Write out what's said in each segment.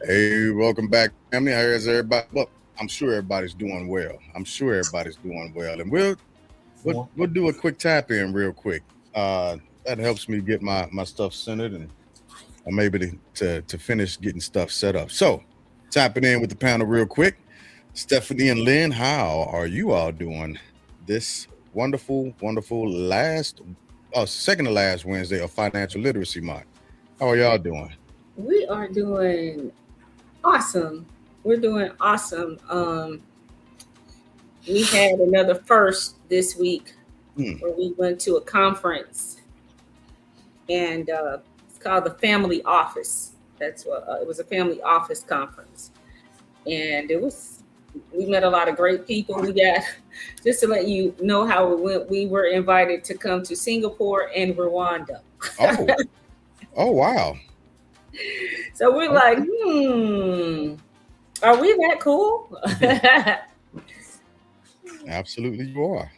Hey, welcome back, family. How is everybody? Well, I'm sure everybody's doing well. And we'll do a quick tap in real quick. That helps me get my stuff centered, and I'm able to finish getting stuff set up. So, tapping in with the panel real quick. Stephanie and Lynn, how are you all doing this wonderful second to last Wednesday of Financial Literacy Month? How are y'all doing? We are doing awesome. We're doing awesome. We had another first this week where we went to a conference, and it's called the Family Office. That's what it was, a family office conference, and we met a lot of great people. We got, just to let you know how it went, we were invited to come to Singapore and Rwanda. Oh wow. So we're like, are we that cool? Absolutely, you are.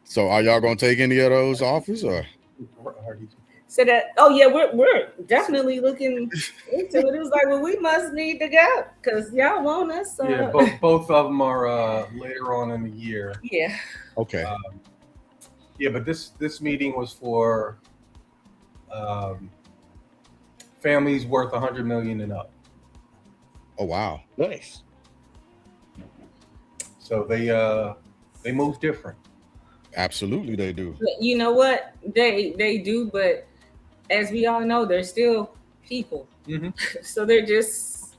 So, are y'all gonna take any of those offers, or? So we're definitely looking into it. It was like, well, we must need to go because y'all want us. Yeah, both of them are later on in the year. Yeah. Okay. Yeah, but this meeting was for families worth $100 million and up. Oh wow. Nice. So they move different. Absolutely, they do. You know what? They do, but as we all know, they're still people. Mm-hmm. So they're just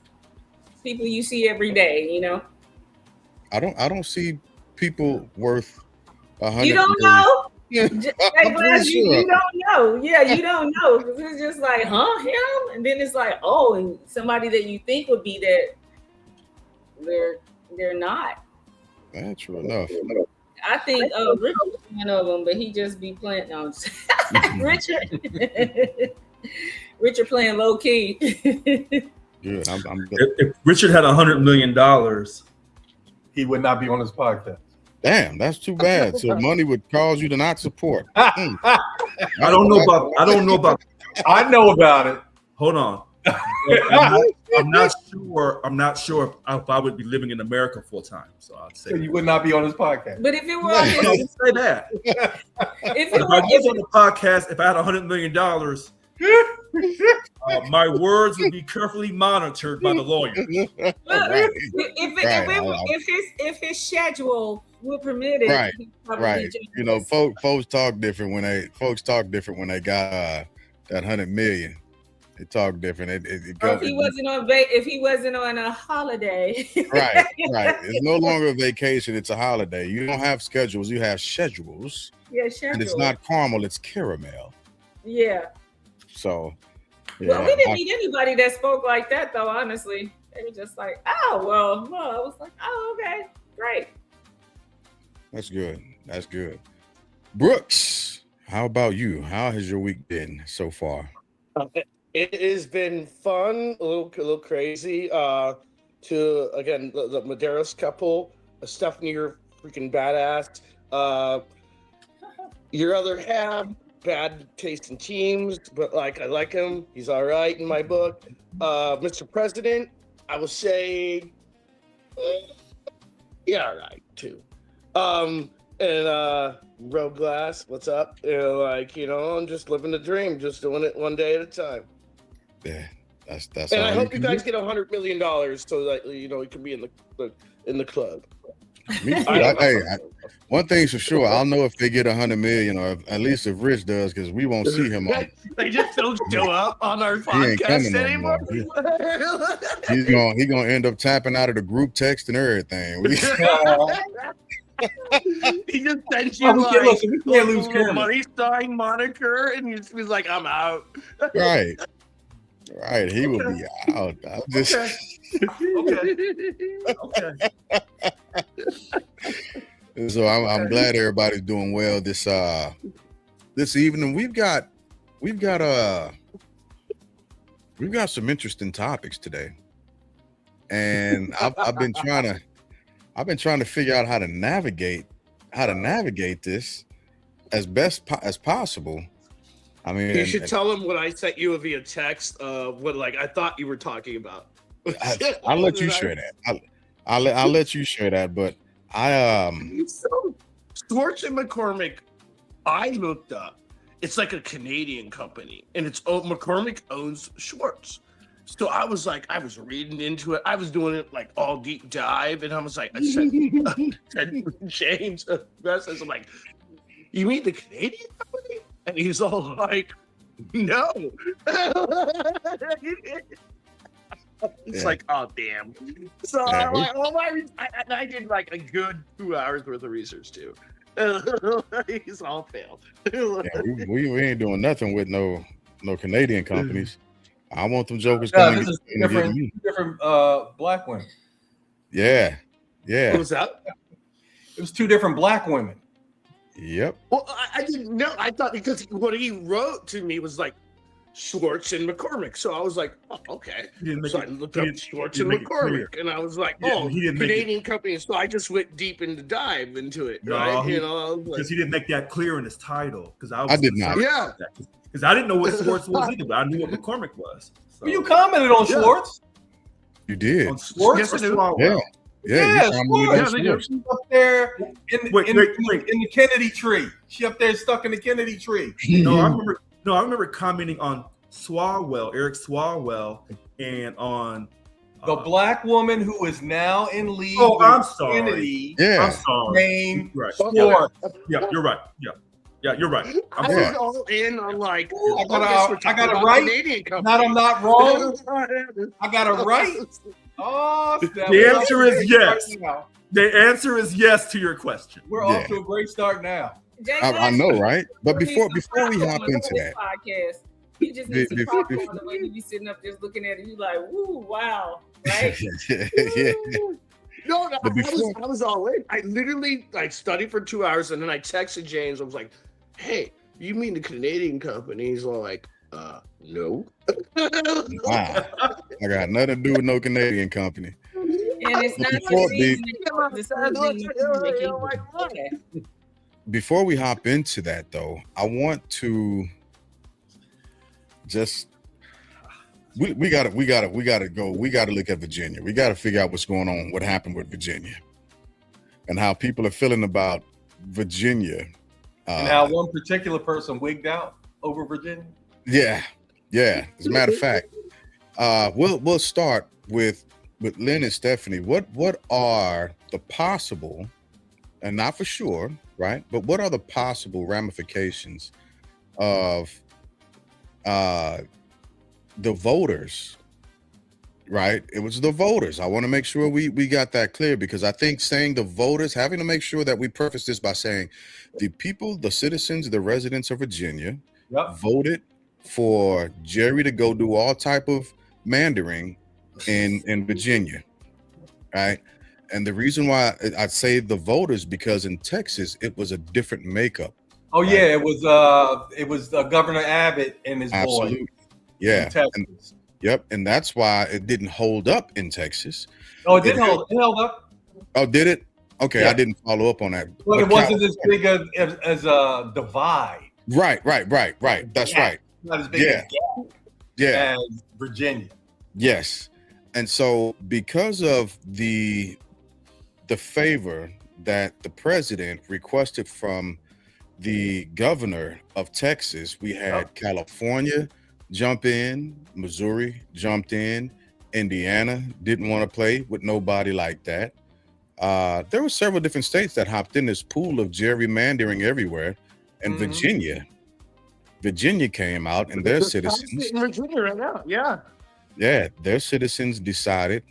people you see every day. You know. I don't see people worth 100. You don't know. Yeah, you don't know. Yeah, you don't know. It's just like, him, and then it's like, oh, and somebody that you think would be that, they're not. That's true enough. I think Richard was one of them, but he just be playing. No, Richard. Richard playing low key. Yeah, if Richard had $100 million, he would not be on his podcast. Damn, that's too bad. So money would cause you to not support. I don't know about. I know about it. Hold on. I'm not sure if I would be living in America full time. So I'd say So you would not be on his podcast. But if it were, I didn't say that. If I was on the podcast, if I had $100 million, my words would be carefully monitored by the lawyer. If his schedule will permit it, right. You know, folks talk different when they got that 100 million. They talk different. If he wasn't on a holiday, right. It's no longer a vacation; it's a holiday. You don't have schedules; you have schedules. Yeah, schedules. And it's not caramel; it's caramel. Yeah. So. Yeah, well, we didn't meet anybody that spoke like that, though. Honestly, they were just like, "Oh, well." I was like, "Oh, okay, great." That's good. Brooks, how about you? How has your week been so far? It has been fun, a little crazy. To again the Medeiros couple, Stephanie, you're freaking badass. Your other half, bad taste in teams, but like I like him. He's all right in my book. Mr. President, I will say, yeah, all right too. And Rogue Glass, what's up? I'm just living the dream, just doing it one day at a time. Yeah, that's. And I hope you guys get $100 million so that we can be in the club. Me too. One thing's for sure, I'll know if they get 100 million, or at least if Rich does, because we won't see him on. They just don't show up on our podcast anymore. He's gonna end up tapping out of the group text and everything. He just sends you a money sign moniker, and he's like, "I'm out." Right. He will be out. Okay. So I'm glad everybody's doing well this evening. We've got some interesting topics today, and I've been trying to figure out how to navigate this as best as possible I mean, you should tell him what I sent you via text. What like I thought you were talking about. I'll let you share that. I'll let you share that. But So, Schwartz and McCormick, I looked up. It's like a Canadian company, and McCormick owns Schwartz. So I was like, I was reading into it. I was doing it like all deep dive, and I was like, I said James, I'm like, you mean the Canadian company? And he's all like, no. It's like, oh damn. So I did like a good 2 hours worth of research too. He's all failed. We ain't doing nothing with no Canadian companies. I want them jokers No, coming. this is different black women. Yeah. What was that? It was two different black women. Yep. Well, I didn't know. I thought because what he wrote to me was like Schwartz and McCormick. So I was like, oh, okay. So I looked up Schwartz and McCormick, and I was like, oh, Canadian company. So I just went deep into dive into it. No, right? Because he didn't make that clear in his title. Because I did not. Yeah. Because I didn't know what Schwartz was either, but I knew what McCormick was. So. Well, you commented on Schwartz. You did. On Schwartz? Yes, I Yeah. Yeah, Schwartz. She's up there in the Kennedy tree. She up there stuck in the Kennedy tree. I remember commenting on Eric Swalwell, and on the black woman who is now in league. Oh, with I'm sorry. Kennedy. Yeah. I'm sorry. Named Schwartz. Yeah, you're right. Yeah, you're right. I was all in on like, I got it right. Canadian company. Not I'm not wrong. I got it right. Oh, the answer is yes. The answer is yes to your question. We're off to a great start now. I know, right? But before we hop into that podcast, you just need to talk on the way you be sitting up just looking at it. You like, woo, wow, right? Yeah. No, I was all in. I literally like studied for 2 hours, and then I texted James. I was like, "Hey, you mean the Canadian company?" He's all like, no. Wow. I got nothing to do with no Canadian company. And it's not Before we hop into that, though, I want to just we gotta go. We gotta look at Virginia. We gotta figure out what's going on, what happened with Virginia, and how people are feeling about Virginia. And how one particular person wigged out over Virginia. Yeah. As a matter of fact, we'll start with Lynn and Stephanie. What are the possible, and not for sure, right? But what are the possible ramifications of the voters? Right? It was the voters. I want to make sure we got that clear, because I think saying the voters, having to make sure that we preface this by saying the people, the citizens, the residents of Virginia voted for Jerry to go do all type of mandering in Virginia, right? And the reason why I'd say the voters, because in Texas it was a different makeup. Oh right? Yeah, it was Governor Abbott and his boy. Yeah. And that's why it didn't hold up in Texas. Oh, it held up. Oh, did it? Okay, yeah. I didn't follow up on that. Well, it wasn't as big as a divide. Right. That's right. Not as big as Virginia. Yes. And so because of the favor that the president requested from the governor of Texas, we had California jump in, Missouri jumped in, Indiana didn't want to play with nobody like that. There were several different states that hopped in this pool of gerrymandering everywhere, and Virginia came out, and their citizens, Virginia right now, their citizens decided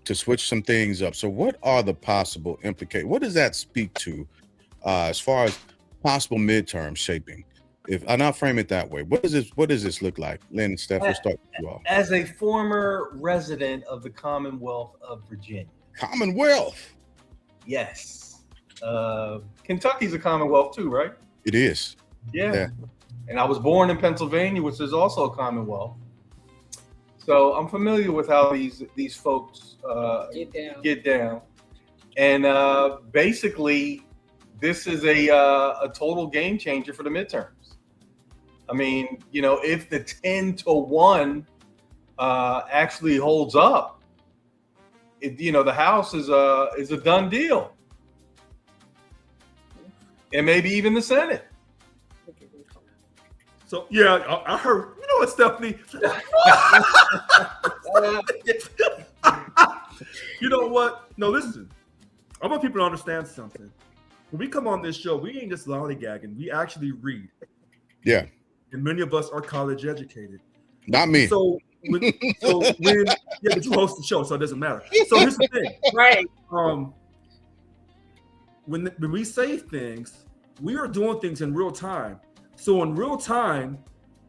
to switch some things up. So what are the possible implications? What does that speak to as far as possible midterm shaping? If I not frame it that way, what does this look like? Lynn and Steph, we'll start with you all. As a former resident of the Commonwealth of Virginia. Commonwealth? Yes. Kentucky's a Commonwealth too, right? It is. Yeah. And I was born in Pennsylvania, which is also a Commonwealth. So I'm familiar with how these folks get down. And basically, this is a total game changer for the midterms. I mean, if the 10-1 actually holds up, the House is a done deal, and maybe even the Senate. So yeah, I heard. You know what, Stephanie? You know what? No, listen. I want people to understand something. When we come on this show, we ain't just lollygagging. We actually read. Yeah. And many of us are college educated. Not me. So when but you host the show, so it doesn't matter. So here's the thing. Right. When we say things, we are doing things in real time. So in real time,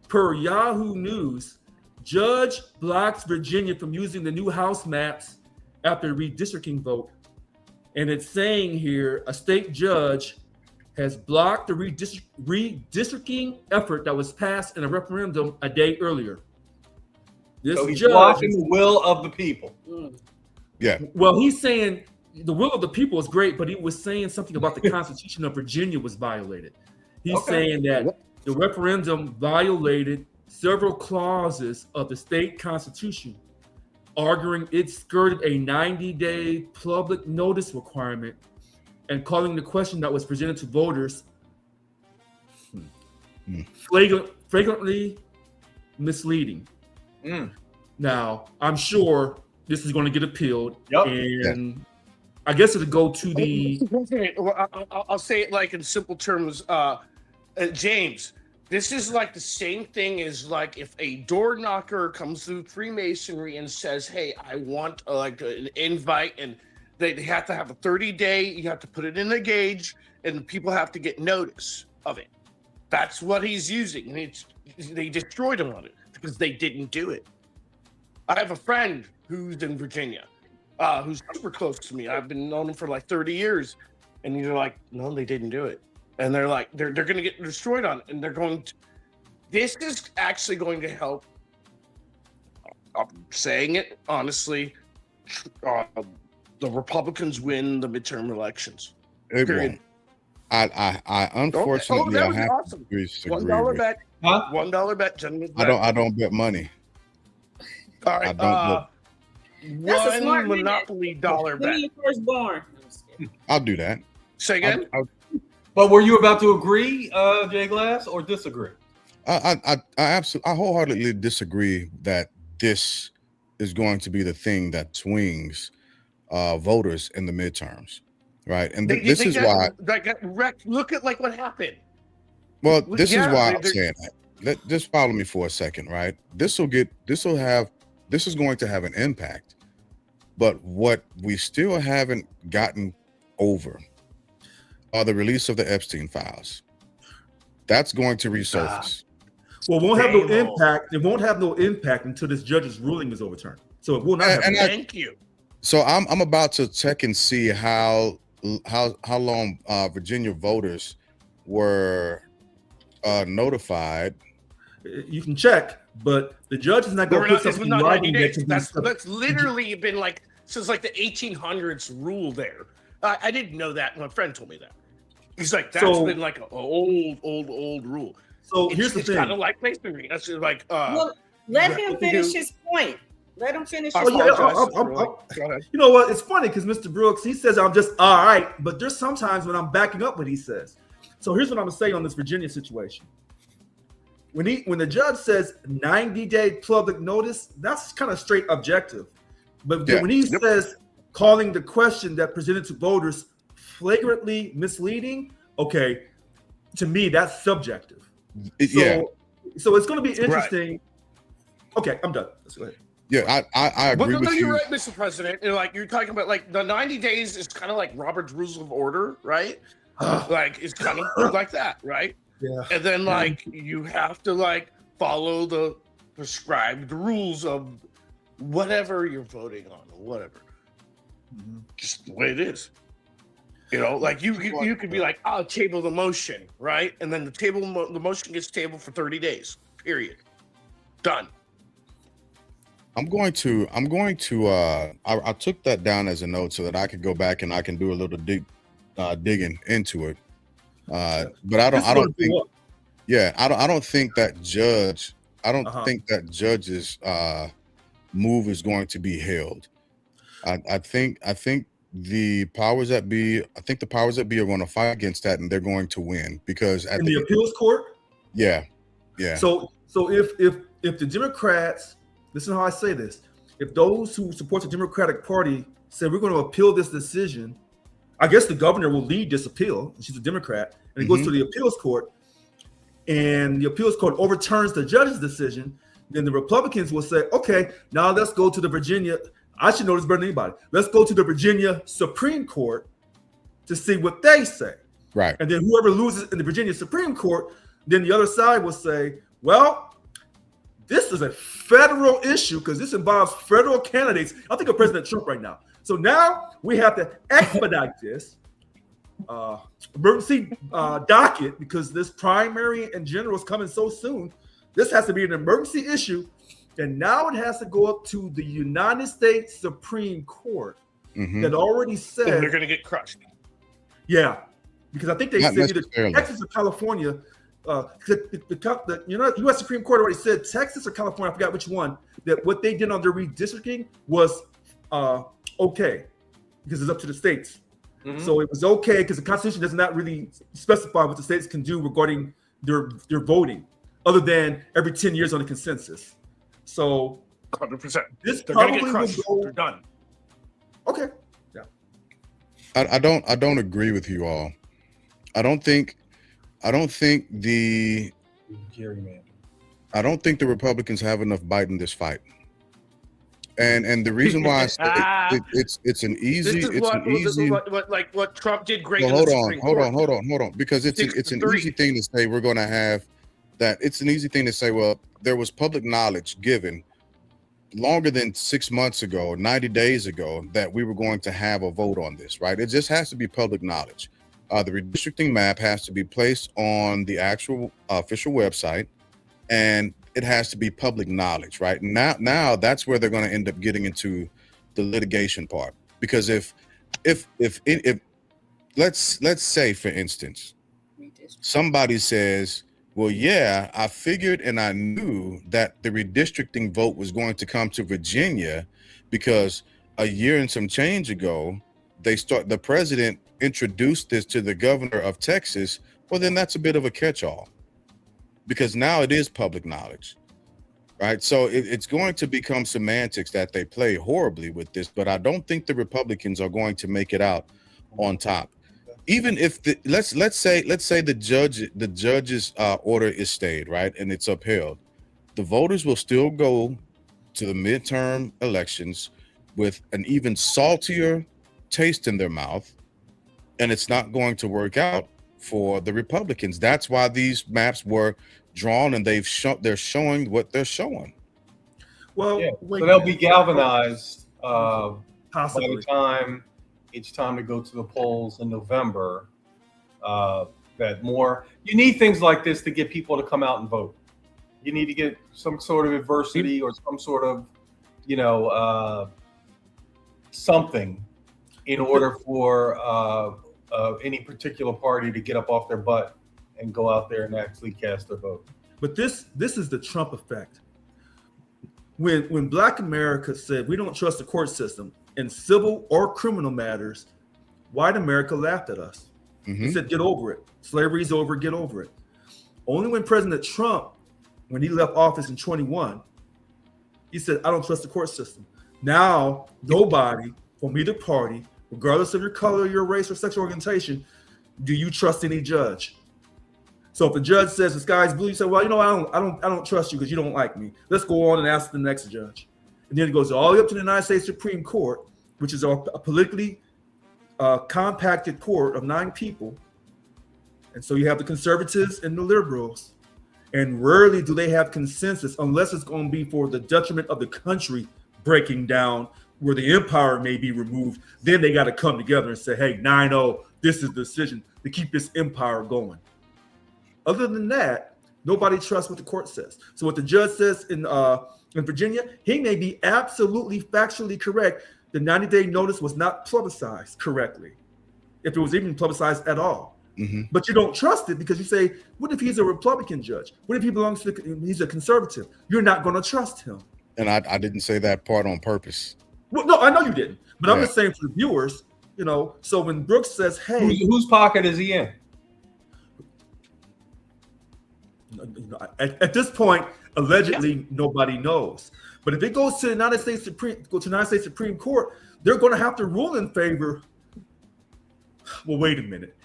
per Yahoo News, judge blocks Virginia from using the new House maps after redistricting vote. And it's saying here, a state judge has blocked the redistricting effort that was passed in a referendum a day earlier. This So he's judge blocking the will of the people. Yeah. Well, he's saying the will of the people is great, but he was saying something about the Constitution of Virginia was violated. He's saying that the referendum violated several clauses of the state constitution, arguing it skirted a 90-day public notice requirement and calling the question that was presented to voters flagrantly misleading. Now, I'm sure this is going to get appealed, and I guess it'll go to the... I'll say it like in simple terms. James, this is like the same thing as like if a door knocker comes through Freemasonry and says, hey, I want like an invite, and they have to have a 30-day, you have to put it in the gauge, and people have to get notice of it. That's what he's using. And they destroyed him on it because they didn't do it. I have a friend who's in Virginia, who's super close to me. I've been known him for like 30 years. And they're like, no, they didn't do it. And they're like, they're going to get destroyed on it. And they're going to, this is actually going to help. I'm saying it honestly. The Republicans win the midterm elections. Period. I unfortunately I have to disagree. $1 bet. Huh? $1 bet, gentlemen. I don't bet money. All right. That's a smart Monopoly dollar bet. When you first born. I'll do that. Say again. But were you about to agree, Jay Glass, or disagree? I wholeheartedly disagree that this is going to be the thing that swings voters in the midterms, right? And this is why that got wrecked. Look at like what happened. Well, this is why I'm saying that. Just follow me for a second, right? This is going to have an impact, but what we still haven't gotten over are the release of the Epstein files. That's going to resurface. Well, it won't have no impact. It won't have no impact until this judge's ruling is overturned. So it will not have. Thank you. So I'm about to check and see how long Virginia voters were notified. You can check, but the judge is not going to put something in writing. That's literally been like since like the 1800s rule there. I didn't know that. My friend told me that. He's like, that's been like an old rule. So here's the thing. It's kind of like masonry. That's like. Well, let him finish his point. Let him finish his point. You know what? It's funny because Mr. Brooks, he says I'm just all right, but there's sometimes when I'm backing up what he says. So here's what I'm gonna say on this Virginia situation. When the judge says 90-day public notice, that's kind of straight objective. But when he says calling the question that presented to voters flagrantly misleading, okay, to me that's subjective. So it's going to be interesting. Right. Okay, I'm done. Let's go ahead. Yeah, I agree with you. You're right, Mr. President. Like you're talking about, like the 90 days is kind of like Robert's Rules of Order, right? Like it's kind of like that, right? Yeah. And then like you have to like follow the prescribed rules of whatever you're voting on or whatever. Just the way it is. You know, like you could be like, I'll table the motion, right? And then the motion gets tabled for 30 days. Period. Done. I took that down as a note so that I could go back and I can do a little digging into it. But I don't think Yeah, I don't think that judge. I don't Uh-huh. think that judge's move is going to be held. I think the powers that be. I think the powers that be are going to fight against that, and they're going to win because at In the appeals court. yeah. So if the Democrats, listen how I say this, if those who support the Democratic Party say we're going to appeal this decision, I guess the governor will lead this appeal. She's a Democrat, and it goes to the appeals court, and the appeals court overturns the judge's decision. Then the Republicans will say, okay, now let's go to the Virginia. I should know this better than anybody. Let's go to the Virginia Supreme Court to see what they say. Right. And then whoever loses in the Virginia Supreme Court, then the other side will say, well, this is a federal issue because this involves federal candidates. I think of President Trump right now. So now we have to expedite this emergency docket because this primary in general is coming so soon. This has to be an emergency issue. And now it has to go up to the United States Supreme Court that already said they're going to get crushed. Yeah, because I think they Not said either necessarily. Texas or California. The U.S. Supreme Court already said Texas or California, I forgot which one, that what they did on their redistricting was okay because it's up to the states. So it was okay because the Constitution does not really specify what the states can do regarding their voting, other than every 10 years on a consensus. So 100%. this They're going to probably get crushed. will go. They're done. Okay. Yeah. I don't agree with you all. I don't think the Republicans have enough bite in this fight. And the reason why I say it's an easy what Trump did great. Well, in hold on, because it's an easy thing to say we're going to have that. It's an easy thing to say. Well, there was public knowledge given longer than 6 months ago, 90 days ago, that we were going to have a vote on this, right? It just has to be public knowledge. The redistricting map has to be placed on the actual official website, and it has to be public knowledge, right? Now that's where they're going to end up getting into the litigation part, because if let's say, for instance, somebody says, well, yeah, I figured and I knew that the redistricting vote was going to come to Virginia because a year and some change ago, the president introduced this to the governor of Texas. Well, then that's a bit of a catch-all because now it is public knowledge, right? So it's going to become semantics that they play horribly with this, but I don't think the Republicans are going to make it out on top. Even if let's say the judge's order is stayed, right, and it's upheld, the voters will still go to the midterm elections with an even saltier taste in their mouth, and it's not going to work out for the Republicans. That's why these maps were drawn, and they're showing what they're showing. Well, yeah. So they'll be galvanized by the time it's time to go to the polls in November. You need things like this to get people to come out and vote. You need to get some sort of adversity or some sort of, something in order for any particular party to get up off their butt and go out there and actually cast their vote. But this is the Trump effect. When Black America said we don't trust the court system in civil or criminal matters, white America laughed at us. He said, get over it. Slavery's over, get over it. Only when President Trump, when he left office in 21, he said, I don't trust the court system. Now, nobody from either party, regardless of your color, your race, or sexual orientation, do you trust any judge? So if the judge says the sky's blue, you say, well, I don't trust you because you don't like me. Let's go on and ask the next judge. And then it goes all the way up to the United States Supreme Court, which is a politically compacted court of 9 people. And so you have the conservatives and the liberals. And rarely do they have consensus unless it's going to be for the detriment of the country breaking down, where the empire may be removed. Then they got to come together and say, hey, 9-0, this is the decision to keep this empire going. Other than that, nobody trusts what the court says. So what the judge says in Virginia, he may be absolutely factually correct. The 90-day notice was not publicized correctly, if it was even publicized at all. But you don't trust it because you say, what if he's a Republican judge? What if he belongs to he's a conservative? You're not going to trust him. And I didn't say that part on purpose. Well, no, I know you didn't. But I'm just saying for the viewers, you know, so when Brooks says, hey. Whose pocket is he in? You know, at this point, allegedly, nobody knows. But if it goes to the United States Supreme Court, they're going to have to rule in favor. Well, wait a minute.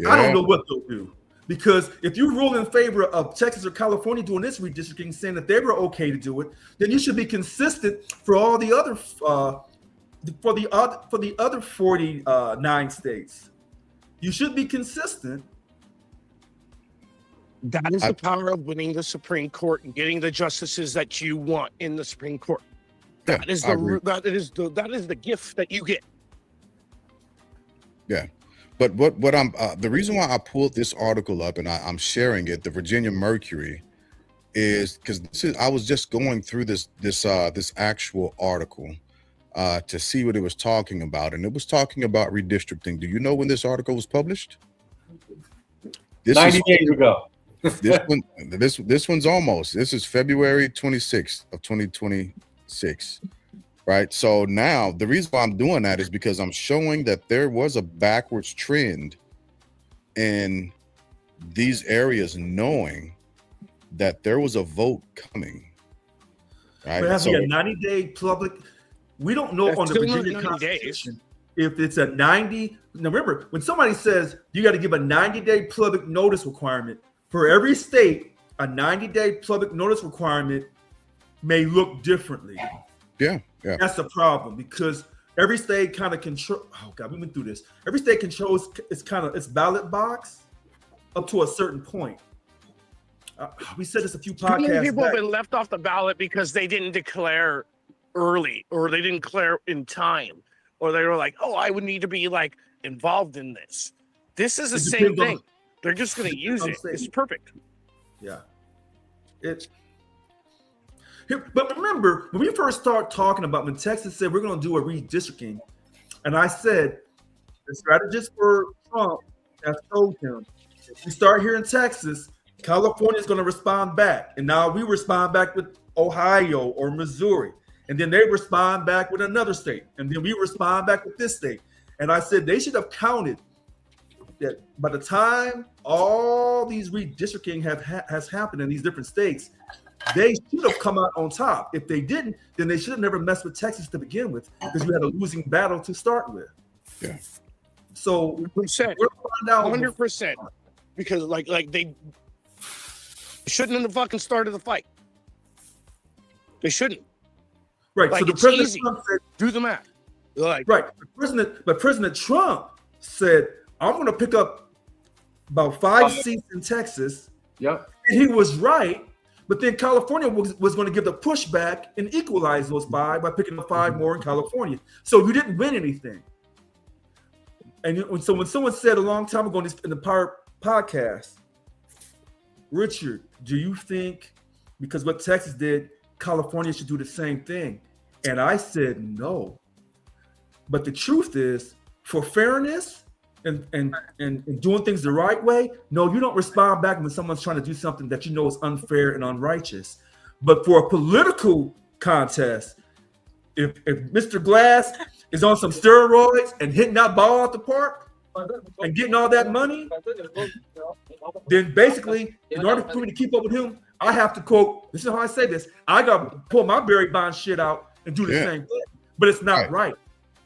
I don't know what they'll do. Because if you rule in favor of Texas or California doing this redistricting, saying that they were okay to do it, then you should be consistent for all the other for the other 49 states. You should be consistent. That is the power of winning the Supreme Court and getting the justices that you want in the Supreme Court. That is the gift that you get. Yeah. But what I'm the reason why I pulled this article up and I'm sharing it, the Virginia Mercury, is because I was just going through this actual article to see what it was talking about, and it was talking about redistricting. Do you know when this article was published? 90 days ago. This one's almost. This is February 26th of 2026. Right. So now the reason why I'm doing that is because I'm showing that there was a backwards trend in these areas, knowing that there was a vote coming. Right. There has to be a 90-day public. We don't know on the Virginia Constitution if it's a 90. Now remember, when somebody says you got to give a 90-day public notice requirement for every state, a 90-day public notice requirement may look differently. Yeah. That's the problem because every state kind of control. Oh God, we went through this. Every state controls its ballot box up to a certain point. We said this a few podcasts. Many people have been left off the ballot because they didn't declare early, or they didn't declare in time, or they were like, "Oh, I would need to be like involved in this." This is the same thing. They're just going to use it. It's perfect. Yeah. But remember, when we first started talking about when Texas said we're going to do a redistricting, and I said the strategist for Trump has told him, if we start here in Texas, California is going to respond back. And now we respond back with Ohio or Missouri. And then they respond back with another state. And then we respond back with this state. And I said they should have counted that by the time all these redistricting has happened in these different states, they should have come out on top. If they didn't, then they should have never messed with Texas to begin with, because you had a losing battle to start with. Yeah. So we'll find out 100%, because like they shouldn't have fucking started the fight. They shouldn't. Right. Like, so the it's president easy. Trump said, Do the math. Like, right. But President Trump said, I'm going to pick up about 5 seats in Texas. Yep. And he was right. But then California was going to give the pushback and equalize those 5 by picking up 5 more in California. So you didn't win anything. And so when someone said a long time ago in the Power podcast, Richard, do you think because what Texas did, California should do the same thing? And I said no. But the truth is, for fairness and doing things the right way, no, you don't respond back when someone's trying to do something that you know is unfair and unrighteous. But for a political contest, if Mr. Glass is on some steroids and hitting that ball out the park and getting all that money, then basically, in order for me to keep up with him, I have to quote, this is how I say this, I got to pull my Barry Bonds shit out and do the same thing. But it's not right.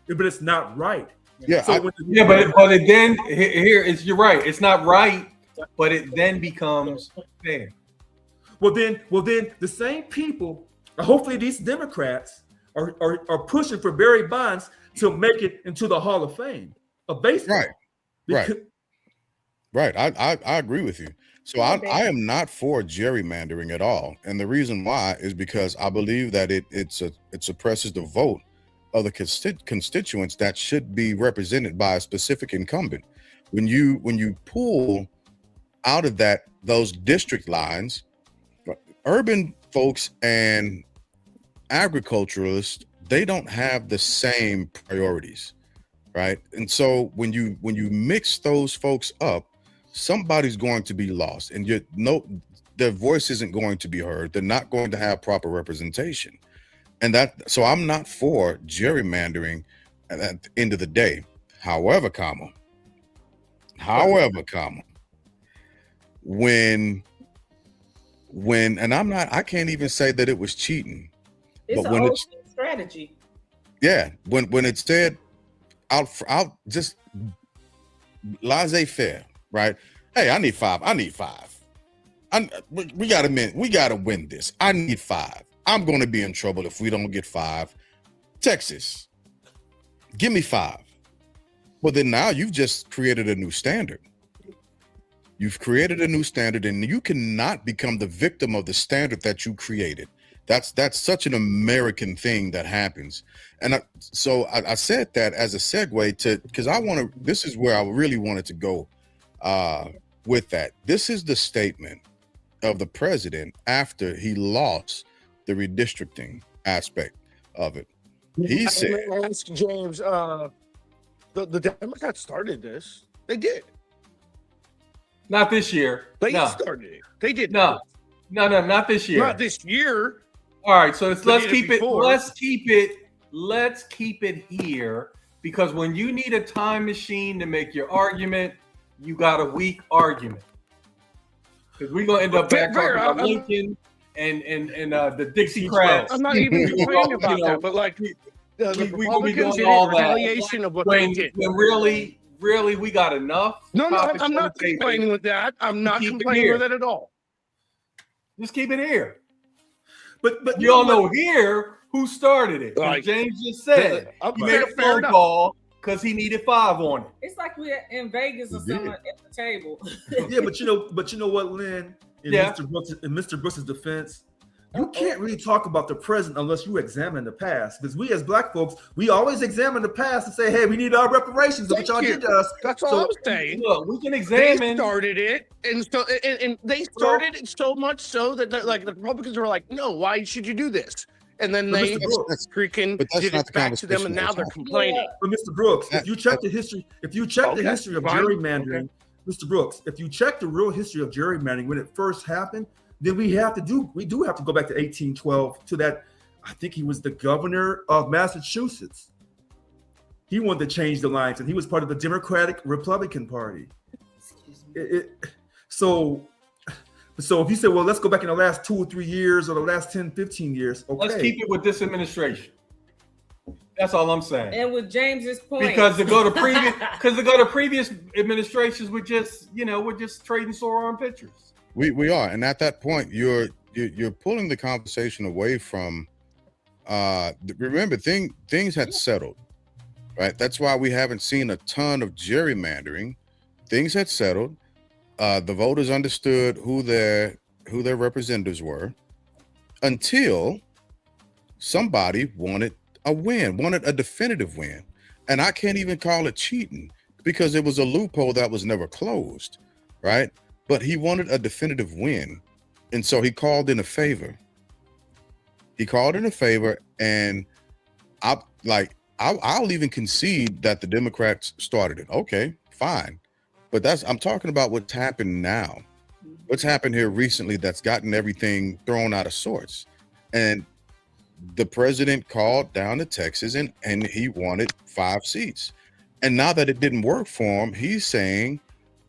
But it's not right. Yeah, so but it then here is, you're right. It's not right, but it then becomes fair. Well, then the same people, hopefully these Democrats are pushing for Barry Bonds to make it into the Hall of Fame of baseball. Right. I agree with you. So I am not for gerrymandering at all, and the reason why is because I believe that it suppresses the vote of the constituents that should be represented by a specific incumbent. When you pull out of those district lines, urban folks and agriculturalists, they don't have the same priorities, right? And so when you mix those folks up, somebody's going to be lost, and their voice isn't going to be heard. They're not going to have proper representation. And so I'm not for gerrymandering at the end of the day. However, when and I can't even say that it was cheating. It's an old strategy. Yeah, when it said out just laissez-faire, right? Hey, I need five. We gotta win this. I need 5. I'm gonna be in trouble if we don't get 5. Texas, give me 5. Well, then now you've just created a new standard. You've created a new standard, and you cannot become the victim of the standard that you created. That's such an American thing that happens. And I said that as a segue because this is where I really wanted to go with that. This is the statement of the president after he lost the redistricting aspect of it. He said, ask James, the Democrats started this. They did. Not this year. They started it. They did. No, not this year. Not this year. All right, so let's keep it. Let's keep it here, because when you need a time machine to make your argument, you got a weak argument. Because we're gonna end up back talking about Lincoln and the Dixiecrats. I'm not even complaining about that, but like the Republicans did all retaliation of what they did. When really, we got enough. No, I'm not complaining with that. I'm not complaining with that at all. Just keep it here. But you all know here who started it. Like James just said, he made a phone call because he needed 5 on it. It's like we're in Vegas or something at the table. Yeah, but you know what, Lynn? In Mr. Brooks' defense, you can't really talk about the present unless you examine the past. Because we as Black folks, we always examine the past and say, hey, we need our reparations of what y'all did to us. That's all I'm saying. Look, we can examine. They started it, and they started it so much so that like the Republicans were like, no, why should you do this? And then they freaking did it back to them, and now they're complaining. But Mr. Brooks, if you check the history, the history of gerrymandering, Mr. Brooks, if you check the real history of gerrymandering when it first happened, then we do have to go back to 1812 to that. I think he was the governor of Massachusetts. He wanted to change the lines, and he was part of the Democratic Republican Party. So if you say, well, let's go back in the last 2 or 3 years or the last 10, 15 years. Okay. Let's keep it with this administration. That's all I'm saying. And with James's point, because to go to previous administrations, we're just trading sore arm pictures. We are, and at that point, you're pulling the conversation away from. Remember, things had settled, right? That's why we haven't seen a ton of gerrymandering. Things had settled. The voters understood who their representatives were, until somebody wanted a definitive win, and I can't even call it cheating because it was a loophole that was never closed, right? But he wanted a definitive win, and so he called in a favor. And I'll even concede that the Democrats started it. Okay, fine. But I'm talking about what's happened now. What's happened here recently that's gotten everything thrown out of sorts. And the president called down to Texas and he wanted 5 seats. And now that it didn't work for him, he's saying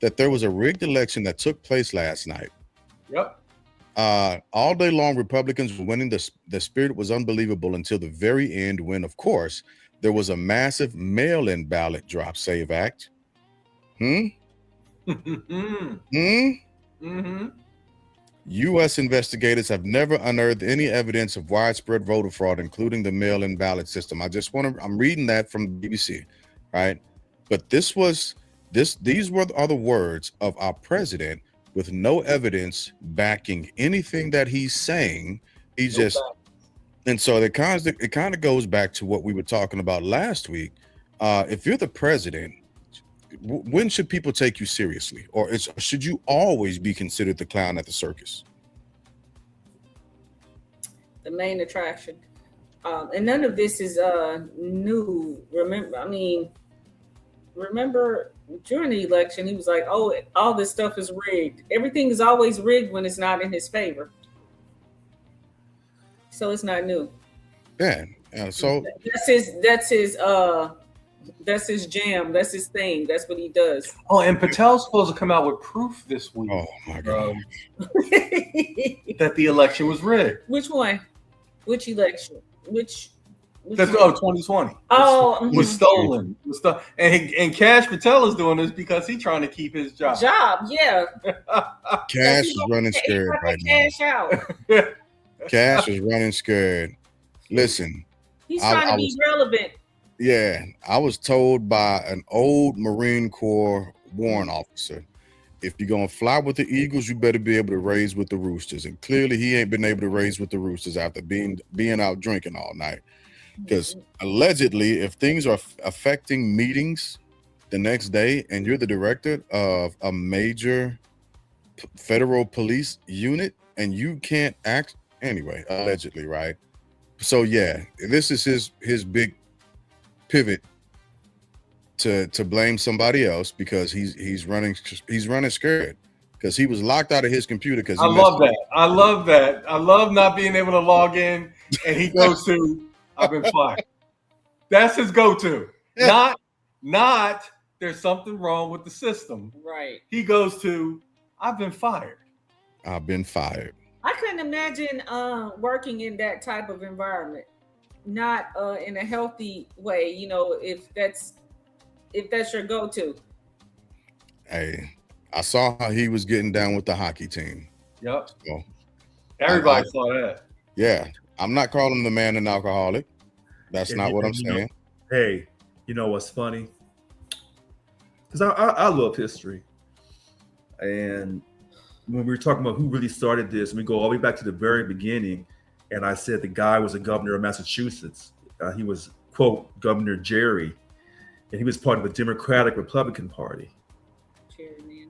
that there was a rigged election that took place last night. Yep. All day long, Republicans were winning. The spirit was unbelievable until the very end, when, of course, there was a massive mail-in ballot drop save act. U.S. investigators have never unearthed any evidence of widespread voter fraud, including the mail-in ballot system. I'm reading that from the BBC, right? But these are the words of our president with no evidence backing anything that he's saying. And so it kind of goes back to what we were talking about last week. If you're the president, when should people take you seriously, or should you always be considered the clown at the circus? The main attraction, and none of this is new. Remember, remember during the election, he was like, "Oh, all this stuff is rigged. Everything is always rigged when it's not in his favor." So it's not new. Yeah. So that's his jam. That's his thing. That's what he does. Oh, and Patel's supposed to come out with proof this week. Oh my God. That the election was rigged. Which one? Which election? Which 2020. Oh, was stolen. And Cash Patel is doing this because he's trying to keep his job. Yeah. Cash is running scared right now. Cash out. Cash is running scared. Listen, He's trying to be relevant. Yeah, I was told by an old Marine Corps warrant officer, if you're gonna fly with the Eagles, you better be able to raise with the Roosters. And clearly, he ain't been able to raise with the Roosters after being out drinking all night. Because allegedly, if things are affecting meetings the next day, and you're the director of a major federal police unit, and you can't act anyway, allegedly, right? So yeah, this is his big pivot to blame somebody else because he's running scared because he was locked out of his computer. Because I love that. I love not being able to log in, and he goes to I've been fired. That's his go-to. Yeah. Not there's something wrong with the system. Right. He goes to I've been fired. I've been fired. I couldn't imagine working in that type of environment, not in a healthy way. You know, if that's your go-to. Hey, I saw how he was getting down with the hockey team. Yep. So, everybody saw that. Yeah, I'm not calling the man an alcoholic. That's not what I'm saying. Hey, you know what's funny? Because I love history, and when we were talking about who really started this, we go all the way back to the very beginning, and I said the guy was a governor of Massachusetts. He was, quote, Governor Jerry, and he was part of the Democratic Republican Party.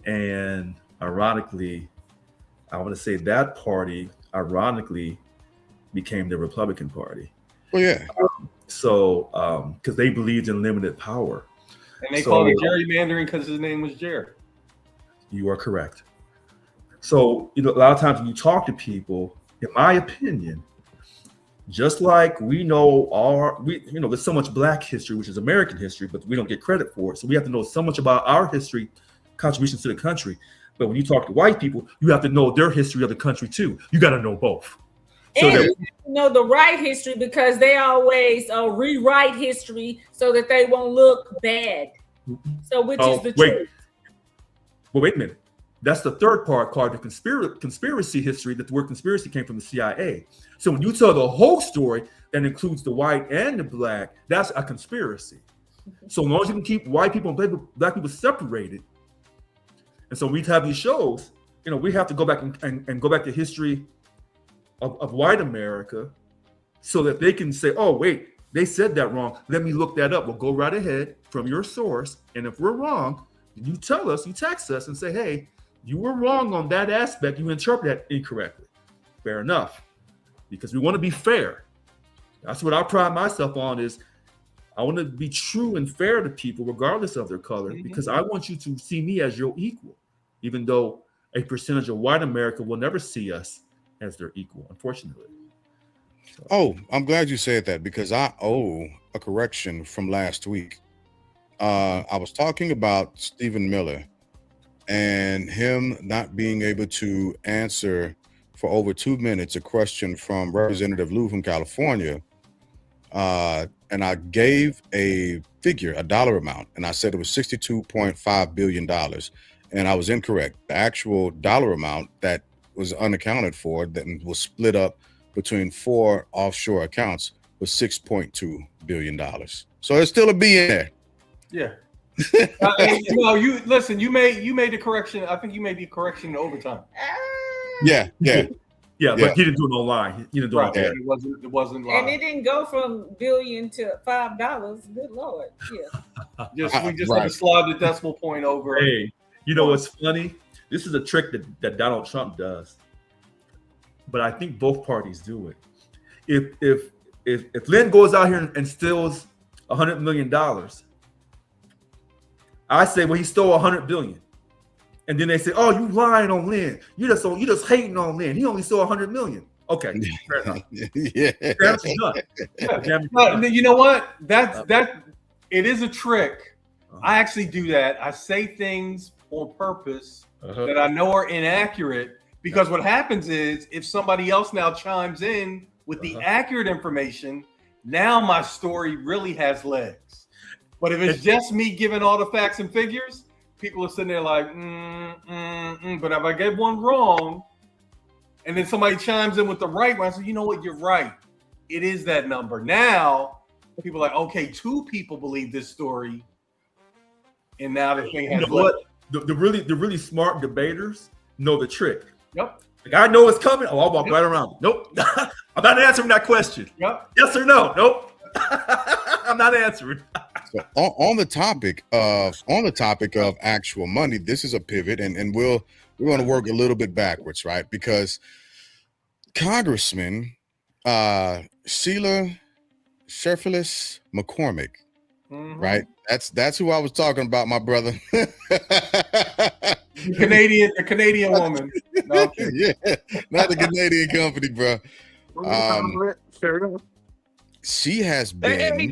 And ironically, I want to say that party, ironically, became the Republican Party. Well, yeah. Because they believed in limited power. And they called it gerrymandering because his name was Jerry. You are correct. So, a lot of times when you talk to people, in my opinion, just like we know there's so much Black history, which is American history, but we don't get credit for it. So we have to know so much about our history, contributions to the country. But when you talk to white people, you have to know their history of the country too. You got to know both. So and you know the right history because they always rewrite history so that they won't look bad. So which is the truth. Well, wait a minute. That's the third part called the conspiracy history, that the word conspiracy came from the CIA. So when you tell the whole story that includes the white and the Black, that's a conspiracy. So as long as you can keep white people and Black people separated, and so we have these shows, we have to go back and go back to history of white America so that they can say, oh, wait, they said that wrong. Let me look that up. We'll go right ahead from your source. And if we're wrong, you tell us, you text us and say, hey, you were wrong on that aspect. You interpret that incorrectly. Fair enough. Because we want to be fair. That's what I pride myself on is I want to be true and fair to people regardless of their color, because I want you to see me as your equal, even though a percentage of white America will never see us as their equal, unfortunately. So. Oh, I'm glad you said that because I owe a correction from last week. I was talking about Stephen Miller and him not being able to answer for over 2 minutes a question from Representative Lou from California. And I gave a figure, a dollar amount, and I said it was $62.5 billion. And I was incorrect. The actual dollar amount that was unaccounted for, that was split up between 4 offshore accounts, was $6.2 billion. So there's still a B in there. Yeah. You listen. You made the correction. I think you made the correction in overtime. Yeah. But he didn't do it online. He didn't do it online. It wasn't live. And it didn't go from billion to $5. Good Lord. Yeah. We just had to slide the decimal point over. Hey, you know what's funny? This is a trick that Donald Trump does, but I think both parties do it. If Lynn goes out here and steals $100 million, I say, well, he stole 100 billion. And then they say, oh, you lying on Lynn. You just hating on Lynn. He only stole 100 million. Okay. Fair enough. Yeah. Damage is done. Damage is But done. you know what? It is a trick. I actually do that. I say things on purpose that I know are inaccurate, because what happens is if somebody else now chimes in with the accurate information, now my story really has legs. But if it's just me giving all the facts and figures, people are sitting there like, but if I get one wrong, and then somebody chimes in with the right one, I say, you know what, you're right. It is that number. Now, people are like, okay, 2 people believe this story, and now the thing has you know what? The really smart debaters know the trick. Yep. Like, I know it's coming. Oh, I'll walk right around. Nope. I'm not answering that question. Yep. Yes or no? Nope. I'm not answering. So on the topic of actual money, this is a pivot, and we're going to work a little bit backwards, right? Because Congressman Sheila Sheriff McCormick, right? That's who I was talking about, my brother. The Canadian woman. No, okay. Yeah, not the Canadian company, bro. Fair enough. She has been. Hey,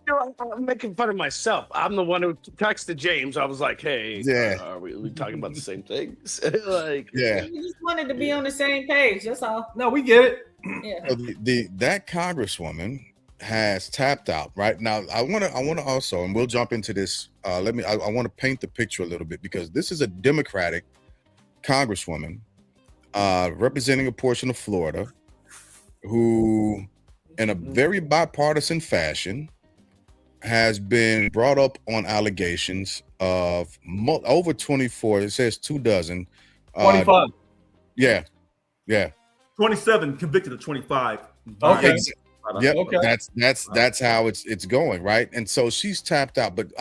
I'm making fun of myself. I'm the one who texted James. I was like, "Hey, are we talking about the same things?" Like, yeah, we just wanted to be on the same page. That's all. No, we get it. Yeah. So that congresswoman has tapped out right now. I want to also, and we'll jump into this. I want to paint the picture a little bit, because this is a Democratic congresswoman representing a portion of Florida, who, in a very bipartisan fashion, has been brought up on allegations of over 24. It says 24. 25. Yeah. 27 convicted of 25. Okay. Yep. Okay. That's how it's going, right? And so she's tapped out. But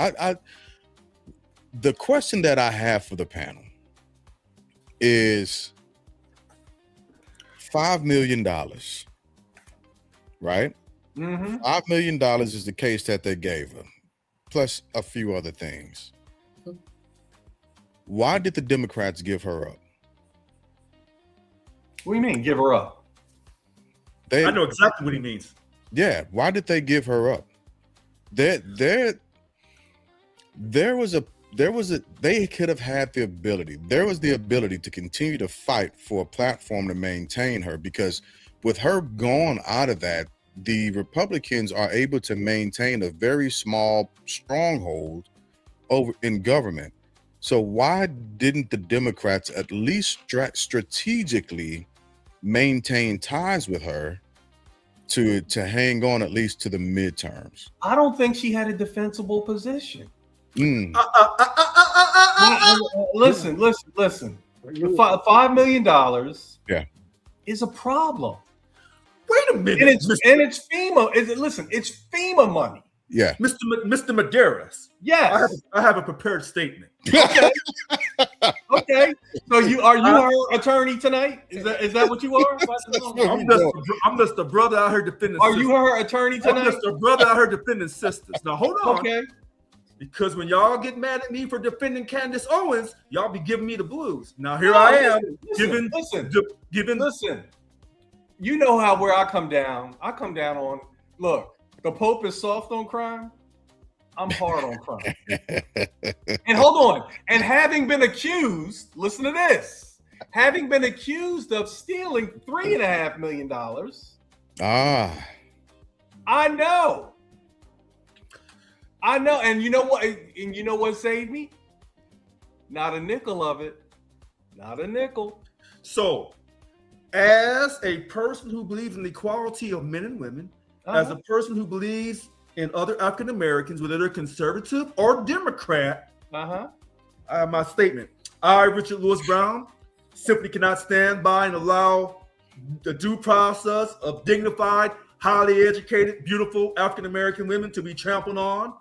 the question that I have for the panel is $5 million, right? $5 million is the case that they gave her, plus a few other things. Why did the Democrats give her up? What do you mean, give her up? I know exactly what he means. Yeah, why did they give her up? They could have had the ability. There was the ability to continue to fight for a platform to maintain her, because with her gone out of that, the Republicans are able to maintain a very small stronghold over in government. So why didn't the Democrats at least strategically maintain ties with her to hang on at least to the midterms? I don't think she had a defensible position. Listen. The $5 million is a problem. Wait a minute. And it's FEMA. It's FEMA money. Yeah. Mr. Medeiros. Yes. I have a prepared statement. Okay. Okay. So are you her attorney tonight? Is that what you are? I'm just a brother out here defending Are sisters. you her attorney tonight? I'm just a brother out here defending sisters. Now hold on. Okay. Because when y'all get mad at me for defending Candace Owens, y'all be giving me the blues. Now here I am giving. Listen. You know where I come down. I come down on, look, the Pope is soft on crime. I'm hard on crime. And hold on. And having been accused, listen to this. Having been accused of stealing $3.5 million. I know. And you know what? And you know what saved me? Not a nickel of it. Not a nickel. So, as a person who believes in the equality of men and women, as a person who believes in other African Americans, whether they're conservative or Democrat, I have my statement. I, Richard Lewis Brown, simply cannot stand by and allow the due process of dignified, highly educated, beautiful African American women to be trampled on,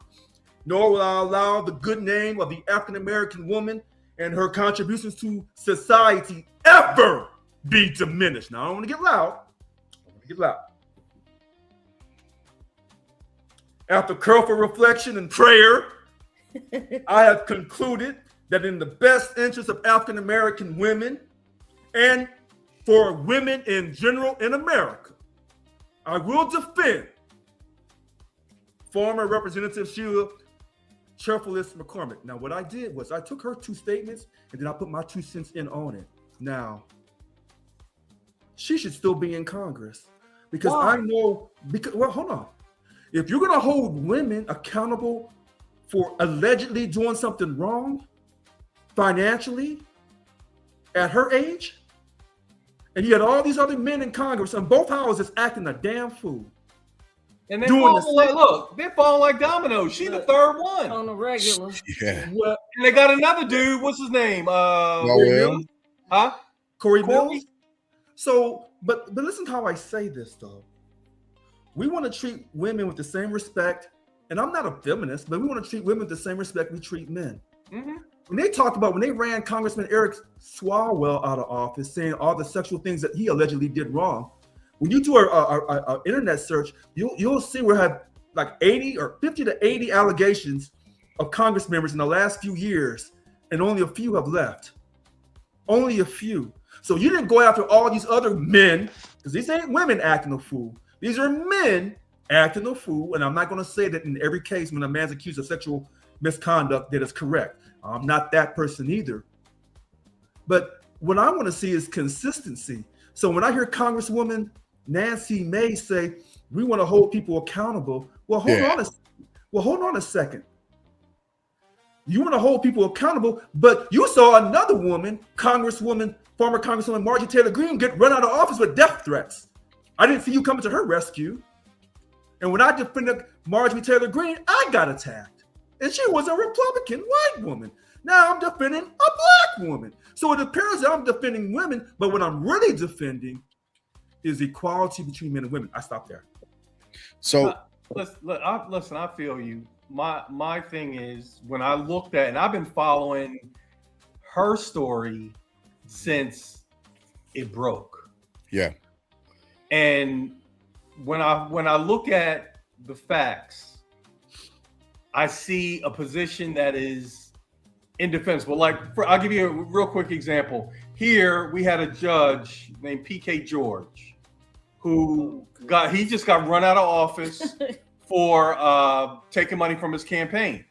nor will I allow the good name of the African American woman and her contributions to society ever be diminished. Now, I don't want to get loud. After careful reflection and prayer, I have concluded that in the best interest of African American women and for women in general in America, I will defend former Representative Sheila Cheerfulness McCormick. Now, what I did was I took her 2 statements and then I put my 2 cents in on it. Now, she should still be in Congress because I know, well, hold on. If you're going to hold women accountable for allegedly doing something wrong financially at her age, and you had all these other men in Congress and both houses acting a damn fool. And they're falling like dominoes. She's the third one. On the regular. Yeah. Well, And they got another dude. What's his name? Well, Huh? Corey Mills. So, but listen to how I say this though. We want to treat women with the same respect, and I'm not a feminist, but we want to treat women with the same respect we treat men. Mm-hmm. When they ran Congressman Eric Swalwell out of office, saying all the sexual things that he allegedly did wrong, when you do a internet search, you'll see we have like 80 or 50 to 80 allegations of Congress members in the last few years, and only a few have left. Only a few. So you didn't go after all these other men, because these ain't women acting a fool. These are men acting a fool, and I'm not going to say that in every case when a man's accused of sexual misconduct that is correct. I'm not that person either. But what I want to see is consistency. So when I hear Congresswoman Nancy May say, we want to hold people accountable. Well, hold on a second. You want to hold people accountable, but you saw another woman, former Congresswoman Marjorie Taylor Greene, get run out of office with death threats. I didn't see you coming to her rescue. And when I defended Marjorie Taylor Greene, I got attacked. And she was a Republican white woman. Now I'm defending a black woman. So it appears that I'm defending women, but what I'm really defending is equality between men and women. I stopped there. So listen, I feel you. My thing is, when I looked at, and I've been following her story since it broke. Yeah. And when I look at the facts, I see a position that is indefensible. Like, I'll give you a real quick example. Here we had a judge named P.K. George who just got run out of office for taking money from his campaign.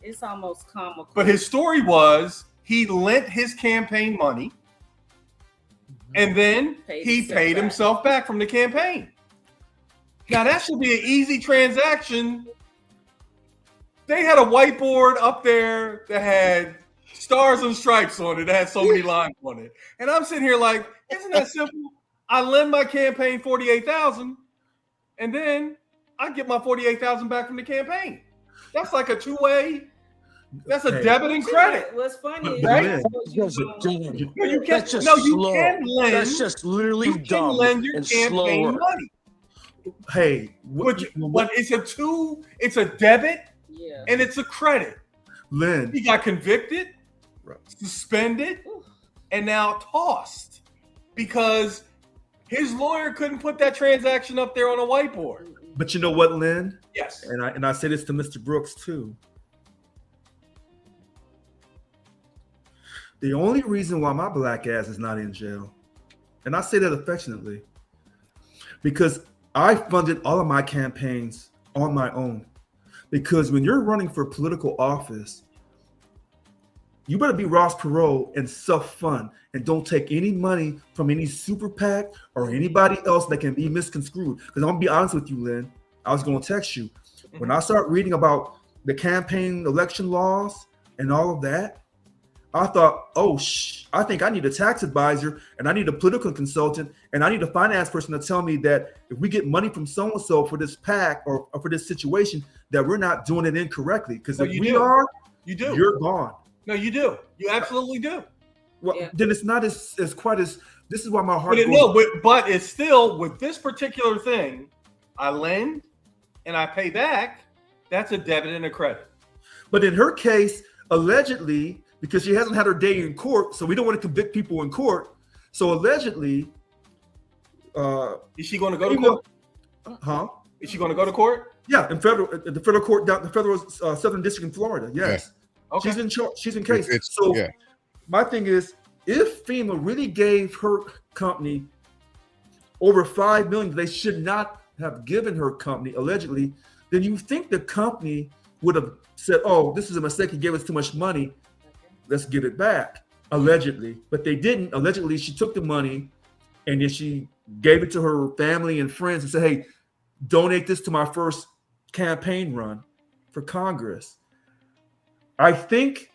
It's almost comical. But his story was he lent his campaign money and then he paid himself back from the campaign. Now that should be an easy transaction. They had a whiteboard up there that had stars and stripes on it. That had so many lines on it. And I'm sitting here like, isn't that simple? I lend my campaign $48,000 and then I get my $48,000 back from the campain. That's like a two-way. That's a debit and credit. What's funny right? You can lend. That's just literally dumb lend your and campaign money. Hey, but it's a debit and it's a credit. Lynn. He got convicted, suspended, and now tossed because his lawyer couldn't put that transaction up there on a whiteboard. But you know what, Lynn? Yes. And I say this to Mr. Brooks too. The only reason why my black ass is not in jail, and I say that affectionately, because I funded all of my campaigns on my own. Because when you're running for political office, you better be Ross Perot and self-fund and don't take any money from any super PAC or anybody else that can be misconstrued. Because I'm gonna be honest with you, Lynn, I was gonna text you. When I start reading about the campaign election laws and all of that, I thought, I think I need a tax advisor and I need a political consultant and I need a finance person to tell me that if we get money from so-and-so for this PAC or for this situation, that we're not doing it incorrectly. Because if we are, you're gone. No, you do. You absolutely do. Well, then it's not as quite as, this is why my heart but it's still, with this particular thing, I lend and I pay back, that's a debit and a credit. But in her case, allegedly, because she hasn't had her day in court, so we don't want to convict people in court. So allegedly, is she going to go to court? Huh? Is she going to go to court? Yeah, in the federal court, the federal Southern District in Florida. Yes, Okay. She's in charge. She's in case. Yeah. My thing is, if FEMA really gave her company over $5 million, they should not have given her company allegedly. Then you think the company would have said, "Oh, this is a mistake. He gave us too much money. Let's give it back." Allegedly, but they didn't. Allegedly, she took the money and then she gave it to her family and friends and said, "Hey, donate this to my first campaign run for Congress." I think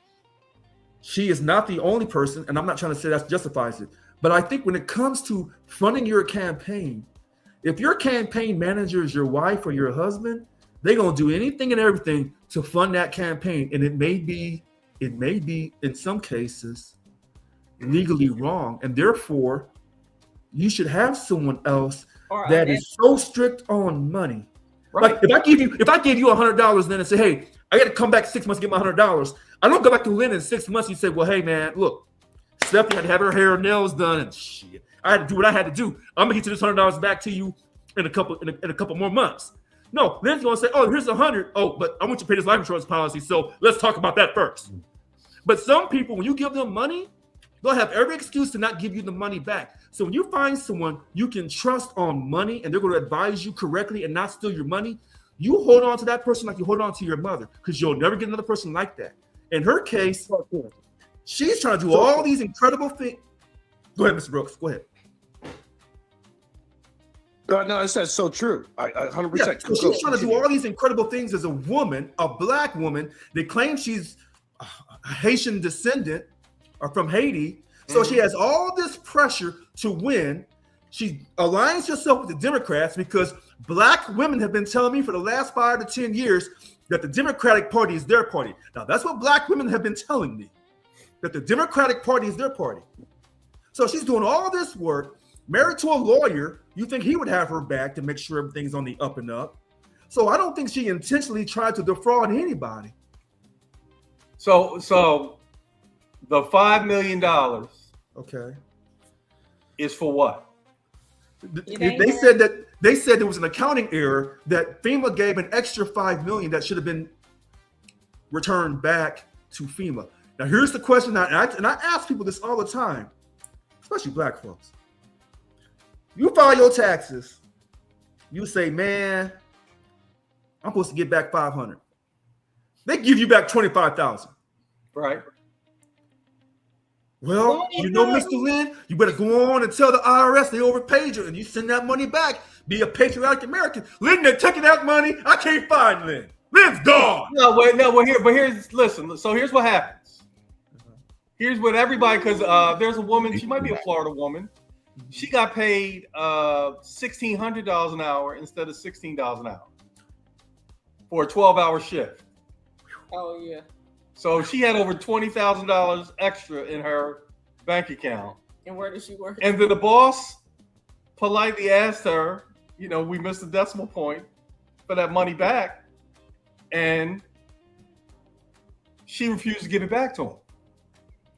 she is not the only person, and I'm not trying to say that justifies it, but I think when it comes to funding your campaign, if your campaign manager is your wife or your husband, they're gonna do anything and everything to fund that campaign, and it may be in some cases legally wrong, and therefore you should have someone else that is so strict on money. Right. Like if I give you $100 then and say, "Hey, I got to come back 6 months to get my $100," I don't go back to Lynn in 6 months. You say, "Well, hey man, look, Stephanie had to have her hair and nails done, and shit, I had to do what I had to do. I'm gonna get you this $100 back to you in a couple more months." No, Lynn's gonna say, "Oh, here's $100. Oh, but I want you to pay this life insurance policy. So let's talk about that first." But some people, when you give them money, they'll have every excuse to not give you the money back. So when you find someone you can trust on money and they're going to advise you correctly and not steal your money, you hold on to that person like you hold on to your mother, because you'll never get another person like that. In her case, she's trying to do all these incredible things. Go ahead, Mr. Brooks. Go ahead. No, that's so true. I 100%. Yeah, so she's trying to do all these incredible things as a woman, a black woman. They claim she's a Haitian descendant or from Haiti. So she has all this pressure to win. She aligns herself with the Democrats because black women have been telling me for the last 5 to 10 years that the Democratic Party is their party. Now, that's what black women have been telling me, that the Democratic Party is their party. So she's doing all this work, married to a lawyer. You think he would have her back to make sure everything's on the up and up. So I don't think she intentionally tried to defraud anybody. So the $5 million Okay. is for what? They said there was an accounting error, that FEMA gave an extra $5 million that should have been returned back to FEMA. Now here's the question, and I ask people this all the time, especially black folks. You file your taxes, you say, "Man, I'm supposed to get back $500." They give you back $25,000. Right. Well, Mr. Lynn, you better go on and tell the IRS they overpaid you, and you send that money back. Be a patriotic American. Lynn, they're taking that money. I can't find Lynn. Lynn's gone. Listen. So here's what happens. Here's what everybody, because there's a woman. She might be a Florida woman. She got paid $1,600 an hour instead of $16 an hour for a 12-hour shift. Oh yeah. So she had over $20,000 extra in her bank account. And where does she work? And then the boss politely asked her, we missed the decimal point for that money back. And she refused to give it back to him.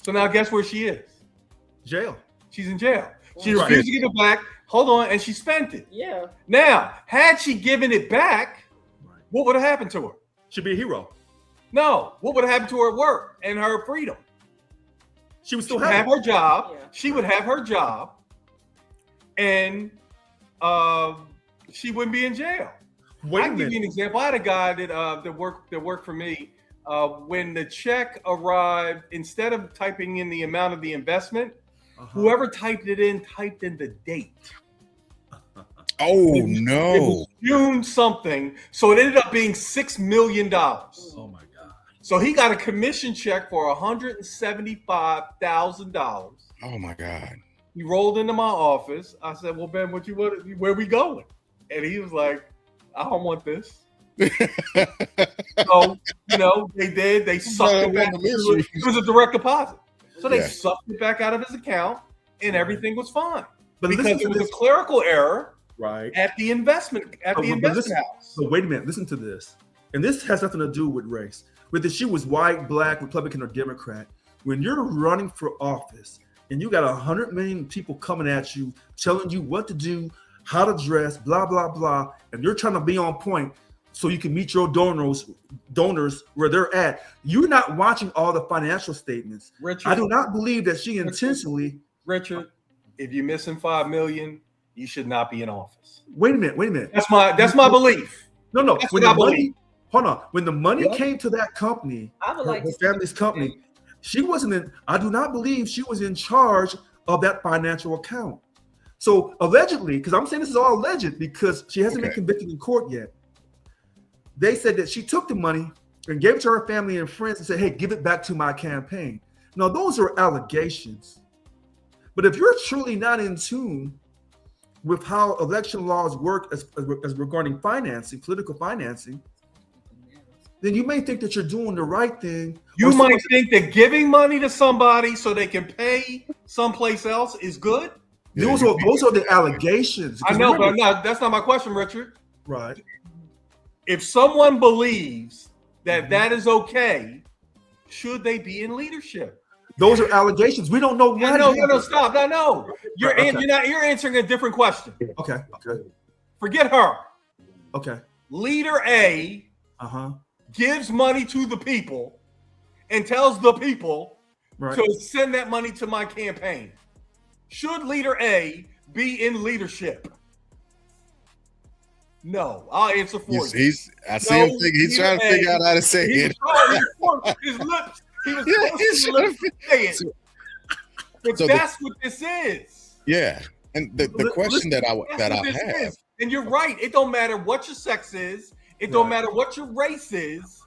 So now guess where she is? Jail. She's in jail. She refused to give it back. Hold on. And she spent it. Yeah. Now, had she given it back, what would have happened to her? She'd be a hero. No. What would have happened to her work and her freedom? She would still have her job. Yeah. She would have her job, and she wouldn't be in jail. I can give you an example. I had a guy that worked for me. When the check arrived, instead of typing in the amount of the investment, whoever typed in the date. Oh no! It was June something, so it ended up being $6 million. Oh my God! So he got a commission check for $175,000. Oh my God! He rolled into my office. I said, "Well, Ben, where we going?" And he was like, "I don't want this." So they did. They sucked it back. It was a direct deposit, so they sucked it back out of his account, and everything was fine. But because it was a clerical error, right, at the investment house. So wait a minute. Listen to this, and this has nothing to do with race. Whether she was white, black, Republican, or Democrat, when you're running for office and you got 100 million people coming at you, telling you what to do, how to dress, blah, blah, blah, and you're trying to be on point so you can meet your donors where they're at. You're not watching all the financial statements. Richard, I do not believe that she intentionally. Richard, if you're missing $5 million, you should not be in office. Wait a minute. That's my belief. No. That's When what the I money, believe. hold on. When the money came to that company, her family's company, she wasn't in. I do not believe she was in charge of that financial account. So allegedly, because I'm saying this is all alleged because she hasn't been convicted in court yet. They said that she took the money and gave it to her family and friends and said, "Hey, give it back to my campaign." Now, those are allegations. But if you're truly not in tune with how election laws work as regarding financing, political financing, then you may think that you're doing the right thing. You might think that giving money to somebody so they can pay someplace else is good. Those are the allegations. I know, but that's not my question, Richard. Right. If someone believes that that is okay, should they be in leadership? Those are allegations. We don't know what. No, stop. No. You're answering a different question. Okay. Forget her. Okay. Leader A gives money to the people and tells the people to send that money to my campaign. Should Leader A be in leadership? No, I'll answer for you. He's trying to figure out how to say it. His lips. He was say it. But that's what this is. Yeah, and the question that I have, and you're right. It don't matter what your sex is. It don't matter what your race is.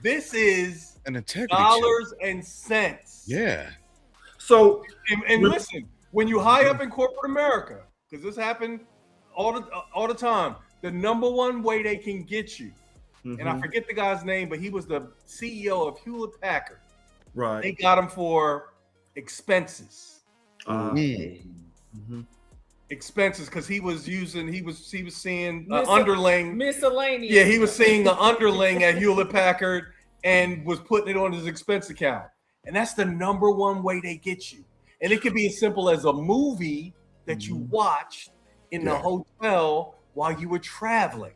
This is an integrity dollars and cents. Yeah. So and listen, when you high up in corporate America, because this happened all the time. The number one way they can get you, and I forget the guy's name, but he was the CEO of Hewlett Packard. Right. They got him for expenses. Expenses, because he was seeing an underling. Miscellaneous. Yeah, he was seeing an underling at Hewlett Packard and was putting it on his expense account. And that's the number one way they get you. And it could be as simple as a movie that you watched in the hotel while you were traveling.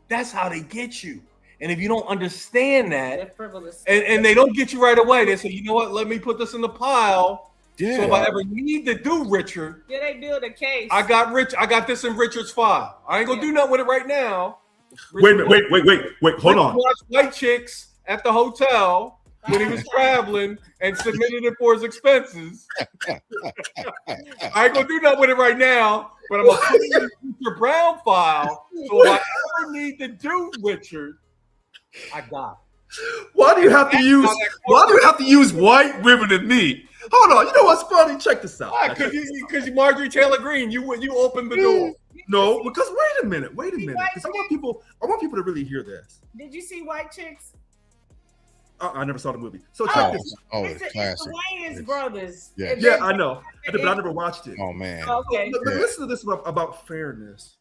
That's how they get you. And if you don't understand that, and they don't get you right away, they say, you know what, let me put this in the pile. Yeah. So if I ever need to do Richard, they build a case. I got this in Richard's file. I ain't gonna do nothing with it right now. Wait, hold on. Watched White Chicks at the hotel when he was traveling and submitted it for his expenses. I ain't gonna do nothing with it right now, but I'm gonna put it in the Brown file. So if I ever need to do Richard, I got it. Why do you have to use white women and me? Hold on, you know what's funny? Check this out. Because you Marjorie Taylor Greene, you opened the door. No, because wait a minute. Because I want people to really hear this. Did you see White Chicks? I never saw the movie. So check this out. It's the Wayans brothers. Yeah, I know. But I never watched it. Oh man. Okay. But listen to this about fairness.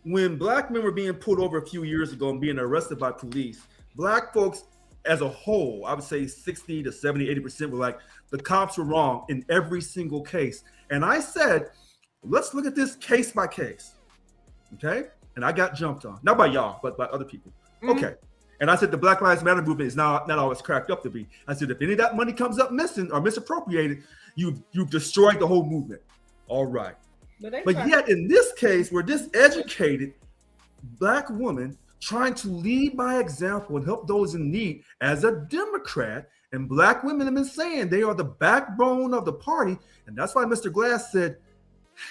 When black men were being pulled over a few years ago and being arrested by police, black folks as a whole, I would say 60 to 70, 80% were like, the cops were wrong in every single case. And I said, let's look at this case by case. Okay? And I got jumped on. Not by y'all, but by other people. Okay. And I said the Black Lives Matter movement is not always cracked up to be. I said, if any of that money comes up missing or misappropriated, you've destroyed the whole movement. All right. But yet in this case, where this educated black woman trying to lead by example and help those in need as a Democrat, and black women have been saying they are the backbone of the party. And that's why Mr. Glass said,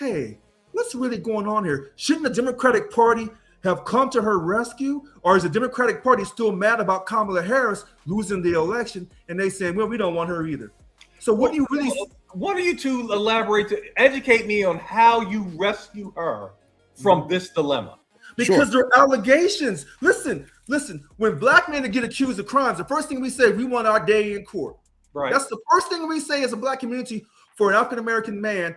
hey, what's really going on here? Shouldn't the Democratic Party have come to her rescue? Or is the Democratic Party still mad about Kamala Harris losing the election? And they saying, well, we don't want her either. So what do you really... What are you to elaborate to educate me on how you rescue her from this dilemma? Because there are allegations. Listen, when black men get accused of crimes, the first thing we say, we want our day in court. Right. That's the first thing we say as a black community for an African-American man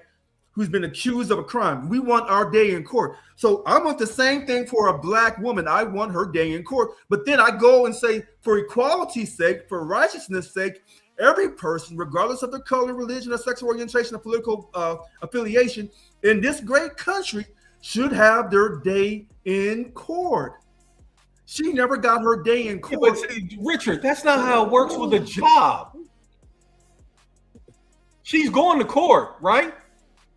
who's been accused of a crime. We want our day in court. So I want the same thing for a black woman. I want her day in court. But then I go and say, for equality's sake, for righteousness' sake, every person, regardless of their color, religion, or sexual orientation, or political affiliation, in this great country should have their day in court. She never got her day in court. But see, Richard, that's not how it works with a job. She's going to court, right?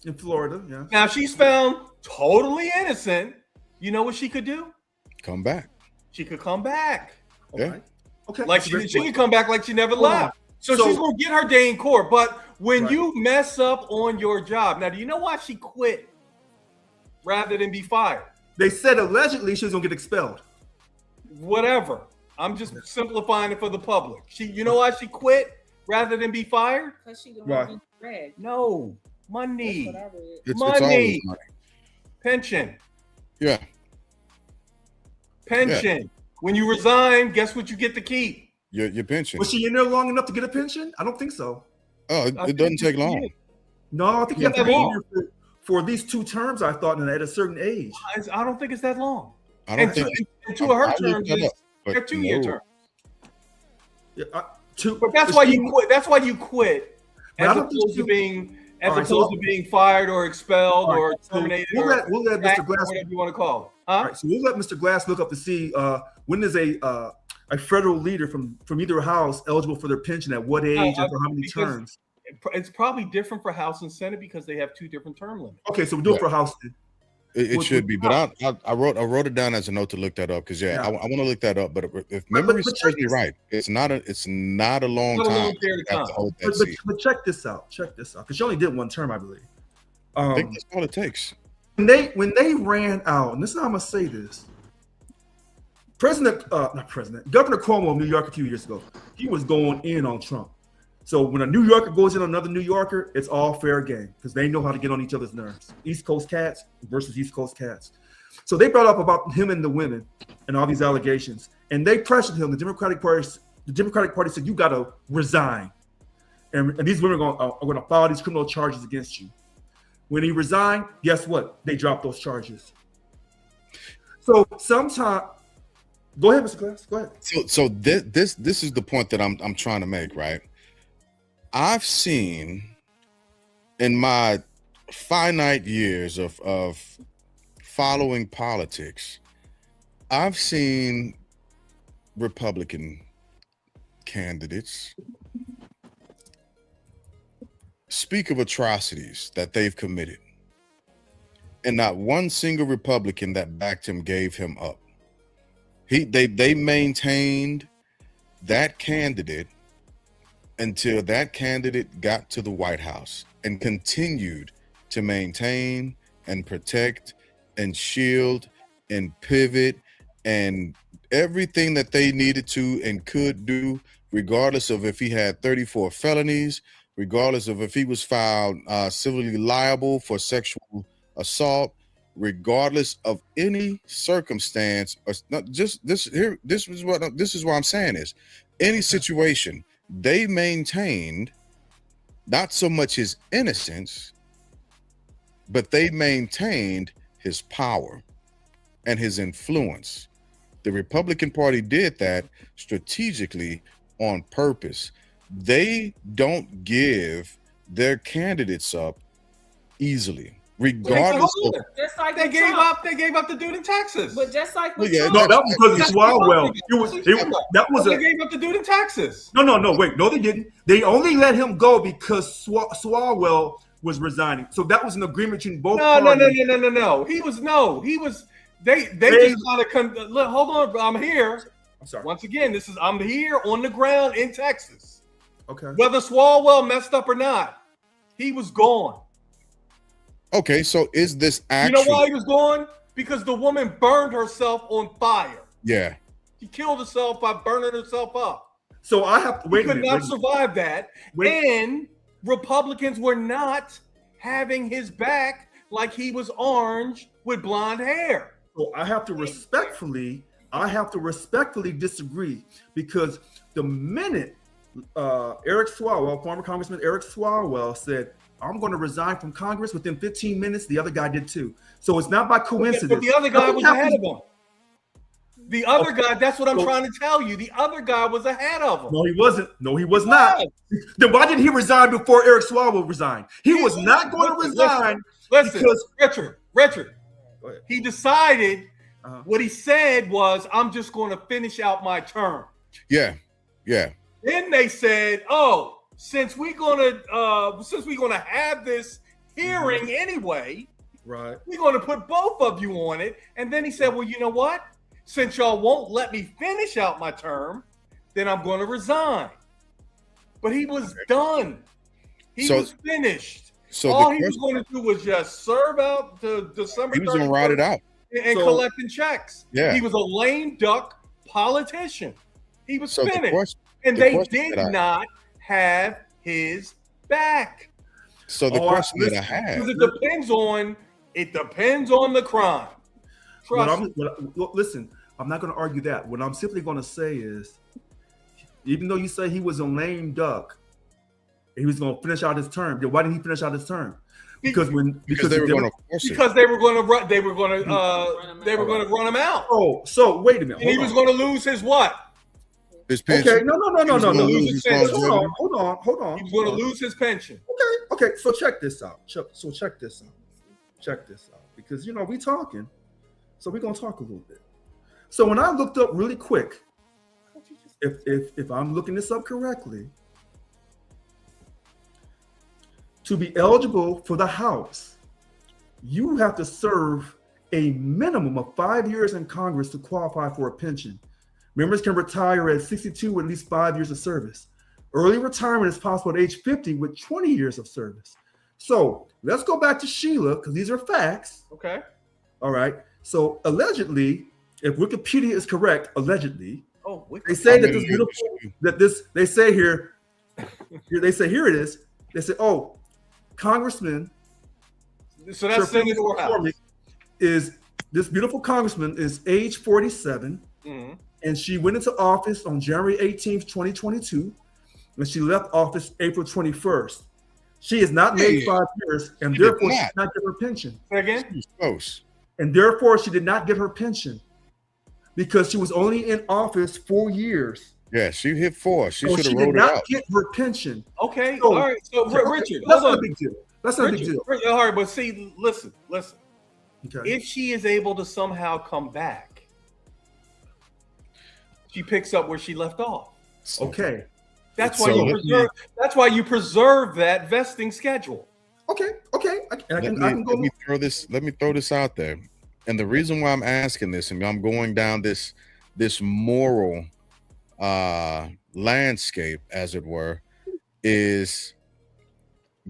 In Florida, yeah. Now, if she's found totally innocent, you know what she could do? Come back. She could come back. Yeah. Okay. Like she could come back like she never left. So she's going to get her day in court. But when you mess up on your job, now, do you know why she quit rather than be fired? They said allegedly she was going to get expelled. Whatever. I'm just simplifying it for the public. You know why she quit rather than be fired? Because she don't want to be dragged. No. Money. It's Money. always money. Pension. Yeah. Pension. Yeah. When you resign, guess what you get to keep? Your pension. Was she in there long enough to get a pension? I don't think so. Oh, it doesn't take long. No, I think you have to be in here for at least 2 terms, I thought, and at a certain age. I don't think it's that long. I don't think two of her terms they're 2-year terms. Yeah, but that's why you quit. That's why you quit, as opposed to being fired or expelled or terminated. We'll let Mr. Glass, whatever you want to call it. Huh? All right, so we'll let Mr. Glass look up to see when is a federal leader from either house eligible for their pension at what age and for how many terms. It's probably different for House and Senate because they have 2 different term limits. Okay, so we'll do it for House. It should be, but I wrote it down as a note to look that up because I want to look that up. But if memory serves me right, it's not a long time. But check this out, because she only did 1 term, I believe. I think that's all it takes. When they ran out, and this is how I'm gonna say this. Governor Cuomo of New York a few years ago, he was going in on Trump. So when a New Yorker goes in on another New Yorker, it's all fair game because they know how to get on each other's nerves. East Coast cats versus East Coast cats. So they brought up about him and the women and all these allegations, and they pressured him. The Democratic Party said, "You got to resign," and these women are going to file these criminal charges against you. When he resigned, guess what? They dropped those charges. So sometimes, go ahead, Mr. Glass. Go ahead. So this is the point that I'm trying to make, right? I've seen in my finite years of following politics, I've seen Republican candidates speak of atrocities that they've committed, and not one single Republican that backed him gave him up. They maintained that candidate until that candidate got to the White House and continued to maintain and protect and shield and pivot and everything that they needed to and could do, regardless of if he had 34 felonies, regardless of if he was found civilly liable for sexual assault, regardless of any circumstance, or not just this here. This is what I'm saying is, any situation, they maintained not so much his innocence, but they maintained his power and his influence. The Republican Party did that strategically on purpose. They don't give their candidates up easily, regardless of. Just like they gave up the dude in Texas. But just like no, that was because of Swalwell. They gave up the dude in Texas. No, wait, no, they didn't. They only let him go because Swalwell was resigning. So that was an agreement between both parties. No. He was. They just kind of look. Hold on, I'm here. I'm sorry. Once again, I'm here on the ground in Texas. Okay. Whether Swalwell messed up or not, he was gone. Okay, so is this actually? You know why he was gone? Because the woman burned herself on fire. Yeah. She killed herself by burning herself up. So I have to wait. He could not survive that. And Republicans were not having his back like he was orange with blonde hair. So I have to respectfully disagree, because the minute Eric Swalwell, former Congressman Eric Swalwell, said, "I'm going to resign from Congress," within 15 minutes, the other guy did too. So it's not by coincidence. But the other guy was ahead of him. The other guy, that's what I'm trying to tell you. The other guy was ahead of him. No, he wasn't. No, he was not. Then why did he resign before Eric Swalwell resigned? He was not going to resign Listen, because Richard. He decided what he said was, I'm just going to finish out my term. Yeah. Then they said, oh, since we're gonna have this hearing anyway, right, we're gonna put both of you on it. And then he said, well, you know what? Since y'all won't let me finish out my term, then I'm going to resign. But he was done. He was finished. So all he was going to do was just serve out to December. He was going to ride it out and collecting checks. Yeah, he was a lame duck politician. He was finished, and they did not have his back. So the question that I have, because it depends on the crime. Listen, I'm not going to argue that. What I'm simply going to say is, even though you say he was a lame duck, he was going to finish out his term. Why didn't he finish out his term? Because they were going to run him out. Oh, so wait a minute. And he was going to lose his what? His pension. Okay, no. Hold on. He was going to lose his pension. Okay. So check this out. Check this out. Because we talking, so we're gonna talk a little bit. So when I looked up really quick, if I'm looking this up correctly, to be eligible for the House, you have to serve a minimum of 5 years in Congress to qualify for a pension. Members can retire at 62 with at least 5 years of service. Early retirement is possible at age 50 with 20 years of service. So let's go back to Sheila, because these are facts. Okay. All right. So allegedly, if Wikipedia is correct, allegedly, they say that this beautiful, they say here it is. They say, Congressman. So that's Senator McCormick is this beautiful congressman is age 47, and she went into office on January 18th, 2022, and she left office April 21st. She has not made 5 years, and therefore she did not get her pension. Again? Close. And therefore she did not get her pension because she was only in office 4 years. Yeah, she hit 4. She should have rolled it out. She did not get her pension. Okay, all right. So Richard, that's not a big deal. That's not a big deal. All right, but see, listen. Okay. If she is able to somehow come back, she picks up where she left off. Okay. That's why you preserve that vesting schedule. Okay. Let me throw this out there. And the reason why I'm asking this, and I'm going down this moral landscape, as it were, is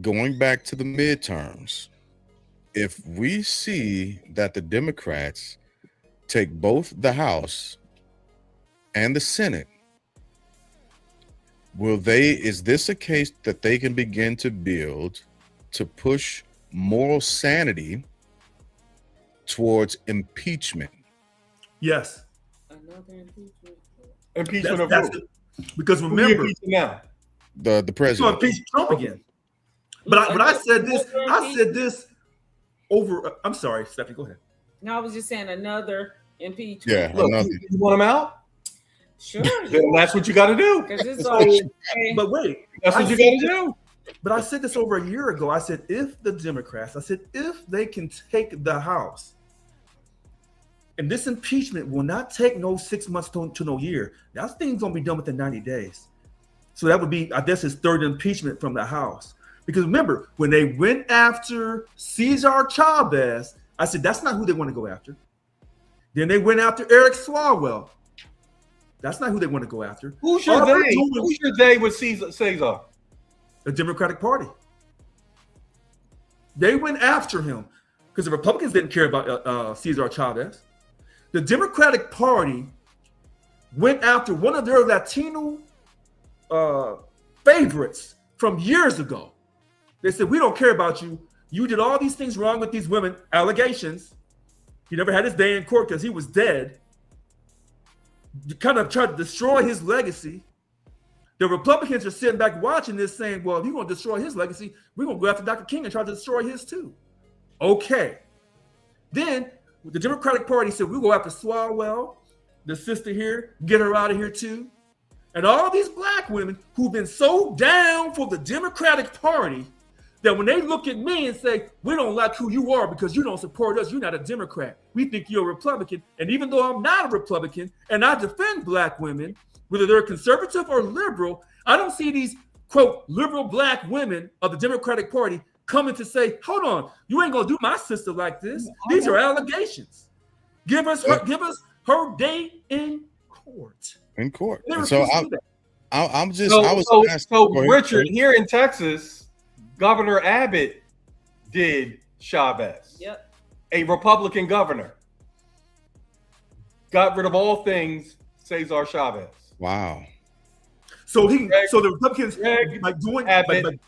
going back to the midterms. If we see that the Democrats take both the House and the Senate, is this a case that they can begin to build to push moral sanity towards impeachment? Yes. Another impeachment. Impeachment of who? Because remember, the president. Impeach Trump again. But I said this over. I'm sorry, Stephanie. Go ahead. No, I was just saying another impeachment. Yeah, another. You want him out? Sure. Then that's what you got to do. But wait, that's what you got to do. But I said this over a year ago. I said, if the Democrats, if they can take the House, and this impeachment will not take no 6 months to no year. That thing's gonna be done within 90 days. So that would be, I guess, his third impeachment from the House. Because remember, when they went after Cesar Chavez, I said, that's not who they want to go after. Then they went after Eric Swalwell. That's not who they want to go after. Who's your they? Who's your they with Cesar? The Democratic Party. They went after him because the Republicans didn't care about Cesar Chavez. The Democratic Party went after one of their Latino favorites from years ago. They said, we don't care about you. You did all these things wrong with these women, allegations. He never had his day in court because he was dead. You kind of tried to destroy his legacy. The Republicans are sitting back watching this saying, well, if you're going to destroy his legacy, we're going to go after Dr. King and try to destroy his too. Okay. Then the Democratic Party said, we'll go after Swalwell, the sister here, get her out of here too. And all these black women who've been so down for the Democratic Party, that when they look at me and say, we don't like who you are because you don't support us, you're not a Democrat. We think you're a Republican. And even though I'm not a Republican and I defend black women, whether they're conservative or liberal, I don't see these, quote, liberal black women of the Democratic Party coming to say, hold on, you ain't gonna do my sister like this. These are allegations. Give us her day in court. In court. And So Richard, here in Texas, Governor Abbott did Chavez. Yep. A Republican governor. Got rid of all things Cesar Chavez. Wow. So the Republicans like doing Abbott,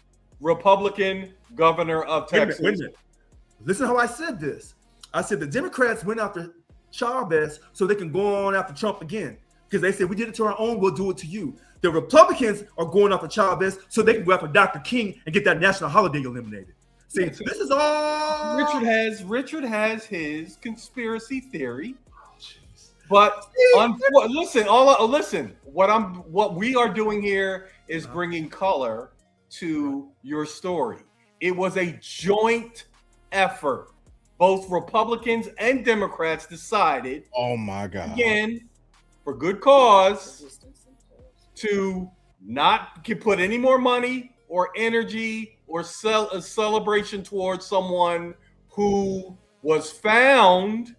Republican governor of Texas. Wait a minute. Listen how I said this. I said the Democrats went after Chavez so they can go on after Trump again. Because they said, we did it to our own, we'll do it to you. The Republicans are going after Chavez so they can go after Dr. King and get that national holiday eliminated. See, this is all... Richard has his conspiracy theory. But listen, what we are doing here is bringing color to your story. It was a joint effort. Both Republicans and Democrats decided, oh my God, again, for good cause, to not put any more money or energy or sell a celebration towards someone who was found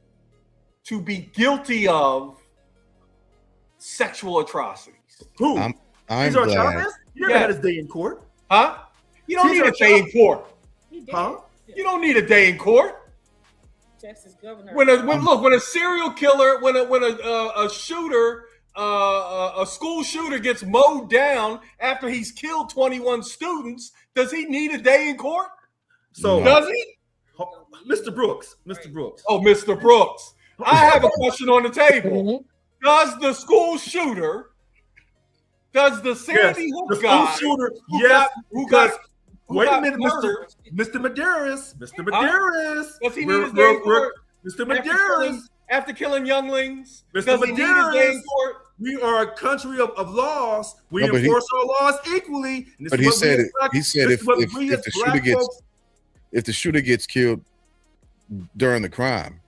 to be guilty of sexual atrocities. Who? I'm Cesar glad. Chavez? You never had his day in court. Huh? You don't need a day in court. Huh? You don't need a day in court. Texas governor. When a serial killer, when a shooter, a school shooter gets mowed down after he's killed 21 students, does he need a day in court? So does he? Mr. Brooks. Oh, Mr. Brooks. I have a question on the table. Does the school shooter, does the Sandy Hook guy, shooter, wait a minute, Mr. Medeiros. Does he need his day in court? Mr. Medeiros. After killing younglings, Mr. does he need his day in court? We are a country of laws. We enforce our laws equally. But he said if the shooter gets killed during the crime,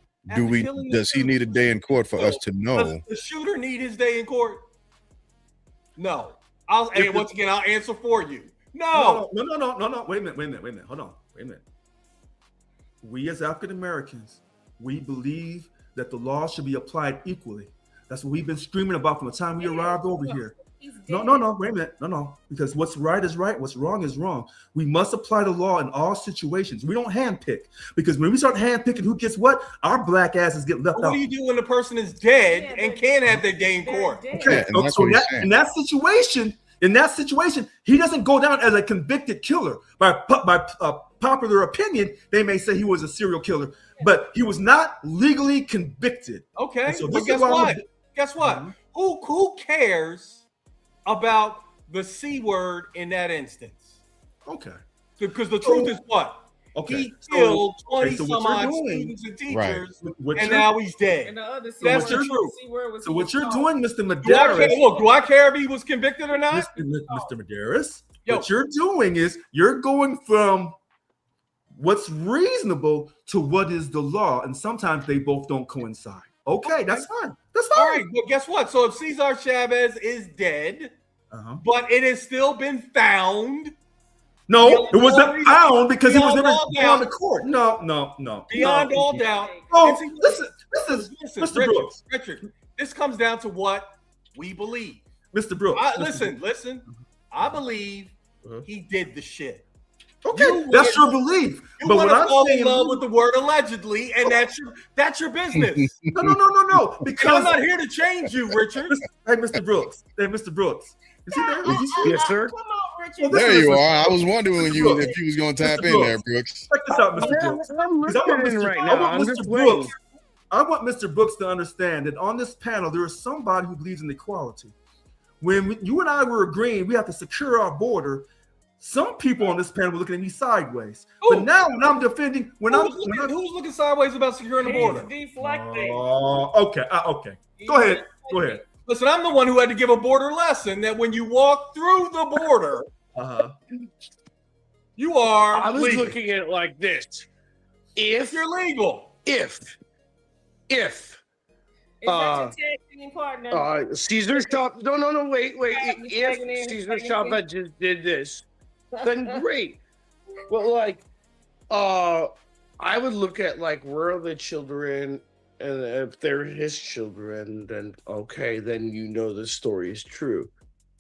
does he need a day in court for us to know? Does the shooter need his day in court? No. I'll answer for you. No. Wait a minute. Hold on. Wait a minute. We as African Americans, we believe that the law should be applied equally. That's what we've been screaming about from the time we arrived over here. No, wait a minute. No. Because what's right is right, what's wrong is wrong. We must apply the law in all situations. We don't handpick. Because when we start handpicking who gets what, our black asses get left out. What do you do when the person is dead and can't have their day in court? Okay, in that situation, he doesn't go down as a convicted killer. By popular opinion, they may say he was a serial killer, but he was not legally convicted. Okay, so guess what? Mm-hmm. Who cares about the C word in that instance? Okay. Because the truth is what? Okay. He killed 20 some odd students and teachers, and now he's dead. That's the truth. So what you're doing, Mr. Medeiros. Do I care if he was convicted or not? Mr. Medeiros, what you're doing is you're going from what's reasonable to what is the law, and sometimes they both don't coincide. Okay, that's fine. All right, but guess what? So if Cesar Chavez is dead, but it has still been found. No, it wasn't found because it was never beyond the court. No. Beyond all doubt. Oh, listen, Mr. Brooks. Richard, this comes down to what we believe. Mr. Brooks. Listen. I believe he did the shit. Okay, that's your belief. But when I'm in love with the word allegedly, and that's your business. No. Because I'm not here to change you, Richard. Hey, Mr. Brooks. Is he there? Yes, sir. Come on, Richard. Well, there you are. I was wondering if you was going to tap in there, Brooks. Check this out, Mr. Brooks. I'm listening right now. I want Mr. Brooks to understand that on this panel, there is somebody who believes in equality. When you and I were agreeing we have to secure our border, some people on this panel were looking at me sideways. Ooh. But now when I'm defending, who's looking sideways about securing the border? Deflecting. Okay. Go ahead. Listen, I'm the one who had to give a border lesson that when you walk through the border, You are. I was legal. looking at it like this: if You're legal. If Is that your tag team partner? Caesar Chavez, no, wait. tagging If in, Caesar tagging Chavez just did this, then great. But like, I would look at like, where are the children, and if they're his children, then okay, then you know the story is true.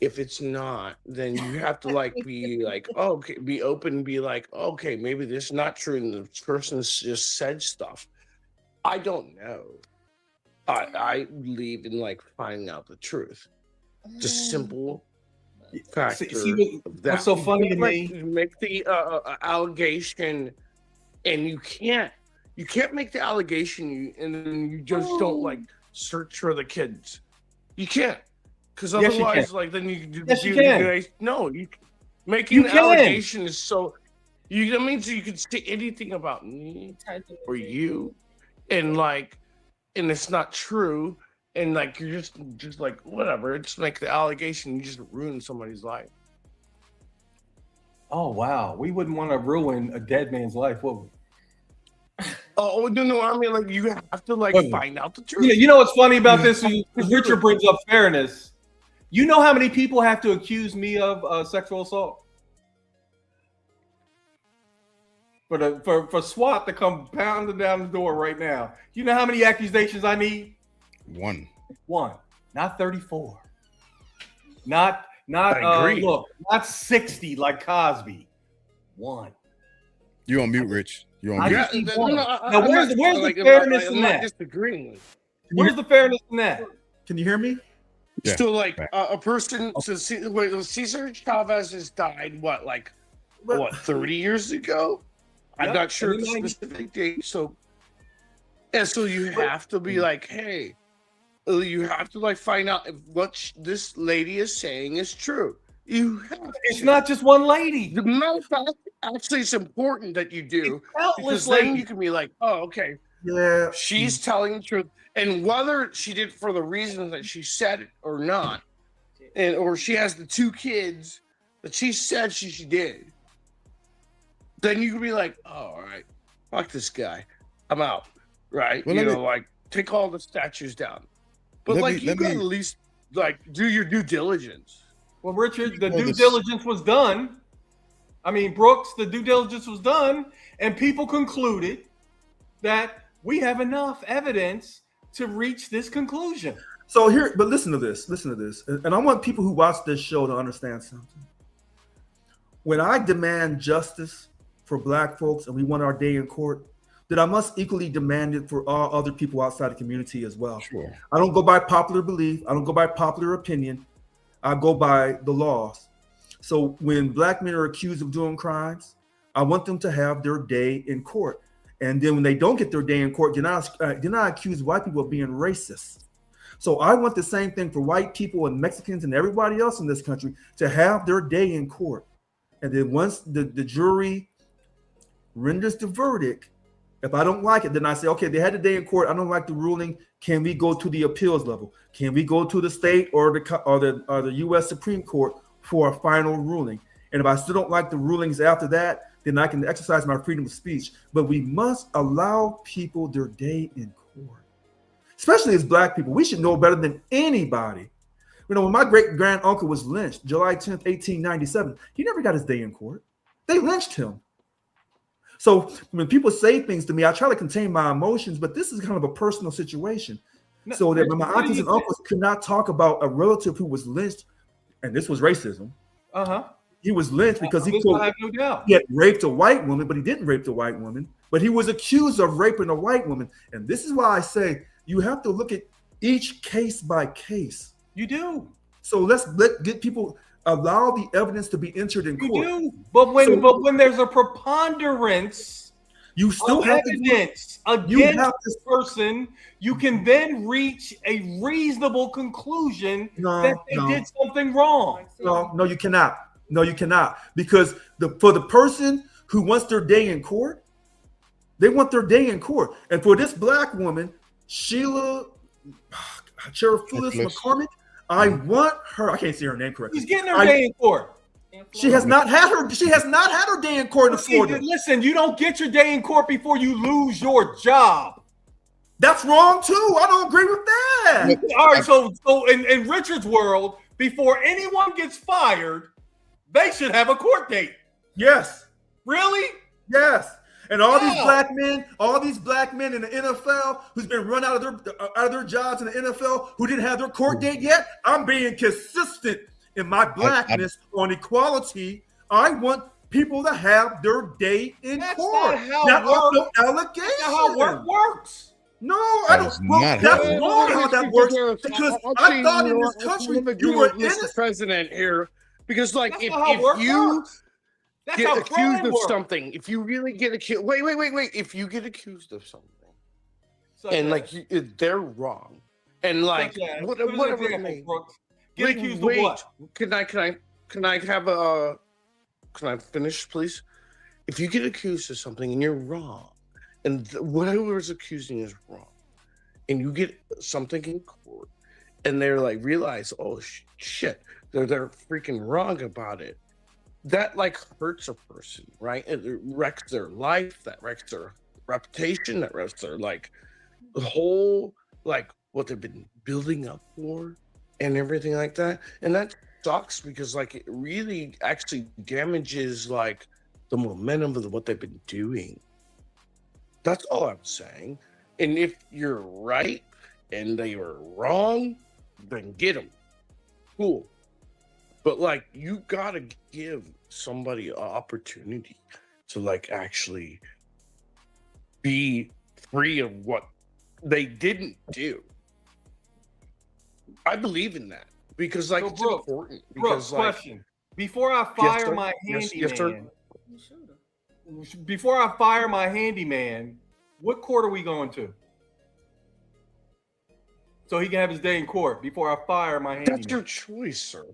If it's not, then you have to like be like, okay, be open, be like, okay, maybe this is not true, and the person's just said stuff. I don't know. I believe in like finding out the truth. It's a simple factor. What's so funny to me? Make the allegation, and you can't make the allegation, and then you just don't like search for the kids. You can't, because Yes, you otherwise, can. like then you Yes, you can. No, you making an allegation is so. That means you can say anything about me or you, and like. And it's not true, and like you're just like whatever. It's like the allegation, you just ruin somebody's life. Oh wow, we wouldn't want to ruin a dead man's life, would we? Oh no! I mean, like you have to like find out the truth. You know what's funny about this? Richard brings up fairness. You know how many people have to accuse me of sexual assault? For SWAT to come pounding down the door right now. You know how many accusations I need? One. Not 34. Not look, not 60 like Cosby. One. You on mute, Rich. You on mute. Now where's the fairness in that? Disagreeing. Where's the fairness in that? Can you hear me? Yeah. So like a person Cesar Chavez has died what 30 years ago? I'm not sure the specific date. So you have to be like, hey, you have to like find out if what this lady is saying is true. You have It's not just one lady. The matter of fact, actually, it's important that you do, because then you can be like, oh, okay, Yeah. she's telling the truth, and whether she did it for the reason that she said it or not, and or she has the 2 kids that she said she did. Then you can be like, oh, all right, fuck this guy, I'm out, right? Well, like take all the statues down, but like you gotta at least like do your due diligence. Well, Richard, the due diligence was done. I mean, Brooks, the due diligence was done, and people concluded that we have enough evidence to reach this conclusion. So here, but listen to this, and I want people who watch this show to understand something. When I demand justice for Black folks and we want our day in court, then I must equally demand it for all other people outside the community as well. Sure. I don't go by popular belief. I don't go by popular opinion. I go by the laws. So when Black men are accused of doing crimes, I want them to have their day in court. And then when they don't get their day in court, then I accuse white people of being racist. So I want the same thing for white people and Mexicans and everybody else in this country to have their day in court. And then once the jury renders the verdict, if I don't like it, then I say, okay, they had a day in court. I don't like the ruling. Can we go to the appeals level? Can we go to the state or the U.S. Supreme Court for a final ruling? And if I still don't like the rulings after that, then I can exercise my freedom of speech. But we must allow people their day in court, especially as Black people. We should know better than anybody. You know, when my great-grand uncle was lynched, July 10th, 1897, he never got his day in court. They lynched him. So when people say things to me, I try to contain my emotions, but this is kind of a personal situation. So that my aunties and uncles could not talk about a relative who was lynched, and this was racism. He was lynched because he had raped a white woman, but he didn't rape the white woman, but he was accused of raping a white woman. And this is why I say you have to look at each case by case. You do. So get people, allow the evidence to be entered in court. You do. But when there's a preponderance, you still have evidence against this person, you can then reach a reasonable conclusion that they did something wrong. No, you cannot. No, you cannot. Because for the person who wants their day in court, they want their day in court. And for this Black woman, Sheila Sheriff Phyllis McCormick, I want her. I can't say her name correctly. She's getting her day in court. She has not had her day in court in Florida. Listen, you don't get your day in court before you lose your job. That's wrong too. I don't agree with that. All right, so in Richard's world, before anyone gets fired, they should have a court date. Yes. Really? Yes. And all these black men in the NFL who's been run out of their jobs in the NFL who didn't have their court date yet, I'm being consistent in my blackness on equality. I want people to have their day in court. Not no allegation. That's how work works. No, I don't. Well, that's wrong how that works. Because I thought in this country you were innocent. President here, because like That's if you works. That's get how accused of works. something, if you really get accused, wait, if you get accused of something, and like they're wrong, and like whatever it may. Get accused of what? Can I finish, please? If you get accused of something and you're wrong, and whatever is accusing is wrong, and you get something in court, and they're like realize, oh shit, they're freaking wrong about it. That like hurts a person, right? It wrecks their life. That wrecks their reputation. That wrecks their like the whole like what they've been building up for. And everything like that, and that sucks because like it really actually damages like the momentum of what they've been doing. That's all I'm saying. And if you're right and they were wrong, then get them. Cool. But like you gotta give somebody an opportunity to like actually be free of what they didn't do. I believe in that because like it's important. Because like, question: before I fire my handyman, what court are we going to? So he can have his day in court before I fire my handyman. That's your choice, sir.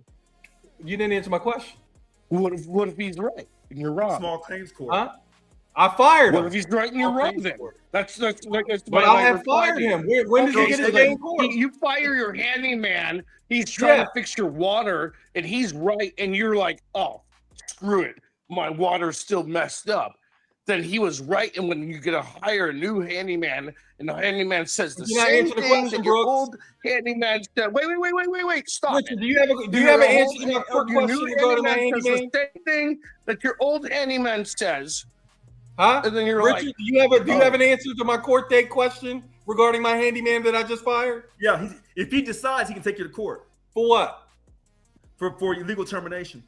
You didn't answer my question. What if he's right and you're wrong? Small claims court. Huh? I fired him. What if he's right and you're wrong then? That's but I have fired him. When did he get his day in court? You fire your handyman. He's trying to fix your water, and he's right, and you're like, oh, screw it. My water's still messed up. Then he was right, and when you get to hire a new handyman, and the handyman says the same thing that your old handyman said. Wait, stop Richard, it. do you have an answer to my question regarding my handyman? The same thing that your old handyman says. Huh? And then you're Richard, like, do you have an answer to my court date question regarding my handyman that I just fired? Yeah, if he decides, he can take you to court. For what? For illegal termination.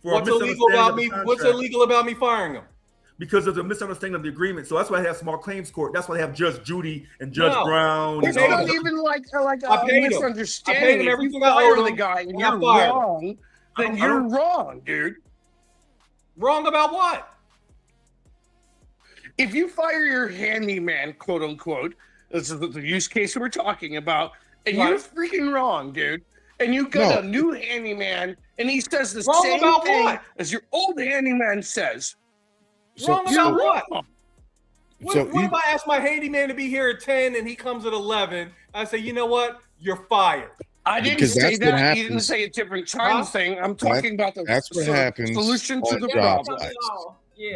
What's illegal about me firing him? Because there's a misunderstanding of the agreement. So that's why they have small claims court. That's why they have Judge Judy and Judge Brown. It's not even like a misunderstanding. Him If you fire the guy and you're wrong, then you're wrong, dude. Wrong about what? If you fire your handyman, quote unquote, this is the use case we're talking about, and you're freaking wrong, dude, and you got a new handyman, and he says the same thing as your old handyman says. Wrong about what? What if I ask my handyman to be here at 10 and he comes at 11? I say, you know what? You're fired. I didn't say that. You didn't say a different time thing. I'm talking about the solution to the problem.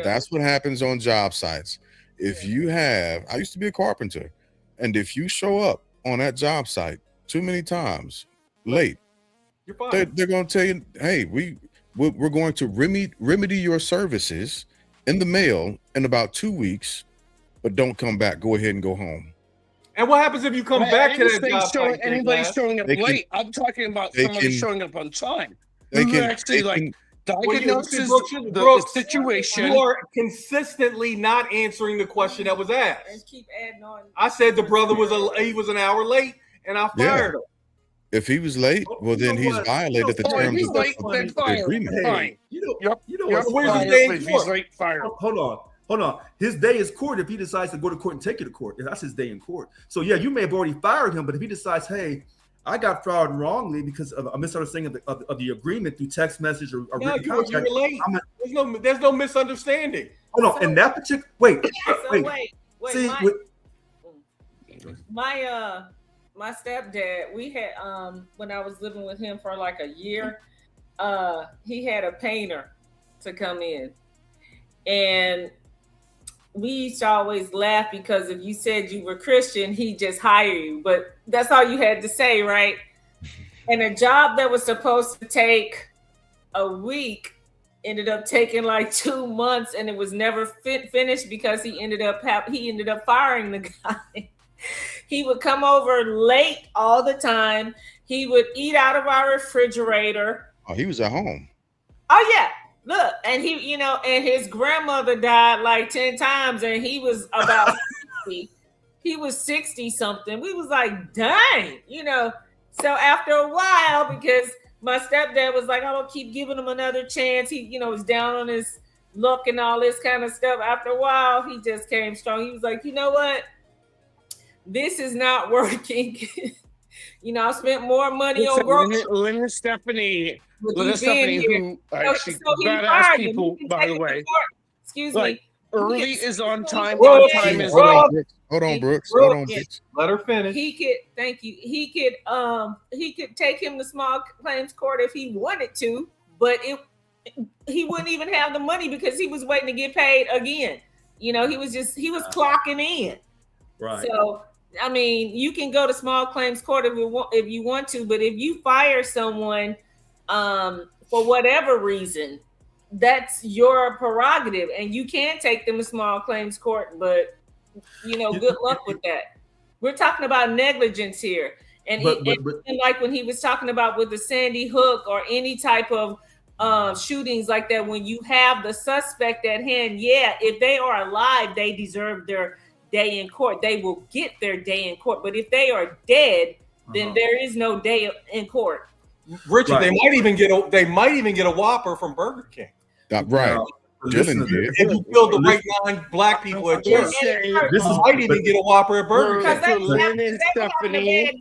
That's what happens on job sites. If you have, I used to be a carpenter, and if you show up on that job site too many times late, you're fired. They're going to tell you, hey, we're going to remedy your services in the mail in about 2 weeks, but don't come back. Go ahead and go home. And what happens if you come back to that job site? Anybody showing up late. I'm talking about somebody showing up on time. Diagnosis the situation. You are consistently not answering the question that was asked. And keep adding on. I said the brother was an hour late, and I fired him. If he was late, well then he's violated the terms of the agreement. Fine. Where's the day in court? Late, fire. Hold on. His day is court if he decides to go to court and take you to court. That's his day in court. So yeah, you may have already fired him, but if he decides, hey, I got fired wrongly because of a misunderstanding of the agreement through text message or written contract. You were late. There's no misunderstanding. Hold on. In that particular wait. See, my stepdad, we had when I was living with him for like a year, he had a painter to come in, and we used to always laugh because if you said you were Christian, he'd just hire you, but that's all you had to say, right? And a job that was supposed to take a week ended up taking like 2 months, and it was never finished because he ended up firing the guy. He would come over late all the time. He would eat out of our refrigerator. Oh, he was at home. Oh yeah, look, and he, and his grandmother died like 10 times, and he was about 60. He was 60 something. We was like, dang, So after a while, because my stepdad was like, I will keep giving him another chance. He, was down on his luck and all this kind of stuff. After a while, he just came strong. He was like, you know what? This is not working. I spent more money on groceries. Linda Stephanie, who actually badass people, by the way. Excuse me. Early is on time. Hold On time is Hold late. on, Brooks. Hold on, Brooks. Let her finish. Thank you. He could take him to small claims court if he wanted to, but he wouldn't even have the money because he was waiting to get paid again. He was clocking in. Right. So, I mean, you can go to small claims court if you want to, but if you fire someone for whatever reason, that's your prerogative, and you can take them to small claims court, but good luck with that. We're talking about negligence here. And like when he was talking about with the Sandy Hook or any type of shootings like that, when you have the suspect at hand, if they are alive, they deserve their day in court. They will get their day in court. But if they are dead, then there is no day in court. Richard, right. They might even get a Whopper from Burger King. Right. Dylan did. If you kill the right 9 black people at church, might even get a Whopper at Burger King.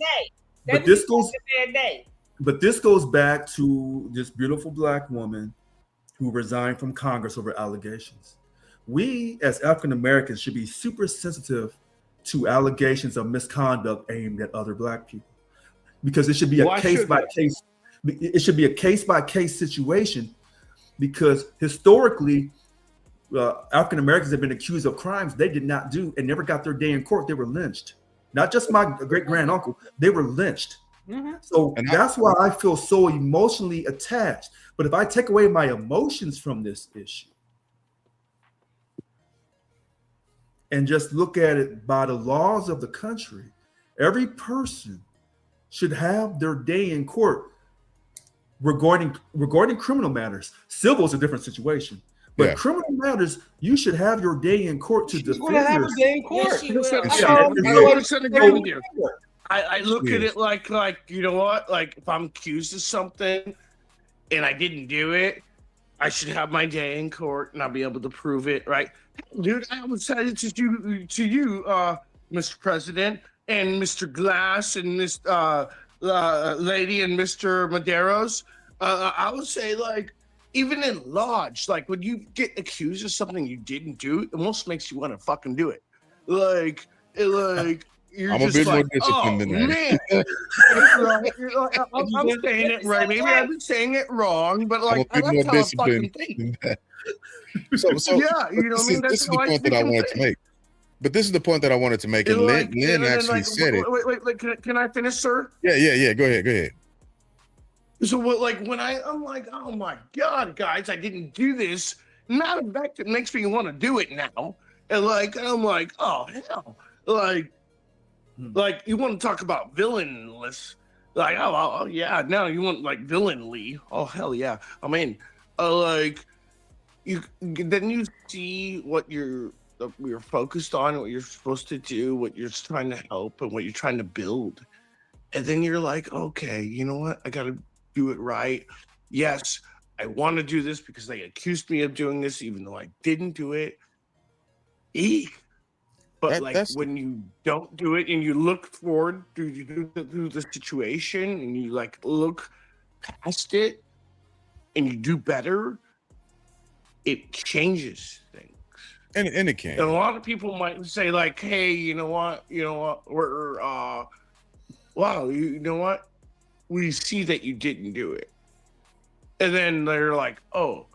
But this goes back to this beautiful black woman who resigned from Congress over allegations. We as African Americans should be super sensitive to allegations of misconduct aimed at other black people, because it should be a case by case. It should be a case by case situation, because historically, African Americans have been accused of crimes they did not do and never got their day in court. They were lynched. Not just my great grand uncle; they were lynched. Mm-hmm. So that's why I feel so emotionally attached. But if I take away my emotions from this issue and just look at it by the laws of the country, every person should have their day in court regarding criminal matters. Civil is a different situation. But criminal matters, you should have your day in court to defend yourself. Have a day in court. I look at it like, you know what? Like, if I'm accused of something and I didn't do it, I should have my day in court and I'll be able to prove it, right? Dude, I would say it to you, Mr. President, and Mr. Glass and this lady and Mr. Maderos. I would say, like, even in Lodge, like, when you get accused of something you didn't do, it almost makes you want to fucking do it. Like, you're I'm a bit more disciplined than that. I'm saying it right. Maybe I've been saying it wrong, but like, I'm a bit more disciplined than that. So yeah, you know what I mean? This is the point that I wanted to make. But this is the point that I wanted to make, and Lynn actually said it. Wait, can I finish, sir? Yeah. Go ahead. So when I'm like, oh my God, guys, I didn't do this. Not a fact that makes me want to do it now. And I'm like, oh hell, like you want to talk about villainless, like oh yeah, now you want like villainly, oh hell yeah, I mean, then you see what you're focused on, what you're supposed to do, what you're trying to help, and what you're trying to build, and then you're like, okay, you know what, I gotta do it right. Yes, I want to do this because they accused me of doing this, even though I didn't do it. But when you don't do it and you look forward through the situation and you look past it and you do better, it changes things. And it can. And a lot of people might say like, hey, you know what, we're wow, you know what? We see that you didn't do it. and then they're like, "Oh,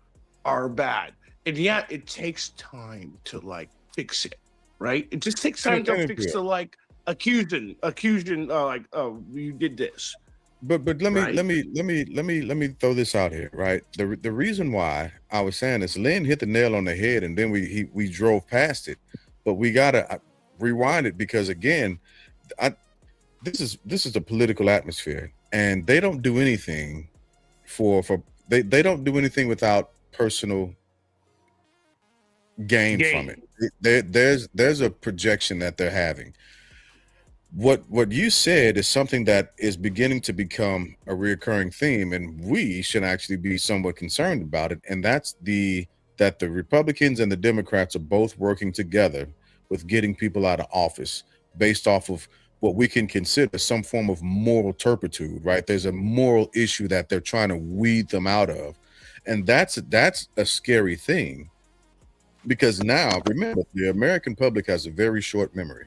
are bad." And yeah, it takes time to like fix it, right? It just takes time to fix the like accusing, like, "Oh, you did this." But let me throw this out here, right? The reason why I was saying this, Lynn hit the nail on the head, and then we drove past it, but we gotta rewind it because again, this is a political atmosphere, and they don't do anything they don't do anything without personal gain from it. There's a projection that they're having. What you said is something that is beginning to become a reoccurring theme, and we should actually be somewhat concerned about it. And that's that the Republicans and the Democrats are both working together with getting people out of office based off of what we can consider some form of moral turpitude, right? There's a moral issue that they're trying to weed them out of. And that's a scary thing, because now, remember, the American public has a very short memory.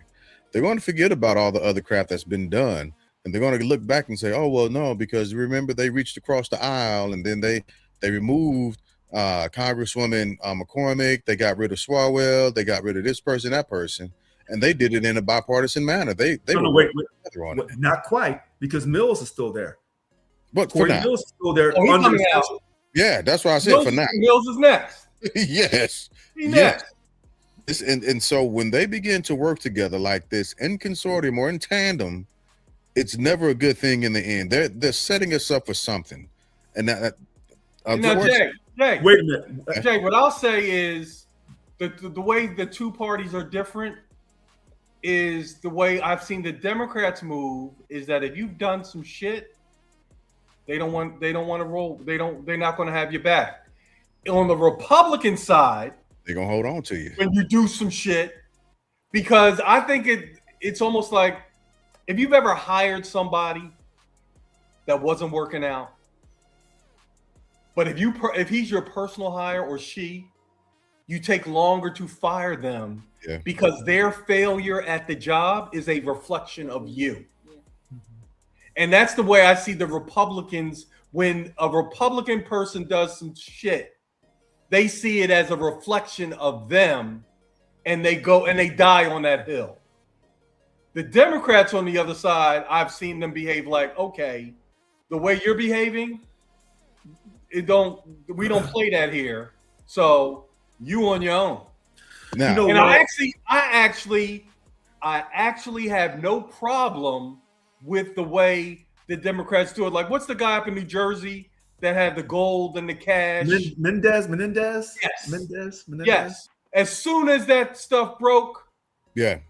They're going to forget about all the other crap that's been done, and they're going to look back and say, "Oh, well, no, because remember they reached across the aisle, and then they removed Congresswoman McCormick. They got rid of Schwartz. They got rid of this person, that person, and they did it in a bipartisan manner. They wait, not quite, because Mills is still there. But for now, Mills is still there. Yeah, that's what I said. For now, Mills is next. Yes, next. And so when they begin to work together like this in consortium or in tandem, it's never a good thing in the end. They're setting us up for something. And now, Jay, wait a minute. Jay, what I'll say is the way the two parties are different is the way I've seen the Democrats move is that if you've done some shit, they don't want to roll. They're not going to have your back. On the Republican side, they're gonna hold on to you when you do some shit, because I think it's almost like if you've ever hired somebody that wasn't working out, but if he's your personal hire or she, you take longer to fire them because their failure at the job is a reflection of you. And that's the way I see the Republicans. When a Republican person does some shit, they see it as a reflection of them, and they go and they die on that hill. The Democrats on the other side, I've seen them behave like, okay, the way you're behaving, we don't play that here. So you on your own. Now, and I actually have no problem with the way the Democrats do it. Like, what's the guy up in New Jersey that had the gold and the cash? Menendez? Yes. Menendez? Yes. As soon as that stuff broke, they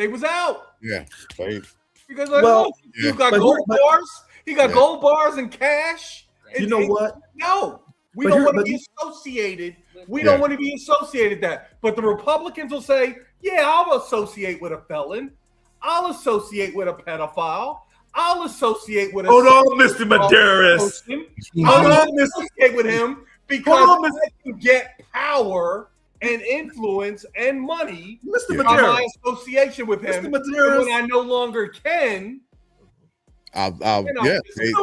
was out. Yeah. Because you got gold bars. He got gold bars and cash. You know what? No. We don't want to be associated. We don't want to be associated that. But the Republicans will say, yeah, I'll associate with a felon. I'll associate with a pedophile. I'll associate with Hold on, Mr. Medeiros. I'll associate with him because I can get power and influence and money Mr. by my association with him. Mr. Medeiros. When I no longer can, you know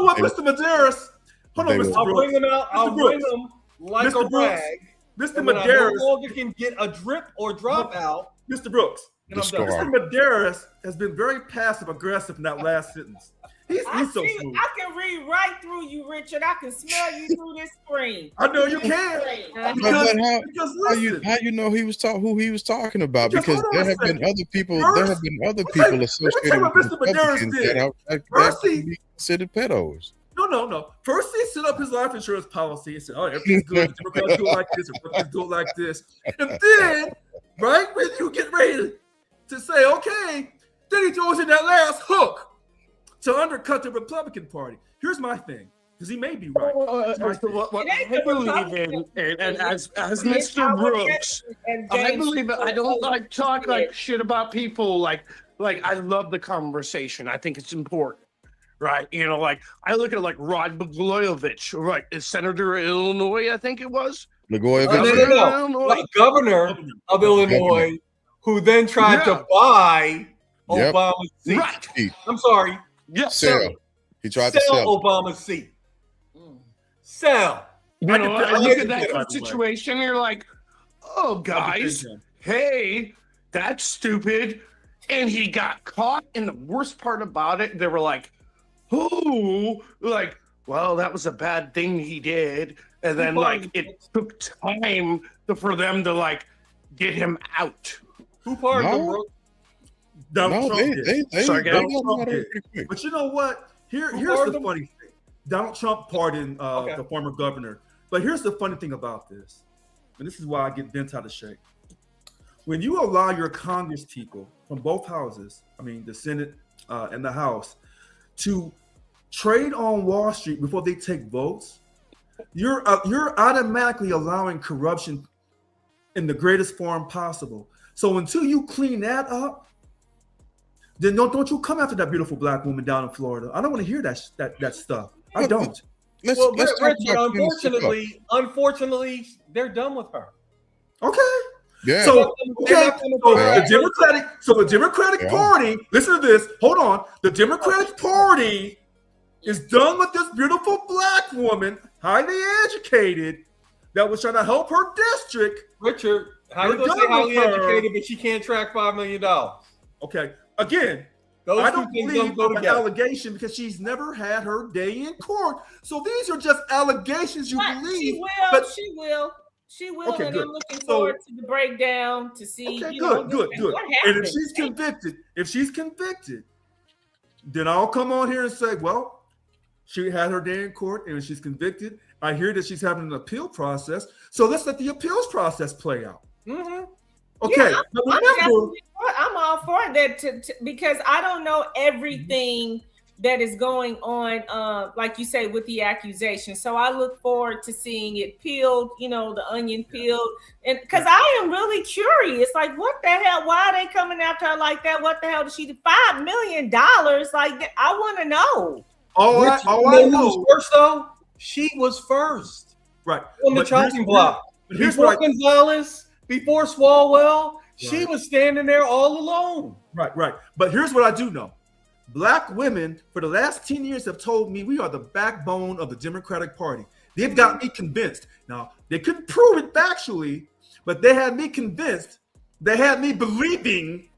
what, Mr. Medeiros? Hold on, Mr. I'll bring them out. I'll bring them like a rag. Mr. Medeiros. Medeiros. No longer can get a drip or drop out. Mr. Brooks. Mr. Medeiros has been very passive aggressive in that last sentence. He's so smooth. I can read right through you, Richard. I can smell you through this screen. I know you can. How you know who he was talking about? Because there have been other people. There have been other people associated with Mr. Republicans that be considered pedos. No. First, he set up his life insurance policy and said, "Oh, everything's good. Democrats do it like this. Republicans do it like this." And then, right when you get ready to say, "Okay," then he throws in that last hook to undercut the Republican Party. Here's my thing, because he may be right. What I believe in, and as Mr. Brooks, I believe I don't like talk like shit about people. Like I love the conversation. I think it's important. Right, like I look at like Rod Blagojevich, right? Is Senator of Illinois, I think it was. Blagojevich, governor of Illinois, who then tried to buy Obama's seat. Right. I'm sorry. He tried to sell Obama's seat. Sell. You know, I look at that situation, and you're like, oh, guys, hey, that's stupid. And he got caught. And the worst part about it, they were like, oh, like, well, that was a bad thing he did. And then, like, it took time for them to, like, get him out. Who pardoned him, bro? Donald Trump did. But you know what? Here's the funny thing. Donald Trump pardoned the former governor. But here's the funny thing about this. And this is why I get bent out of shape. When you allow your Congress people from both houses, I mean, the Senate and the House, to trade on Wall Street before they take votes, you're automatically allowing corruption in the greatest form possible. So until you clean that up, then don't you come after that beautiful black woman down in Florida. I don't want to hear that stuff. I don't. Unfortunately, they're done with her. Okay. Yeah. So the Democratic Party, listen to this. Hold on. The Democratic Party is done with this beautiful black woman, highly educated, that was trying to help her district. Richard, how you gonna say highly educated, but she can't track $5 million? Okay. Again, I don't believe the allegation because she's never had her day in court. So these are just allegations you believe. She will, okay, and good. I'm looking forward to the breakdown to see. Okay, good. And if she's convicted, then I'll come on here and say, well, she had her day in court and she's convicted. I hear that she's having an appeal process. So let's let the appeals process play out. Mm-hmm. Okay. Yeah, I'm all for that because I don't know everything that is going on, like you say, with the accusation. So I look forward to seeing it peeled, the onion peeled. And because I am really curious, like, what the hell? Why are they coming after her like that? What the hell did she do? $5 million? Like, I want to know. I know. First, though, she was first. Right. On the chopping block. Before Gonzalez, before Swalwell, she was standing there all alone. Right. But here's what I do know. Black women for the last 10 years have told me we are the backbone of the Democratic Party. They've got me convinced. Now, they couldn't prove it factually, but they had me convinced. They had me believing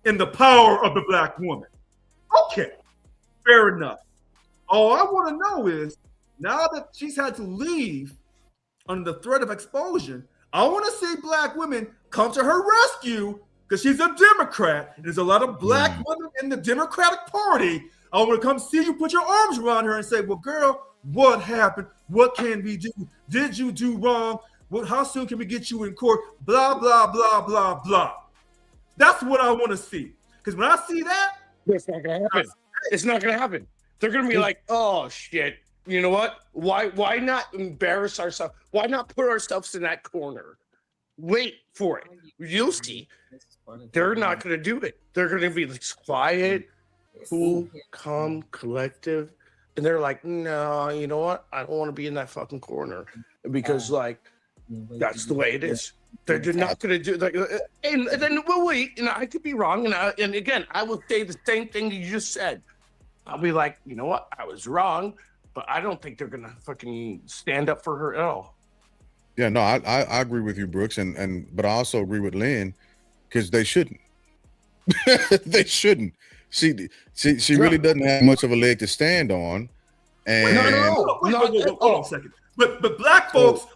in the power of the black woman. Okay, fair enough. All I want to know is, now that she's had to leave under the threat of expulsion, I want to see black women come to her rescue because she's a Democrat. There's a lot of black women in the Democratic Party. I want to come see you put your arms around her and say, well, girl, what happened? What can we do? Did you do wrong? How soon can we get you in court? Blah, blah, blah, blah, blah. That's what I want to see. Because when I see that, it's not going to happen. It's not going to happen. They're going to be like, oh, shit. You know what? Why not embarrass ourselves? Why not put ourselves in that corner? Wait for it. You'll see. They're not going to do it. They're going to be quiet, cool, calm, collective. And they're like, no, you know what? I don't want to be in that fucking corner because, that's the way it is. They're not going to do like, and then we'll wait. And I could be wrong. And again, I will say the same thing you just said. I'll be like, you know what? I was wrong, but I don't think they're going to fucking stand up for her at all. Yeah, no, I agree with you, Brooks, but I also agree with Lynn because they shouldn't. They shouldn't. She really doesn't have much of a leg to stand on. And Wait, hold on a second. But black folks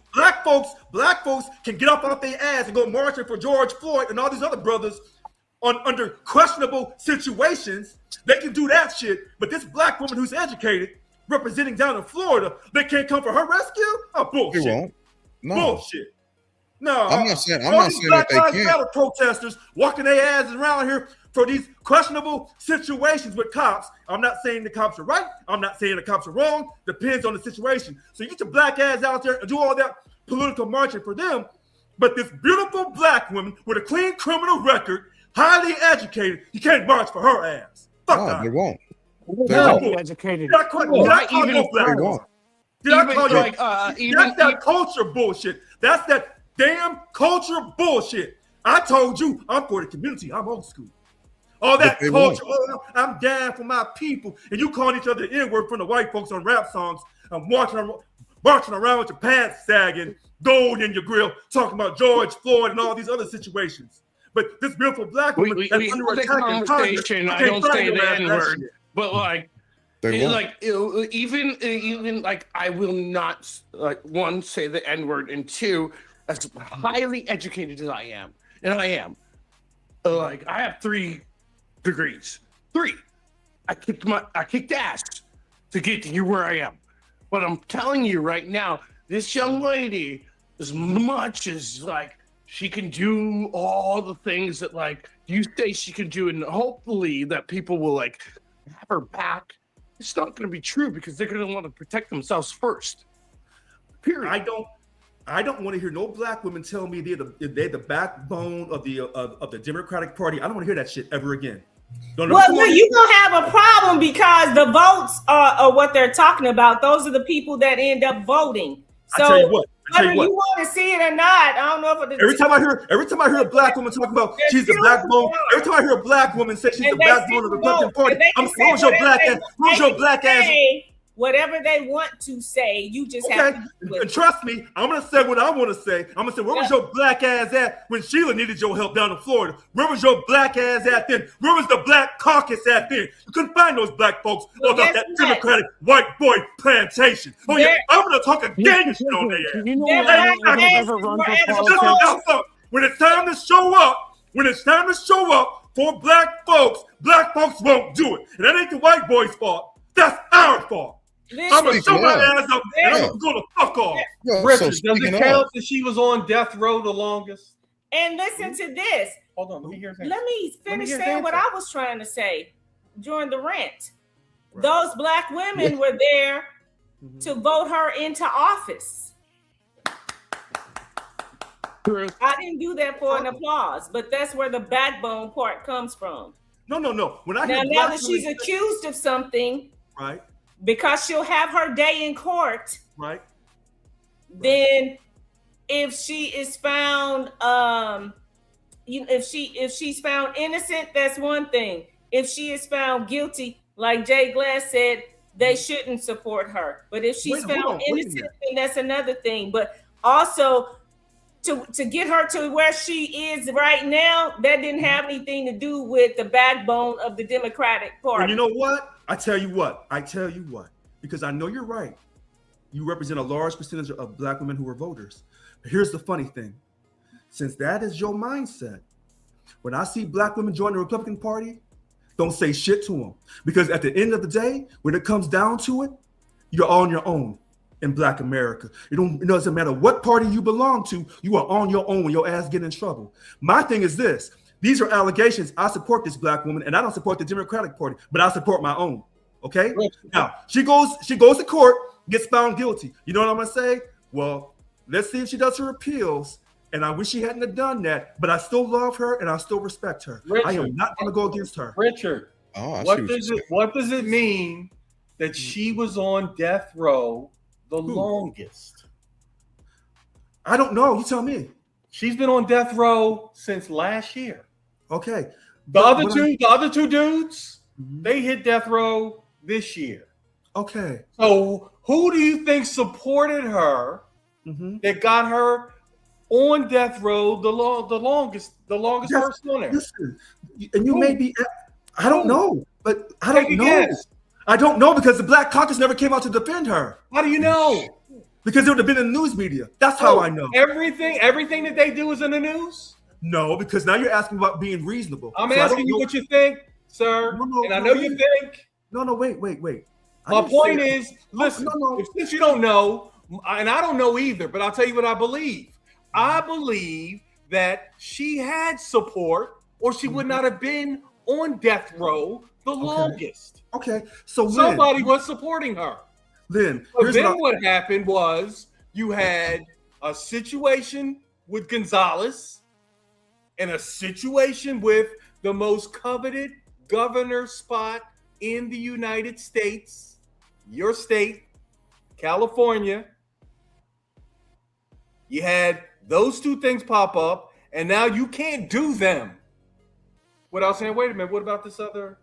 can get up off their ass and go marching for George Floyd and all these other brothers under questionable situations. They can do that shit. But this black woman who's educated, representing down in Florida, they can't come for her rescue? Oh, bullshit. They won't. No. Bullshit. No, I'm not saying that they can't. Protesters walking their asses around here for these questionable situations with cops. I'm not saying the cops are right. I'm not saying the cops are wrong. Depends on the situation. So you get your black ass out there and do all that political marching for them. But this beautiful black woman with a clean criminal record, highly educated, you can't march for her ass. Fuck that. They won't. Educated. Did I call you? That's that culture bullshit. That's that damn culture bullshit. I told you, I'm for the community. I'm old school. All that culture. Oh, I'm down for my people. And you calling each other the N-word from the white folks on rap songs. I'm marching marching around with your pants sagging, gold in your grill, talking about George Floyd and all these other situations. But this beautiful black woman we that's under had the attack in Congress, conversation. I don't say the N-word, but like, They won't. like even like I will not like one say the N-word, and two, as highly educated as I am, and I am, like I have 3 degrees. 3. I kicked ass to get to here where I am. But I'm telling you right now, this young lady, as much as like she can do all the things that like you say she can do, and hopefully that people will like have her back, it's not going to be true because they're going to want to protect themselves first. Period. I don't want to hear no black women tell me they're the backbone of the Democratic Party. I don't want to hear that shit ever again. Well, you're gonna have a problem because the votes are what they're talking about. Those are the people that end up voting. So I tell you what, whether you want to see it or not, I don't know if every time I hear a black woman talk about she's the backbone, every time I hear a black woman say she's the backbone of the Republican Party, where was your black ass? Where's your black ass? Whatever they want to say, you just have to do it. And trust me, I'm gonna say what I want to say. I'm gonna say, where was your black ass at when Sheila needed your help down in Florida? Where was your black ass at then? Where was the black caucus at then? You couldn't find those black folks on that Democratic white boy plantation. Oh yeah, I'm gonna talk a gang shit on their ass. You know I ever run for politics. When it's time to show up for black folks won't do it. And that ain't the white boys' fault. That's our fault. I'm gonna show my ass up and I'm gonna fuck off. Richard, does it count that she was on death row the longest? And listen to this. Hold on, let me hear that. Let me finish saying what I was trying to say during the rant. Right. Those black women were there to vote her into office. True. I didn't do that for an applause, but that's where the backbone part comes from. No. When I now that she's accused of something, right? Because she'll have her day in court, right? Then, if she is found, if she's found innocent, that's one thing. If she is found guilty, like Jay Glass said, they shouldn't support her. But if she's found innocent, then that's another thing. But also, to get her to where she is right now, that didn't have anything to do with the backbone of the Democratic Party. And you know what? I tell you what, because I know you're right. You represent a large percentage of black women who are voters. But here's the funny thing. Since that is your mindset, when I see black women join the Republican Party, don't say shit to them. Because at the end of the day, when it comes down to it, you're on your own in black America. It doesn't matter what party you belong to, you are on your own when your ass get in trouble. My thing is this. These are allegations. I support this black woman, and I don't support the Democratic Party, but I support my own. Okay? Now, she goes to court, gets found guilty. You know what I'm going to say? Well, let's see if she does her appeals, and I wish she hadn't have done that, but I still love her, and I still respect her. Richard, I am not going to go against her. Richard, what does it mean that she was on death row the longest? I don't know. You tell me. She's been on death row since last year. Okay. The other two dudes, they hit death row this year. Okay. So who do you think supported her that got her on death row the longest person on there? Listen, and you may be, I don't know, but I don't know. I don't know because the Black Caucus never came out to defend her. How do you know? Because it would have been in the news media. That's how I know. Everything that they do is in the news? No, because now you're asking about being reasonable. I'm asking you what you think, sir. And I know you think. No, wait. My point is, listen, since you don't know, and I don't know either, but I'll tell you what I believe. I believe that she had support or she would not have been on death row the longest. Okay, so somebody was supporting her. Then what happened was you had a situation with Gonzalez and a situation with the most coveted governor spot in the United States, your state, California. You had those two things pop up, and now you can't do them without saying, wait a minute, what about this other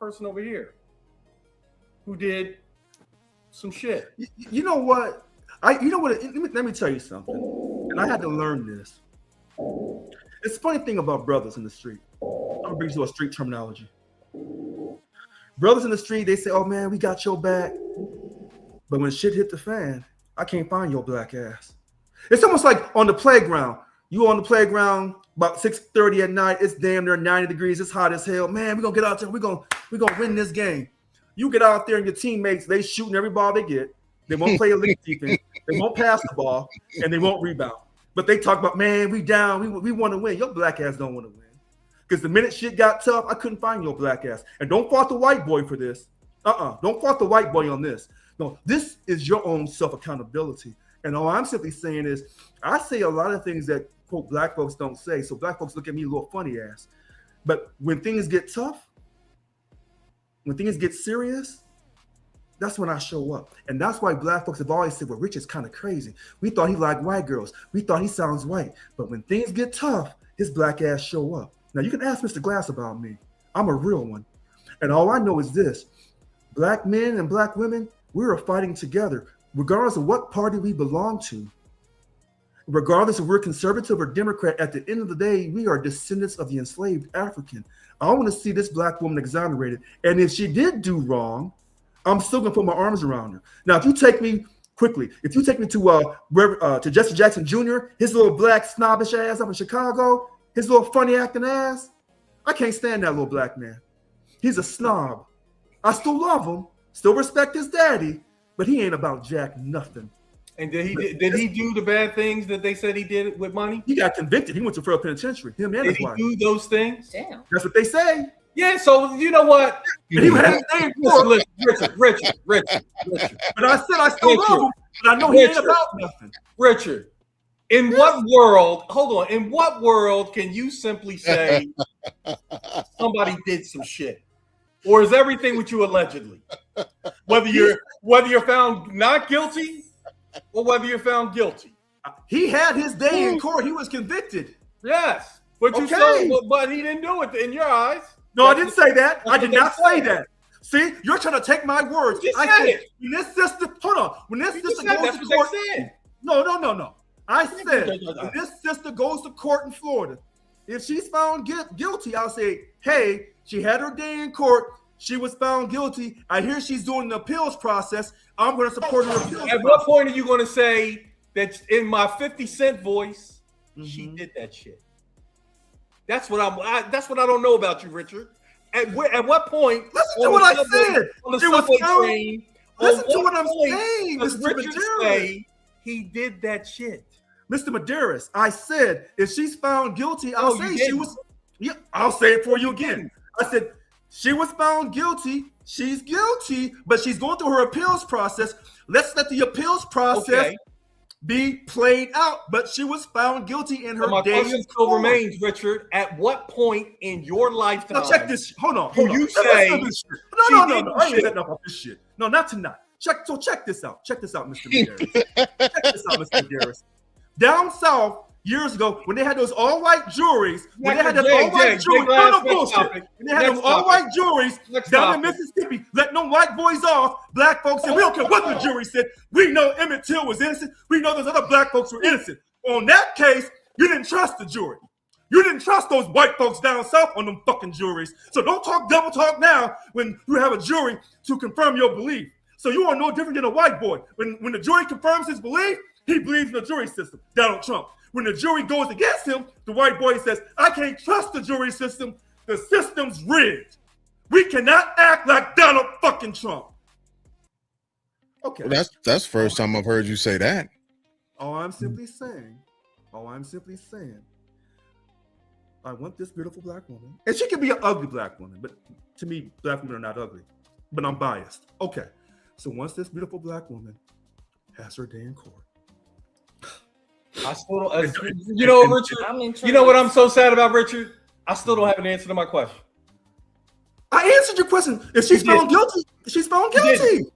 person over here who did some shit. You know what? Let me tell you something. And I had to learn this. It's a funny thing about brothers in the street. I'm gonna bring you to a street terminology. Brothers in the street, they say, "Oh man, we got your back." But when shit hit the fan, I can't find your black ass. It's almost like on the playground. You on the playground about 6:30 at night. It's damn near 90 degrees. It's hot as hell. Man, we're gonna get out there. We're gonna win this game. You get out there and your teammates, they shooting every ball they get. They won't play elite defense. They won't pass the ball, and they won't rebound. But they talk about, man, we down. We want to win. Your black ass don't want to win. Because the minute shit got tough, I couldn't find your black ass. And don't fault the white boy for this. Don't fault the white boy on this. No, this is your own self-accountability. And all I'm simply saying is, I say a lot of things that, quote, black folks don't say. So black folks look at me a little funny ass. But when things get tough, when things get serious, that's when I show up. And that's why black folks have always said, well, Rich is kind of crazy. We thought he liked white girls. We thought he sounds white. But when things get tough, his black ass show up. Now, you can ask Mr. Glass about me. I'm a real one. And all I know is this. Black men and black women, we are fighting together, regardless of what party we belong to. Regardless if we're conservative or Democrat, at the end of the day, we are descendants of the enslaved African. I want to see this black woman exonerated. And if she did do wrong, I'm still going to put my arms around her. Now, if you take me to Jesse Jackson Jr., his little black snobbish ass up in Chicago, his little funny acting ass, I can't stand that little black man. He's a snob. I still love him, still respect his daddy, but he ain't about jack nothing. And did he do the bad things that they said he did with money? He got convicted. He went to federal penitentiary. Him and his wife. Did he do those things? Damn. That's what they say. Yeah, so you know what? He had Richard. But I said I still love him, but I know he ain't about nothing. Richard, in what world can you simply say somebody did some shit? Or is everything with you allegedly? Whether you're found not guilty or whether you're found guilty. He had his day in court. He was convicted. Yes. But but he didn't do it in your eyes. No, I didn't say that. I did not say that. See, you're trying to take my words. I said when this sister, hold on. When this sister goes to court, no. I said when this sister goes to court in Florida, if she's found guilty, I'll say, hey, she had her day in court. She was found guilty. I hear she's doing the appeals process. I'm going to support her appeals process. At what point are you going to say that in my 50 Cent voice, she did that shit? That's what I don't know about you, Richard. At what point? Listen to what I said. On the subway train. Listen to what I'm saying, Mr. Richard say he did that shit. Mr. Medeiros, I said if she's found guilty, I'll say she was. Yeah, I'll say it for you again. I said she was found guilty. She's guilty, but she's going through her appeals process. Let's let the appeals process be played out. But she was found guilty in her my day. question still remains, Richard. At what point in your lifetime? Now check this. Hold on. You say no. I ain't letting up on this shit. No, not tonight. Check this out. Check this out, Mr. Medeiros. Check this out, Mr. Medeiros. Down south, years ago, when they had those all-white juries, when they had those all-white juries, when they had those all-white juries down in Mississippi, letting them white boys off, black folks said, we don't care what the jury said. We know Emmett Till was innocent. We know those other black folks were innocent. On that case, you didn't trust the jury. You didn't trust those white folks down south on them fucking juries. So don't talk double talk now when you have a jury to confirm your belief. So you are no different than a white boy. When the jury confirms his belief, he believes in the jury system, Donald Trump. When the jury goes against him, the white boy says, I can't trust the jury system. The system's rigged. We cannot act like Donald fucking Trump. Okay. Well, that's the first time I've heard you say that. All I'm simply saying, I want this beautiful black woman. And she can be an ugly black woman, but to me, black women are not ugly. But I'm biased. Okay. So once this beautiful black woman has her day in court, I still don't. Richard. You know what I'm so sad about, Richard? I still don't have an answer to my question. I answered your question. If she's found guilty, she's found guilty.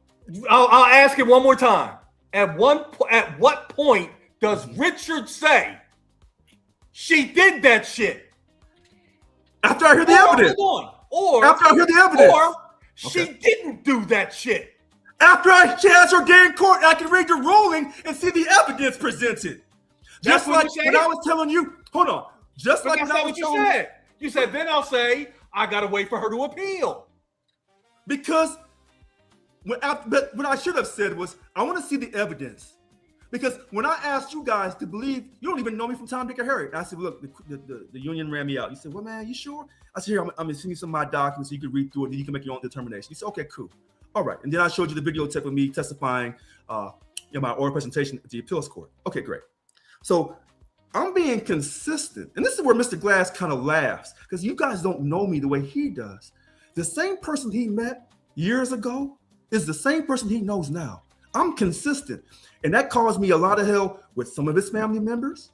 I'll ask it one more time. At what point does Richard say she did that shit? After I hear the evidence. Or after I hear the evidence. Or she didn't do that shit. After she has her day in court, I can read the ruling and see the evidence presented. Just like when I was telling you, hold on. Just like when I was telling you. You said, then I'll say, I got to wait for her to appeal. Because what I should have said was, I want to see the evidence. Because when I asked you guys to believe, you don't even know me from Tom, Dick, or Harry. I said, look, the union ran me out. You said, well, man, you sure? I said, here, I'm going to send you some of my documents so you can read through it and you can make your own determination. You said, okay, cool. All right. And then I showed you the videotape of me testifying my oral presentation at the appeals court. Okay, great. So I'm being consistent. And this is where Mr. Glass kind of laughs, because you guys don't know me the way he does. The same person he met years ago is the same person he knows now. I'm consistent. And that caused me a lot of hell with some of his family members,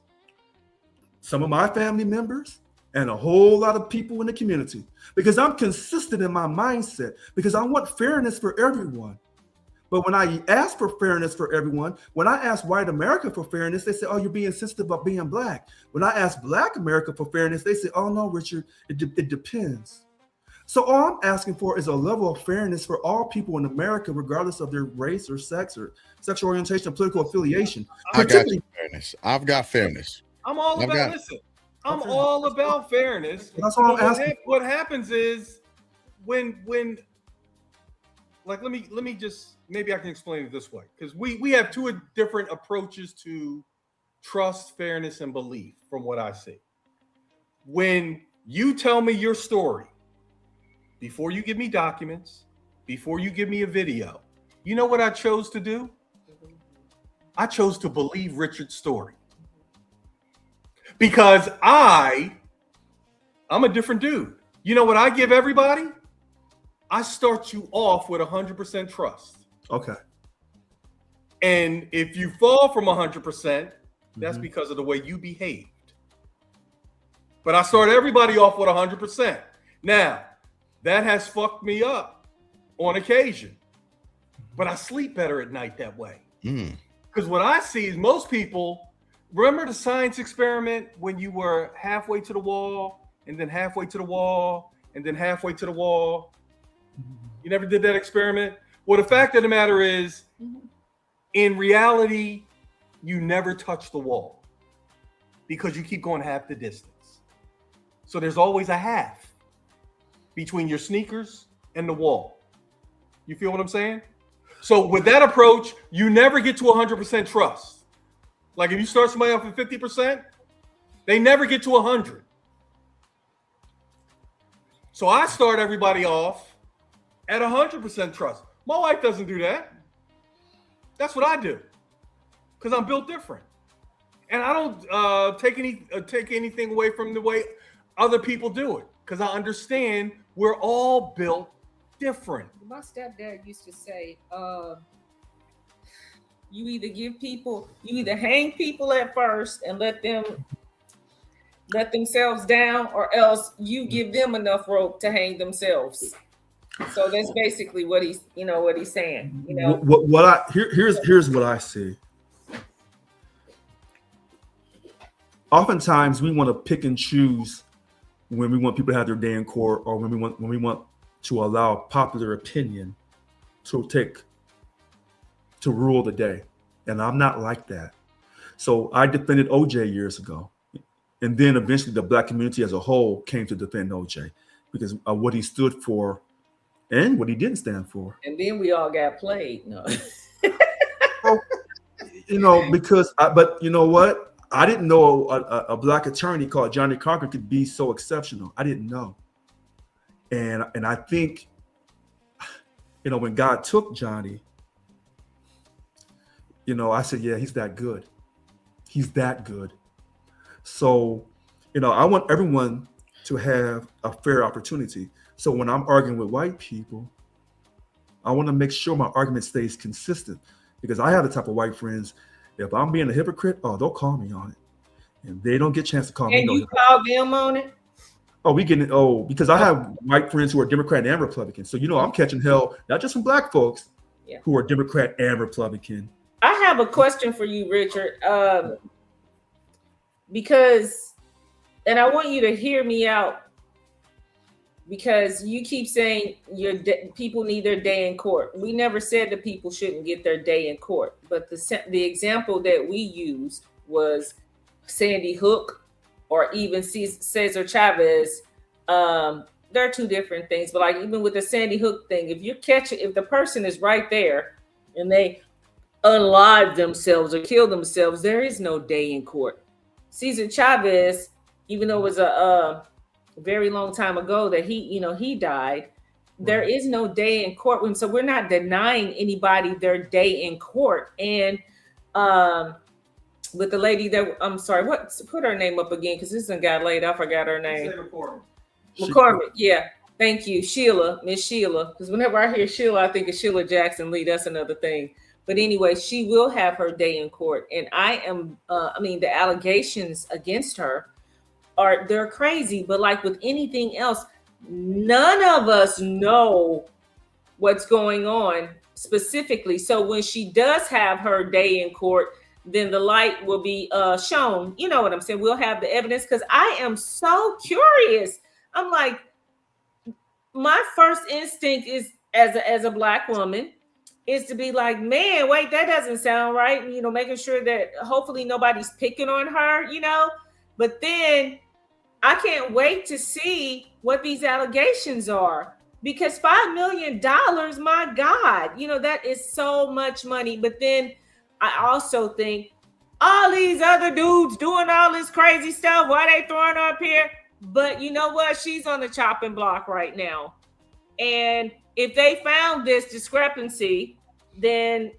some of my family members, and a whole lot of people in the community. Because I'm consistent in my mindset, because I want fairness for everyone. But when I ask for fairness for everyone, when I ask white America for fairness, they say, oh, you're being sensitive about being black. When I ask black America for fairness, they say, oh, no, Richard, it depends. So all I'm asking for is a level of fairness for all people in America, regardless of their race or sex or sexual orientation or political affiliation. I got you, fairness. I've got fairness. I'm all about fairness. That's all I'm asking. What happens is when like let me just, maybe I can explain it this way, because we have two different approaches to trust, fairness, and belief from what I see. When you tell me your story, before you give me documents, before you give me a video, you know what I chose to do? I chose to believe Richard's story. Because I'm a different dude. You know what I give everybody? I start you off with 100% trust. Okay. And if you fall from 100%, that's because of the way you behaved. But I start everybody off with 100%. Now, that has fucked me up on occasion. But I sleep better at night that way. Because what I see is most people, remember the science experiment when you were halfway to the wall and then halfway to the wall and then halfway to the wall? You never did that experiment? Well, the fact of the matter is, in reality, you never touch the wall because you keep going half the distance. So there's always a half between your sneakers and the wall. You feel what I'm saying? So with that approach, you never get to 100% trust. Like if you start somebody off at 50%, they never get to 100. So I start everybody off at 100% trust. My wife doesn't do that. That's what I do, because I'm built different, and I don't take anything away from the way other people do it, because I understand we're all built different. My stepdad used to say, you either hang people at first and let themselves down, or else you give them enough rope to hang themselves. So that's basically what he's saying. Here's what I see. Oftentimes we want to pick and choose when we want people to have their day in court, or when we want to allow popular opinion to rule the day. And I'm not like that. So I defended OJ years ago. And then eventually the black community as a whole came to defend OJ because of what he stood for and what he didn't stand for. And then we all got played. No. But you know what? I didn't know a black attorney called Johnny Cochran could be so exceptional. I didn't know. And I think, when God took Johnny, I said, yeah, he's that good. He's that good. So, I want everyone to have a fair opportunity. So when I'm arguing with white people, I want to make sure my argument stays consistent, because I have the type of white friends, if I'm being a hypocrite, they'll call me on it. And they don't get a chance to call me. And you call them on it? Because I have white friends who are Democrat and Republican. So, I'm catching hell, not just from black folks who are Democrat and Republican. I have a question for you, Richard, because, and I want you to hear me out, because you keep saying people need their day in court. We never said that people shouldn't get their day in court, but the example that we used was Sandy Hook or even Cesar Chavez. They're two different things, but like even with the Sandy Hook thing, if the person is right there and they unalive themselves or kill themselves, there is no day in court. Cesar Chavez, even though it was a very long time ago that he died, there is no day in court. So we're not denying anybody their day in court. And with the lady that, I'm sorry, put her name up again, because this one got late. I forgot her name. McCormick, yeah. Thank you, Sheila, Miss Sheila. Because whenever I hear Sheila, I think of Sheila Jackson Lee. That's another thing. But anyway, she will have her day in court. And the allegations against her they're crazy. But like with anything else, none of us know what's going on specifically. So when she does have her day in court, then the light will be shown. You know what I'm saying? We'll have the evidence, because I am so curious. I'm like, my first instinct is as a Black woman is to be like, man, wait, that doesn't sound right. And, making sure that hopefully nobody's picking on her, but then I can't wait to see what these allegations are, because $5 million, my God, that is so much money. But then I also think all these other dudes doing all this crazy stuff, why they throwing her up here? But you know what? She's on the chopping block right now. And if they found this discrepancy, then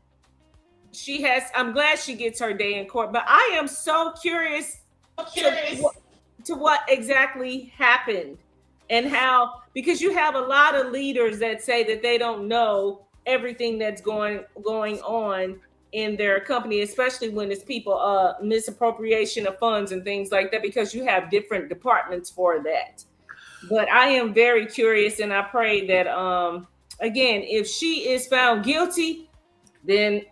I'm glad she gets her day in court. But I am so curious to what exactly happened and how, because you have a lot of leaders that say that they don't know everything that's going on in their company, especially when it's people misappropriation of funds and things like that, because you have different departments for that. But I am very curious, and I pray that again, if she is found guilty, then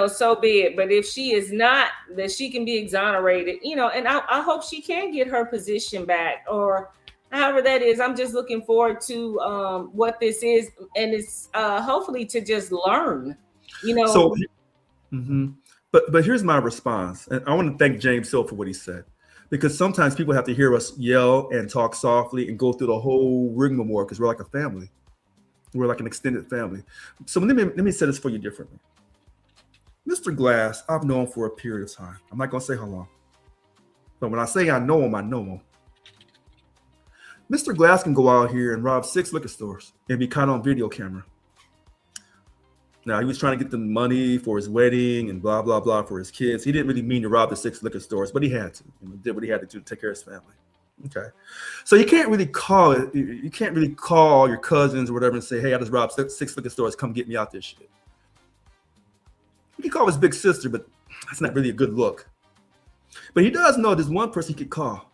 so be it. But if she is not, that she can be exonerated, and I hope she can get her position back, or however that is. I'm just looking forward to what this is, and it's hopefully to just learn, So but here's my response, and I want to thank James Hill for what he said, because sometimes people have to hear us yell and talk softly and go through the whole rigmarole, because we're like a family. We're like an extended family. So let me say this for you differently. Mr. Glass, I've known for a period of time. I'm not going to say how long. But when I say I know him, I know him. Mr. Glass can go out here and rob 6 liquor stores and be caught on video camera. Now, he was trying to get the money for his wedding and blah, blah, blah for his kids. He didn't really mean to rob the 6 liquor stores, but he had to. Did what he had to do to take care of his family. Okay. So you can't really call your cousins or whatever and say, hey, I just robbed 6 liquor stores. Come get me out this shit. You can call his big sister, but that's not really a good look. But he does know there's one person he could call.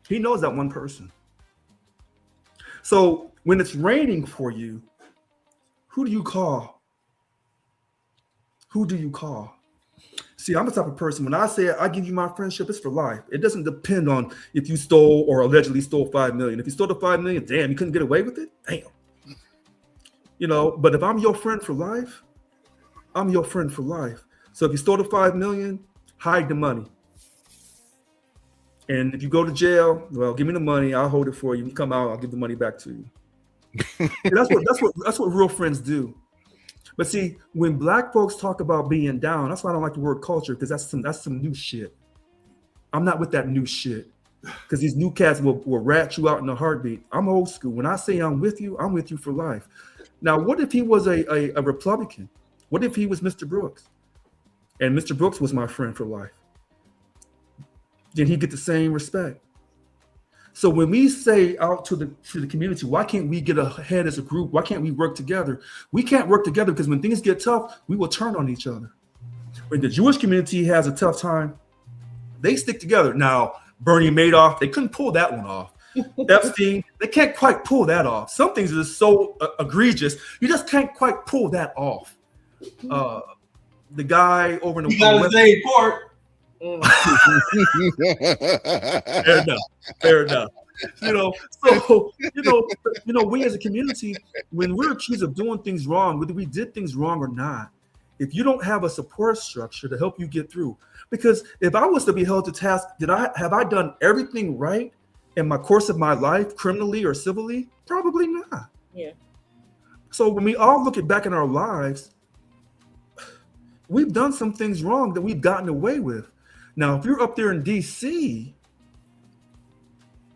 He knows that one person. So when it's raining for you, who do you call? Who do you call? See, I'm the type of person, when I say I give you my friendship, it's for life. It doesn't depend on if you stole or allegedly stole $5 million. If you stole the $5 million, damn, you couldn't get away with it? Damn. But if I'm your friend for life, I'm your friend for life. So if you stole the $5 million, hide the money. And if you go to jail, well, give me the money. I'll hold it for you. You come out, I'll give the money back to you. That's what real friends do. But see, when Black folks talk about being down, that's why I don't like the word culture, because that's some new shit. I'm not with that new shit, because these new cats will rat you out in a heartbeat. I'm old school. When I say I'm with you for life. Now, what if he was a Republican? What if he was Mr. Brooks? And Mr. Brooks was my friend for life. Then he'd get the same respect. So when we say out to the community, why can't we get ahead as a group? Why can't we work together? We can't work together because when things get tough, we will turn on each other. When the Jewish community has a tough time, they stick together. Now, Bernie Madoff, they couldn't pull that one off. Epstein, they can't quite pull that off. Some things are just so egregious, you just can't quite pull that off. The guy over in the court. Fair enough. We as a community, when we're accused of doing things wrong, whether we did things wrong or not, if you don't have a support structure to help you get through, because if I was to be held to task, have I done everything right in my course of my life, criminally or civilly? Probably not. Yeah. So when we all look back in our lives, we've done some things wrong that we've gotten away with. Now, if you're up there in DC,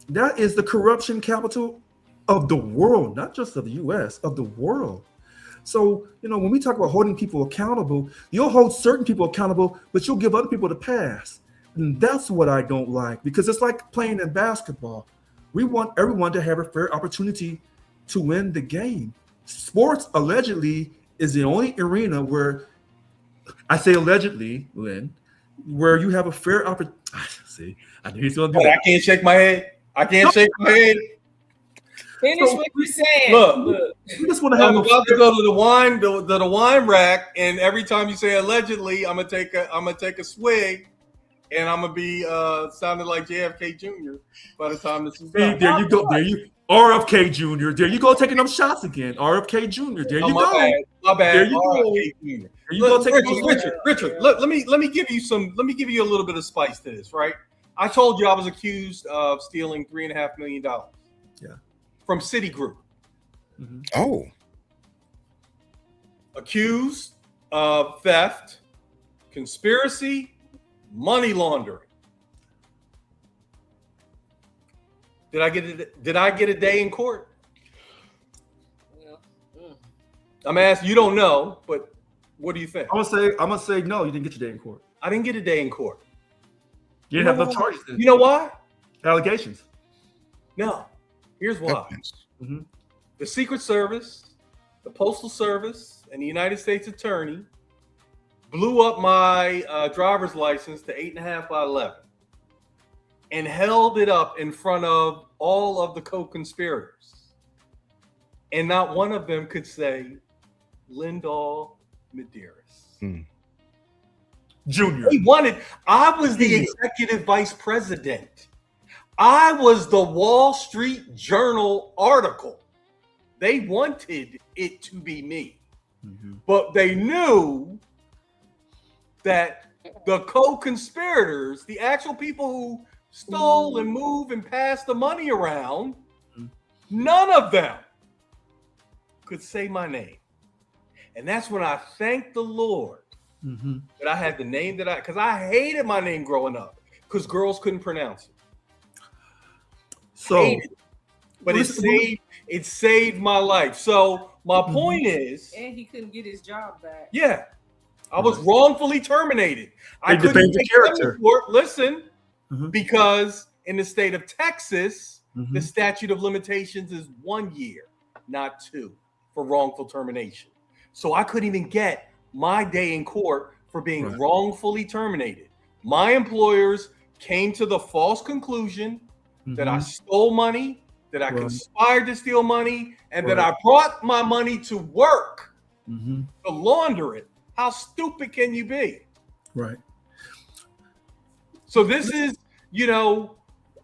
that is the corruption capital of the world, not just of the US, of the world. So, when we talk about holding people accountable, you'll hold certain people accountable, but you'll give other people the pass. And that's what I don't like, because it's like playing in basketball. We want everyone to have a fair opportunity to win the game. Sports allegedly is the only arena where, I say allegedly, Lynn, where you have a fair opportunity. See, I knew he's going to do that. I can't shake my head. Finish what you're saying. Look. We just want to have I'm about to go to the wine rack, and every time you say allegedly, I'm gonna take a swig, and I'm gonna be sounding like JFK Jr. by the time this is done. There you go. RFK Jr. There you go, taking them shots again. RFK Jr. There you go. My bad. There you go. RFK Jr. There you go. Richard. Look, let me give you a little bit of spice to this, right? I told you I was accused of stealing $3.5 million. Yeah. From Citigroup. Mm-hmm. Oh. Accused of theft, conspiracy, money laundering. Did I get a day in court? I'm asking. You don't know, but what do you think? I'm gonna say no. You didn't get your day in court. I didn't get a day in court. You didn't have no charges. You know why? Allegations. No. Here's why. Mm-hmm. The Secret Service, the Postal Service, and the United States Attorney blew up my driver's license to 8.5 by 11 and held it up in front of all of the co-conspirators. And not one of them could say Lindahl Medeiros. Junior. I was the executive vice president. I was the Wall Street Journal article. They wanted it to be me. Mm-hmm. But they knew that the co-conspirators, the actual people who stole and moved and passed the money around, none of them could say my name. And that's when I thanked the Lord that I had the name because I hated my name growing up because girls couldn't pronounce it. So, but it saved my life. So my point is, and he couldn't get his job back. Yeah, I was wrongfully terminated. I couldn't take character. Listen, because in the state of Texas, the statute of limitations is 1 year, not 2, for wrongful termination. So I couldn't even get my day in court for being wrongfully terminated. My employers came to the false conclusion that I stole money, that I conspired to steal money, and that I brought my money to work to launder it. How stupid can you be? Right. So this is,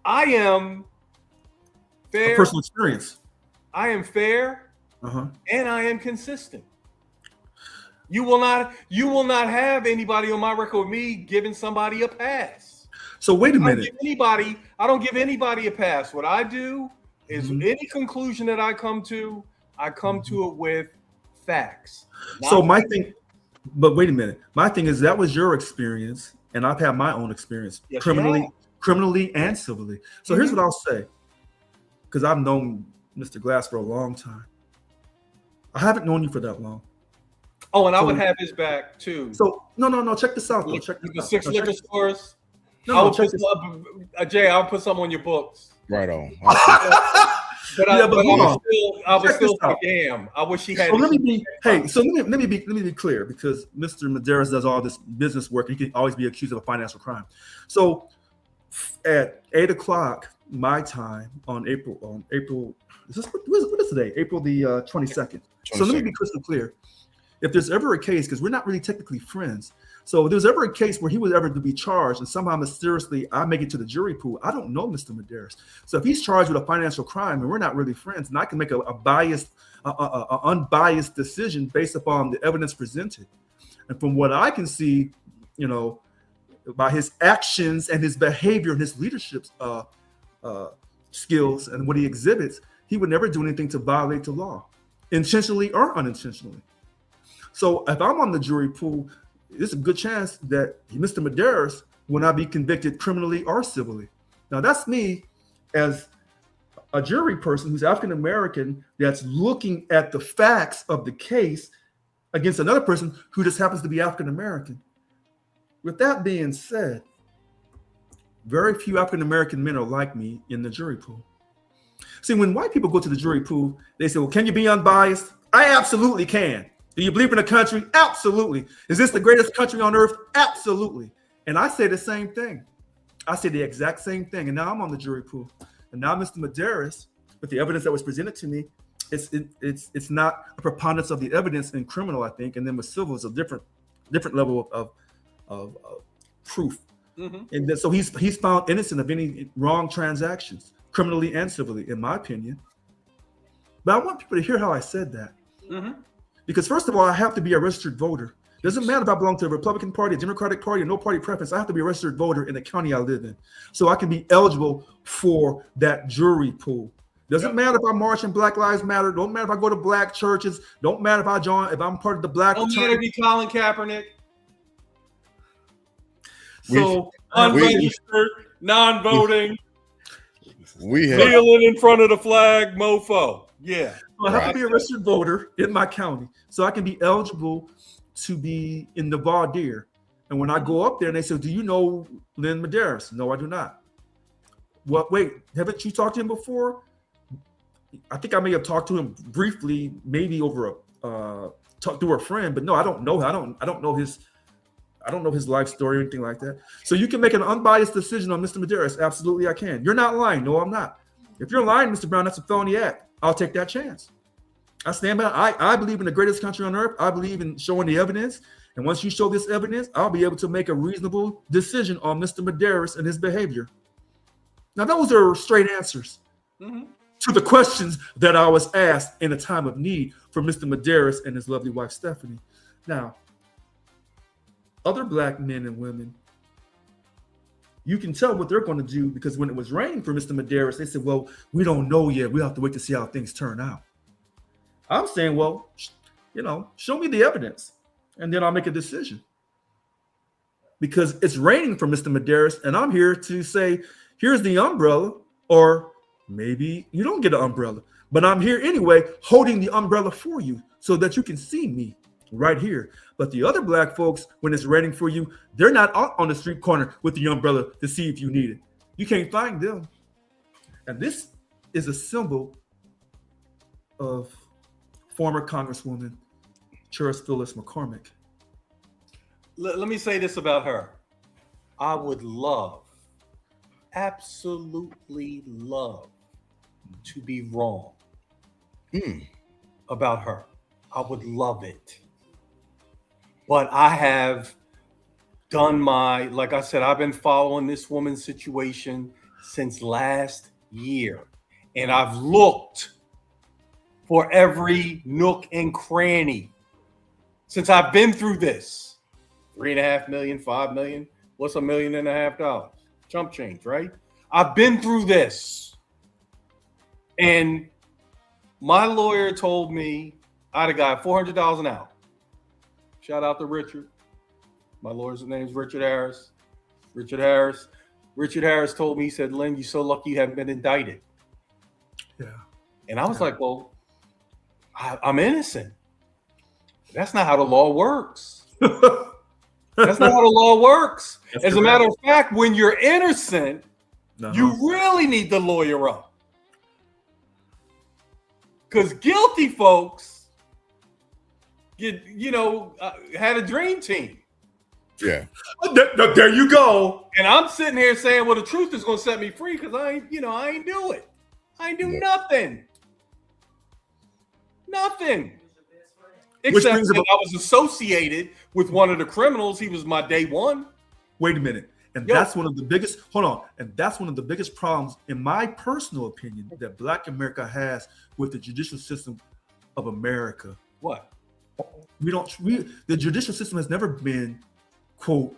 I am fair. A personal experience. I am fair, and I am consistent. You will not have anybody on my record with me giving somebody a pass. So wait a minute. I don't give anybody a pass. What I do is any conclusion that I come to it with facts. So my thing, but wait a minute. My thing is that was your experience, and I've had my own experience, criminally and civilly. So here's what I'll say, because I've known Mr. Glass for a long time. I haven't known you for that long. Oh, and I would have his back too. So no. Check this out. Check the 6 liquor stores. No, I'll put something on your books. Right on. But I was still damn. I wish he had. So let me be clear, because Mr. Medeiros does all this business work. He can always be accused of a financial crime. So at 8:00 my time on April. What is today? April the 22nd. So let me be crystal clear. if there's ever a case, because we're not really technically friends, so if there's ever a case where he was ever to be charged and somehow mysteriously I make it to the jury pool, I don't know Mr. Medeiros. So if he's charged with a financial crime and we're not really friends, and I can make a unbiased decision based upon the evidence presented. And from what I can see, by his actions and his behavior and his leadership skills and what he exhibits, he would never do anything to violate the law, intentionally or unintentionally. So if I'm on the jury pool, there's a good chance that Mr. Medeiros will not be convicted criminally or civilly. Now, that's me as a jury person who's African-American that's looking at the facts of the case against another person who just happens to be African-American. With that being said, very few African-American men are like me in the jury pool. See, when white people go to the jury pool, they say, well, can you be unbiased? I absolutely can. Do you believe in the country? Absolutely. Is this the greatest country on earth? Absolutely. And I say the same thing. I say the exact same thing. And now I'm on the jury pool. And now Mr. Medeiros, with the evidence that was presented to me, it's not a preponderance of the evidence in criminal, I think. And then with civil, it's a different level of proof. Mm-hmm. And then, so he's found innocent of any wrong transactions, criminally and civilly, in my opinion. But I want people to hear how I said that. Mm-hmm. Because first of all, I have to be a registered voter. Doesn't matter if I belong to the Republican Party, Democratic Party, or no party preference. I have to be a registered voter in the county I live in, so I can be eligible for that jury pool. Doesn't matter if I march in Black Lives Matter. Don't matter if I go to black churches. Don't matter if I'm part of the black. Don't matter if you Colin Kaepernick. So unregistered, non-voting, kneeling in front of the flag, mofo. Yeah. So I have to be a registered voter in my county, so I can be eligible to be in the voir dire. And when I go up there and they say, do you know Lynn Medeiros? No, I do not. Well, wait, haven't you talked to him before? I think I may have talked to him briefly, maybe over talk through a friend, but no, I don't know. I don't know his life story or anything like that. So you can make an unbiased decision on Mr. Medeiros. Absolutely, I can. You're not lying. No, I'm not. If you're lying, Mr. Brown, that's a felony act. I'll take that chance. I stand by. I believe in the greatest country on earth. I believe in showing the evidence. And once you show this evidence, I'll be able to make a reasonable decision on Mr. Medeiros and his behavior. Now, those are straight answers to the questions that I was asked in a time of need for Mr. Medeiros and his lovely wife, Stephanie. Now, other black men and women, you can tell what they're going to do, because when it was raining for Mr. Medeiros, they said, well, we don't know yet. We have to wait to see how things turn out. I'm saying, well, show me the evidence and then I'll make a decision. Because it's raining for Mr. Medeiros and I'm here to say, here's the umbrella, or maybe you don't get an umbrella, but I'm here anyway holding the umbrella for you so that you can see me right here. But the other black folks, when it's raining for you, they're not out on the street corner with the umbrella to see if you need it. You can't find them. And this is a symbol of former Congresswoman Cheris Phyllis McCormick. Let me say this about her. I would absolutely love to be wrong about her. I would love it. But I have done like I said, I've been following this woman's situation since last year. And I've looked for every nook and cranny since I've been through this. 3.5 million, 5 million. What's $1.5 million? Chump change, right? I've been through this. And my lawyer told me I'd have got $400 out. Shout out to Richard. My lawyer's name is Richard Harris. Richard Harris told me, he said, Lynn, you're so lucky you haven't been indicted. Yeah. And I was like, well, I'm innocent. That's not how the law works. That's not how the law works. As a matter of fact, when you're innocent, you really need to lawyer up. Because guilty folks had a dream team. Yeah. There you go. And I'm sitting here saying, well, the truth is going to set me free because I ain't do it. I ain't do nothing. Nothing. Except that I was associated with one of the criminals. He was my day one. Wait a minute. And that's one of the biggest, and that's one of the biggest problems, in my personal opinion, that Black America has with the judicial system of America. What? The judicial system has never been, quote,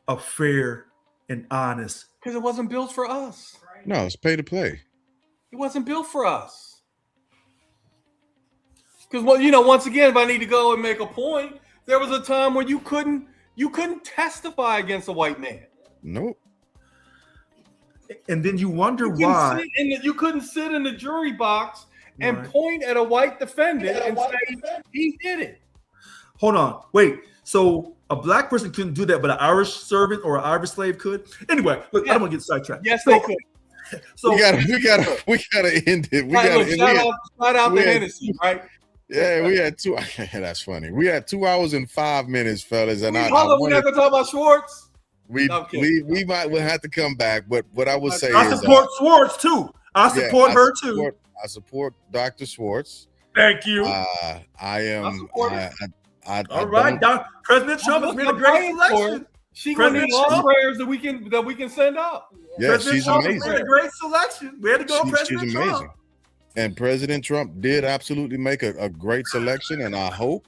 a fair and honest. Because it wasn't built for us. No, it's pay to play. It wasn't built for us. Because, once again, if I need to go and make a point, there was a time when you couldn't testify against a white man. Nope. And then you wonder why you couldn't sit in the jury box and point at a white defendant and say he did it. Hold on, wait. So a Black person couldn't do that, but an Irish servant or an Irish slave could. Anyway, look, I don't want to get sidetracked. Yes, they could. So we gotta end it. Shout out to Hennessy, right? Yeah, we had two. That's funny. We had 2 hours and 5 minutes, fellas, and we're not gonna talk about Schwartz. We might have to come back, but what I would say I is support Schwartz too. I support her too. I support Dr. Schwartz. Thank you. I am. All right, President Trump has made a great selection. She's gonna need all prayers that we can send out. Yeah, President she's Trump amazing. Made a great selection. We had to go President She's Trump. amazing. And President Trump did absolutely make a great selection, and I hope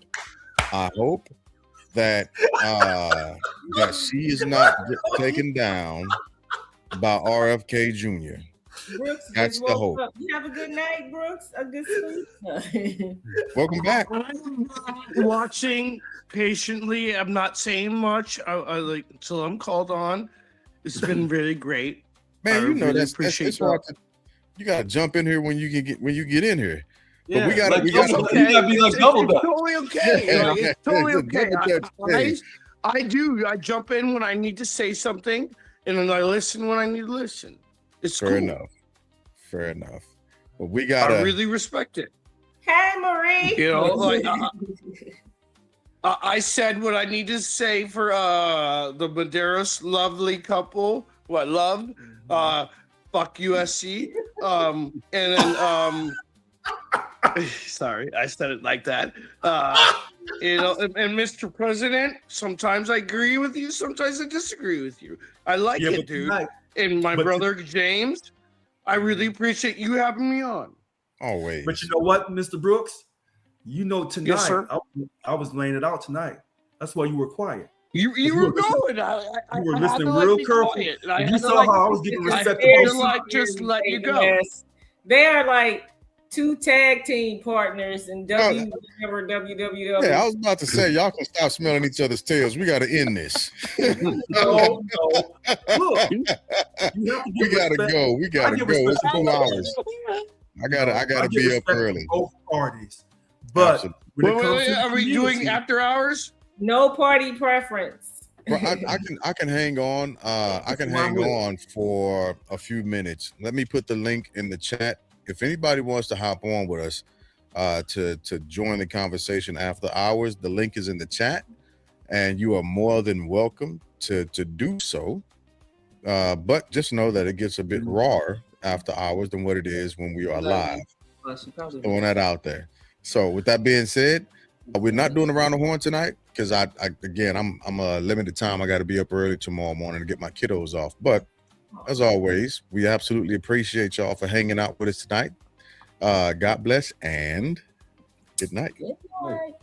that that she is not taken down by RFK Jr. Brooks, that's the hope. You have a good night, Brooks. A good sleep. Welcome back. I'm watching patiently. I'm not saying much. I like until I'm called on. It's been really great. Man, you know really that's hard to, you gotta jump in here when you get in here. Yeah, but we gotta be like double dutch. Totally okay. It's totally okay. I jump in when I need to say something, and then I listen when I need to listen. It's fair cool. Fair enough. But we gotta. I really respect it. Hey, Marie. You know, like I said what I need to say for the Medeiros lovely couple. What love? Fuck USC. And then sorry, I said it like that. You know, and Mr. President, sometimes I agree with you, sometimes I disagree with you. I like it, dude. And my brother James, I really appreciate you having me on. Always. But you know what, Mr. Brooks? You know tonight, yes, sir. I was laying it out tonight. That's why you were quiet. You were going. You were listening real careful. You saw how I was giving respect to just let you go. Yes. They are like two tag team partners in WWW. Yeah, I was about to say, y'all can stop smelling each other's tails. We got to end this. No. Look, we gotta go. We gotta go. It's 2 hours. I gotta be up early. Both parties, but are we doing after hours? No party preference. Well, I can hang on. I can hang on for a few minutes. Let me put the link in the chat. If anybody wants to hop on with us to join the conversation after hours, the link is in the chat, and you are more than welcome to do so. But just know that it gets a bit rawer after hours than what it is when we are live. Throwing that out there. So with that being said, we're not doing around the horn tonight because I'm a limited time. I got to be up early tomorrow morning to get my kiddos off. But as always, we absolutely appreciate y'all for hanging out with us tonight. God bless and good night. Good night.